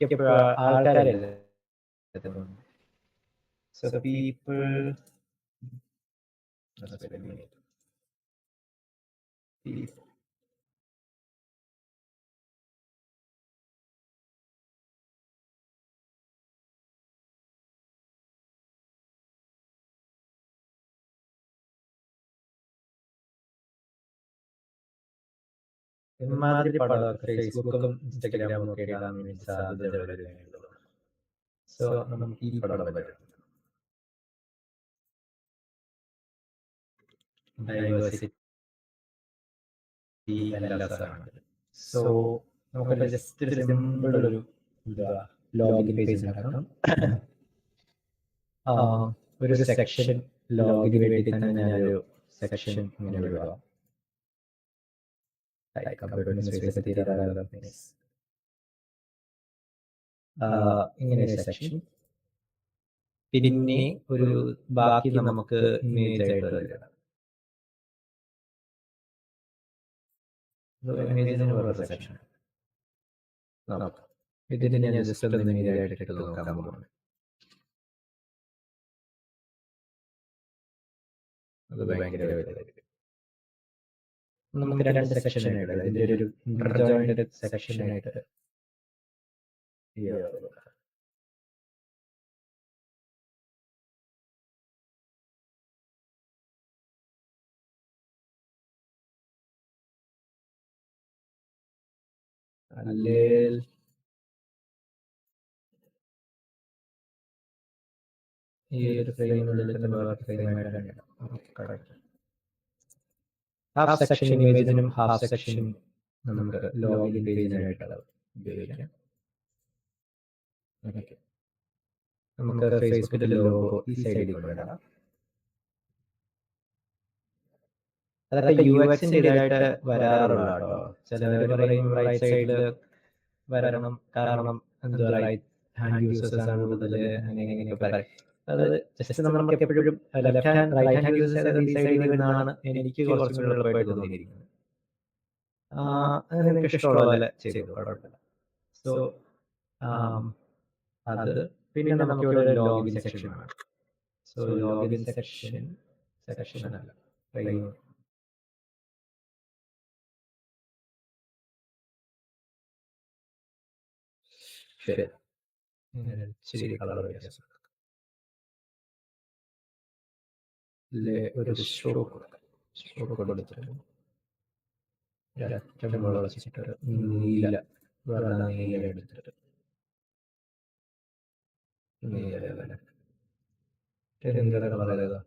എനിക്ക് ആൾക്കാരല്ലേ. So people ഇമാതിരി പടമൊക്കെ ഫേസ്ബുക്കും ഇൻസ്റ്റഗ്രാമും ഒക്കെ ഇടാൻ വേണ്ടി സാധ്യതയുള്ള ഒരു കാര്യമുള്ളൂ. സോ നമുക്ക് ഈ പടം പറ്റും. ഡൈവേഴ്സിറ്റി എല്ലാ സാധനങ്ങളും. സോ നമുക്ക് ജസ്റ്റ് ഒരു സിമ്പിൾ ഒരു ലോഗിൻ പേജ് ഉണ്ടാക്കണം. ഒരു സെക്ഷൻ ലോഗിന് വേണ്ടി തന്നെ ഞാനൊരു സെക്ഷൻ ഇങ്ങനെ വിടുക. ഇങ്ങനെ സെക്ഷൻ. പിന്നെ ഒരു ബാക്കി നമുക്ക് ഇമേജ് ആയിട്ട് വരിക. ഇമേജിന് വേറെ സെക്ഷൻ. ഇതിന് ഞാൻ ജസ്റ്റ് ഒന്ന് ഇമേജ് ആയിട്ട് ഇട്ട് നോക്കാൻ പോകുന്നു. അത് ഭയങ്കര വലുതായിരിക്കും. നമുക്ക് രണ്ട് സെക്ഷൻ ആയിട്ട് ഇതിന്റെ ഒരു ഇന്റർജോയിന്റഡ് സെക്ഷൻ ആയിട്ട് അല്ലെങ്കിൽ ഈ ഒരു ഫ്രെയിമിനുള്ളിൽ തന്നെ വേറെ ഫ്രെയിമായിട്ട് ഹാഫ് സെക്ഷൻ ഇമേജിനും ഹാഫ് സെക്ഷൻ നമുക്ക് ലോഗിൻ പേജിനായിട്ട് ഉപയോഗിക്കാം. നമുക്ക് ഫേസ്ബുക്കിന്റെ ലോഗോ ഈ സൈഡിൽ കൊണ്ടുവരാം. അതൊക്കെ UX-ന്റെ ഇതായിട്ട് വരാറുള്ള കേട്ടോ. ചിലർ പറയും റൈറ്റ് സൈഡിൽ വരണം, കാരണം എന്താ റൈറ്റ് ഹാൻഡ് യൂസേഴ്സ് ആണ് കൂടുതൽ, അങ്ങനെയൊക്കെ പറയും. അത് ജസ്റ്റ് നമുക്ക് എപ്പോഴും left hand right hand users ഈ സൈഡിൽ വരുന്നതാണ് എനിക്ക് കുറച്ചും കൂടെ എളുപ്പമായിട്ട് തോന്നിയിരിക്കുന്നത്. അങ്ങനെ നിങ്ങൾക്ക് ഇഷ്ടമുള്ള പോലെ ചെയ്തു, കുഴപ്പമില്ല. സോ അത് പിന്നെ നമുക്കിവിടെ ഒരു ലോഗിൻ സെക്ഷൻ ആണ്. സോ ലോഗിൻ സെക്ഷൻ അല്ല, ശരി, ശരി. കളർ വ്യത്യാസം ഒരു സ്ട്രോക്ക് കൊടുത്തിട്ട് അറ്റം വളച്ചിട്ട് നീല എടുത്തിട്ട് നീല കളർ ഏതാ?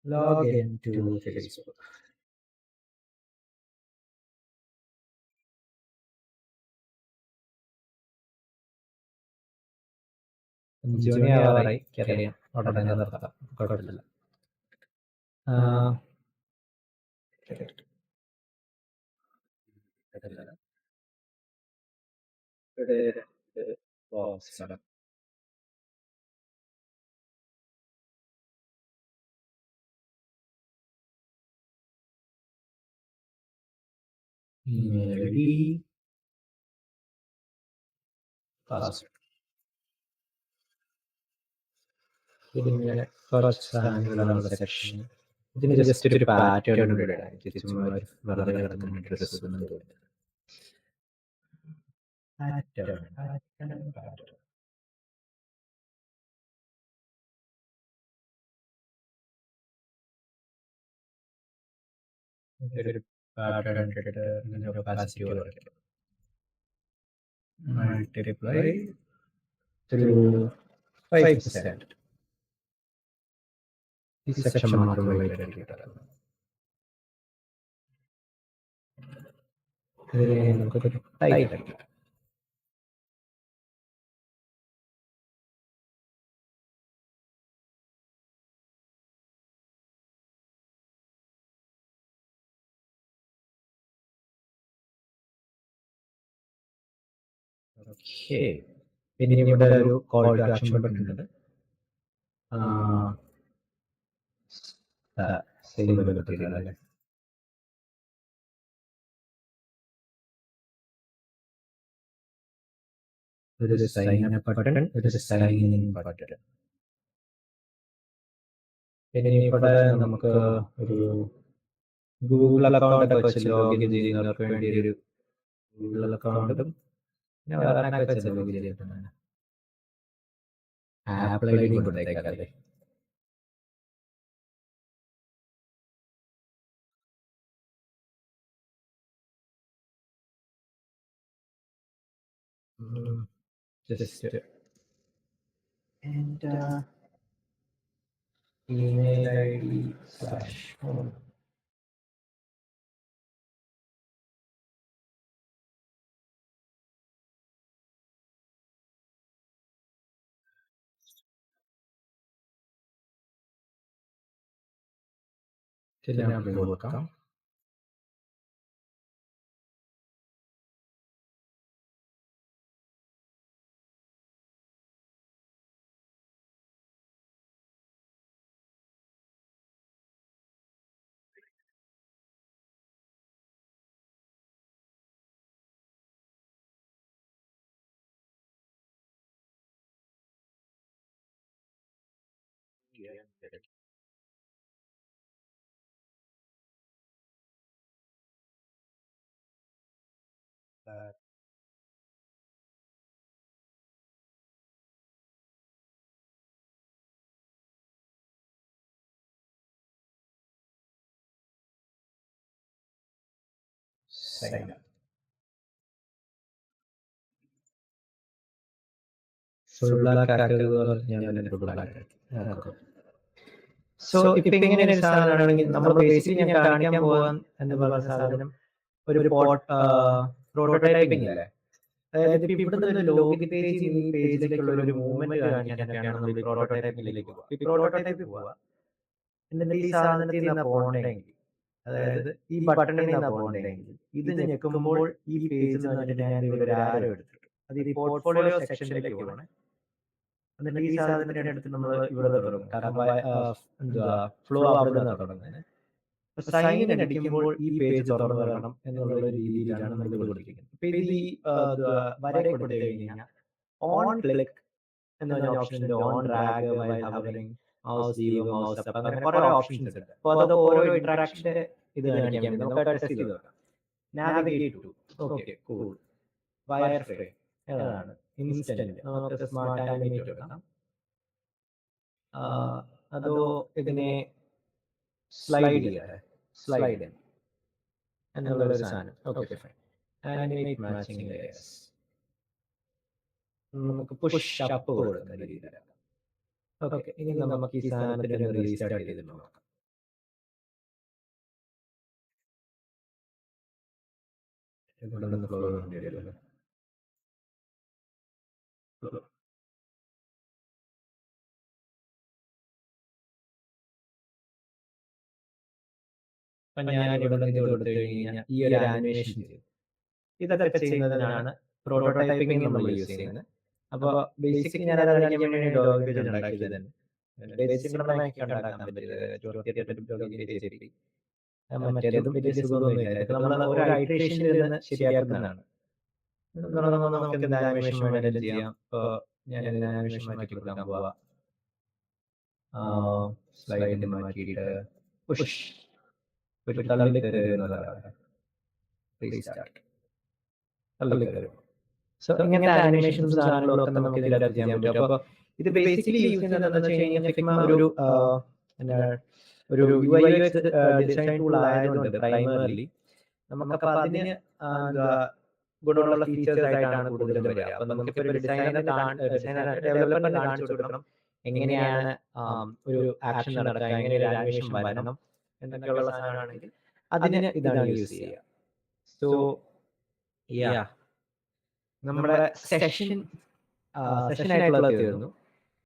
Log into Facebook. ജോണിയാവാറായി അറിയാം, ഉടനെ നിർത്താം, കുഴപ്പമില്ല. പിന്നെ കുറച്ച് സാധനങ്ങളുള്ള സെക്ഷൻ. ഇതിന് ജസ്റ്റ് ഒരു പാറ്റേൺ ഇടാം. ചുമ്മാ വെറുതെ കിടക്കുന്ന ഡ്രസ് ഒന്നും തോന്നുന്നു. ഒരു പാറ്റേൺ ഇട്ടിട്ട് ഒപ്പാസിറ്റി കുറയ്ക്കാം. multiply through 5%. ഈ സെക്ഷൻ മാത്രം വൈകിട്ട് ഇതിനെ നമുക്ക് ടൈപ്പ് ആക്കാം. ഓക്കേ, പിന്നെ ഇവിടെ ഒരു കോൾ ടു ആക്ഷൻ ബട്ടൺ ഉണ്ട്. സേവ് അല്ലേ? ഒരു സൈൻ അപ്പ് ബട്ടൺ, ഒരു സൈൻ ഇൻ ബട്ടൺ. പിന്നെ ഇവിടെ നമുക്ക് ഒരു ഗൂഗിൾ അക്കൗണ്ട് ഒക്കെ വെച്ച് ലോഗിൻ ചെയ്യുന്നവർക്ക് വേണ്ടി ഒരു ഗൂഗിൾ അക്കൗണ്ടും പിന്നെ വേറെ വെച്ച് ലോഗിൻ ചെയ്യുന്നതാണ്. ആപ്പിൾ ഐ ഡി കൊടുത്തേക്കാതെ. Just enter email ID /home. കൊടുക്കാം. Sign up. Full black ആക്കുക ഞാൻ full black ആക്കും. സോ ഇപ്പൊ ഇങ്ങനെ ഒരു സാധനമാണെങ്കിൽ നമ്മൾ ബേസിക്കലി ഞാൻ കാണിക്കാൻ പോകാൻ എന്ന് പറഞ്ഞ സാധനം ഒരു പ്രോട്ടോടൈപ്പിംഗ് അല്ലേ? അതായത് ഇപ്പൊ ഇവിടുന്ന് ലോഗിൻ പേജ് ഈ പേജിലേക്കുള്ള ഒരു മൂവ്മെന്റ് കാണിക്കാനൊക്കെയാണ് നമ്മൾ ഈ പ്രോട്ടോടൈപ്പിംഗിലേക്ക് പോകുക. ഈ പ്രോട്ടോടൈപ്പിൽ പോവുക, എന്നിട്ട് ഈ സാധനത്തിൽ നിന്ന് പോകണമെങ്കിൽ, അതായത് ഈ ബട്ടണിൽ നിന്ന് പോകണമെങ്കിൽ ഇത് ഞെക്കുമ്പോൾ ഈ പേജിൽ നിന്നിട്ട് ഞാൻ ഒരു ആരോ എടുത്തിട്ട് അത് ഈ പോർട്ട്ഫോളിയോ സെക്ഷനിലേക്ക് പോകണം. എന്നിട്ട് ഈ സാധനത്തിന്റെ അടുത്ത് നമ്മൾ ഇവിടെ തുടങ്ങും. കാരണം എന്തുവാ ഫ്ലോ അവിടെ നിന്നാണ് തുടങ്ങുന്നത്. സൈൻ അടിക്കുമ്പോൾ ഈ പേജ് തുറന്നു വരണം എന്നുള്ള ഒരു രീതിയിലാണ് നമ്മൾ ഇത് കൊടുത്തിരിക്കുന്നത്. ഇപ്പൊ ഇത് ഈ വര കൊടുത്തു കഴിഞ്ഞാൽ ഓൺ ക്ലിക്ക് എന്ന ഓപ്ഷൻ ഉണ്ട്, on drag while hovering, mouse leave, mouse up, അങ്ങനെ കുറെ ഓപ്ഷൻസ് ഉണ്ട്. അപ്പൊ അത് ഓരോ ഇന്ററാക്ഷന്റെ ഇത് കാണിക്കാൻ വേണ്ടി നമുക്ക് ടെസ്റ്റ് ചെയ്ത് നോക്കാം. Navigate to, okay cool, wireframe ഏതാണ്, ഇൻസ്റ്റന്റ്, നമുക്ക് സ്മാർട്ട് ആനിമേറ്റ് എടുക്കാം. അതോ ഇതിനെ സ്ലൈഡ് ചെയ്യട്ടെ, സ്ലൈഡ് എന്നുള്ള ഒരു സാധനം. Okay fine. Animate matching layers നമുക്ക് പുഷ് അപ്പ് കൊടുക്കുന്ന രീതിയിലാണ്. ഓക്കെ, ഇനി നമുക്ക് ഈ സാധനത്തിന് റീസ്റ്റാർട്ട് ചെയ്ത് നോക്കാം. ഇവിടെ നിന്ന് ഫ്ലോ ചെയ്യേണ്ടി അപ്പൊ ഞാൻ ഇവിടെ നിന്ന് കൊടുത്തു കഴിഞ്ഞാൽ ഈ ഒരു ആനിമേഷൻ ചെയ്തു. ഇതൊക്കെ ചെയ്യുന്നതിനാണ് പ്രോട്ടോടൈപ്പിംഗ് നമ്മൾ യൂസ് ചെയ്യുന്നത്. അപ്പോൾ ബേസിക്കലി ഞാൻ അത് കാണിക്കാൻ വേണ്ടി ലോഗിൻ പേജ് ഉണ്ടാക്കിയത് തന്നെ. ബേസിക് ഉണ്ടാക്കാൻ പറ്റില്ല, മറ്റേതും വലിയ സുഖമൊന്നുമില്ല. ഇതൊക്കെ നമ്മൾ ഒരു ഐട്രേഷനിൽ നിന്ന് ശരിയാക്കുന്നതാണ്. നമുക്ക് എന്ത് ആനിമേഷൻ വേണമെങ്കിലും ചെയ്യാം. ഇപ്പോൾ ഞാൻ ആനിമേഷൻ മാറ്റി കൊടുക്കാൻ പോവാ. സ്ലൈഡിൽ മാറ്റിയിട്ട് പുഷ് ഒരു തള്ളി തരുന്നതാണ് റീസ്റ്റാർട്ട്, തള്ളി തരും. സോ ഇങ്ങനത്തെ ആനിമേഷൻസ് സാധനങ്ങളൊക്കെ നമുക്ക് ഇതിനകത്ത് ചെയ്യാൻ പറ്റും. അപ്പോൾ ഇത് ബേസിക്കലി യൂസ് ചെയ്യുന്നത് എന്താ വെച്ച് കഴിഞ്ഞാൽ ഫിഗ്മ ഒരു UX ഡിസൈൻ ടൂൾ ആയതുകൊണ്ട് പ്രൈമറിലി നമുക്കപ്പോൾ അതിന് ഗുണമുള്ള ഫീച്ചേഴ്സ് ആയിട്ടാണ് കൂടുതലും വരിക. അപ്പൊ നമുക്കിപ്പോ ഒരു ഡെവലപ്പറിന് കാണിച്ചു കൊടുക്കണം എങ്ങനെയാണ് ഒരു ആക്ഷൻ നടക്കുക, എങ്ങനെ ഒരു ആനിമേഷൻ വരണം എന്നൊക്കെയുള്ള സാധനമാണെങ്കിൽ അതിന് ഇതാണ് യൂസ് ചെയ്യുക. സോ നമ്മുടെ സെഷനായിട്ടുള്ളത് തീർന്നു.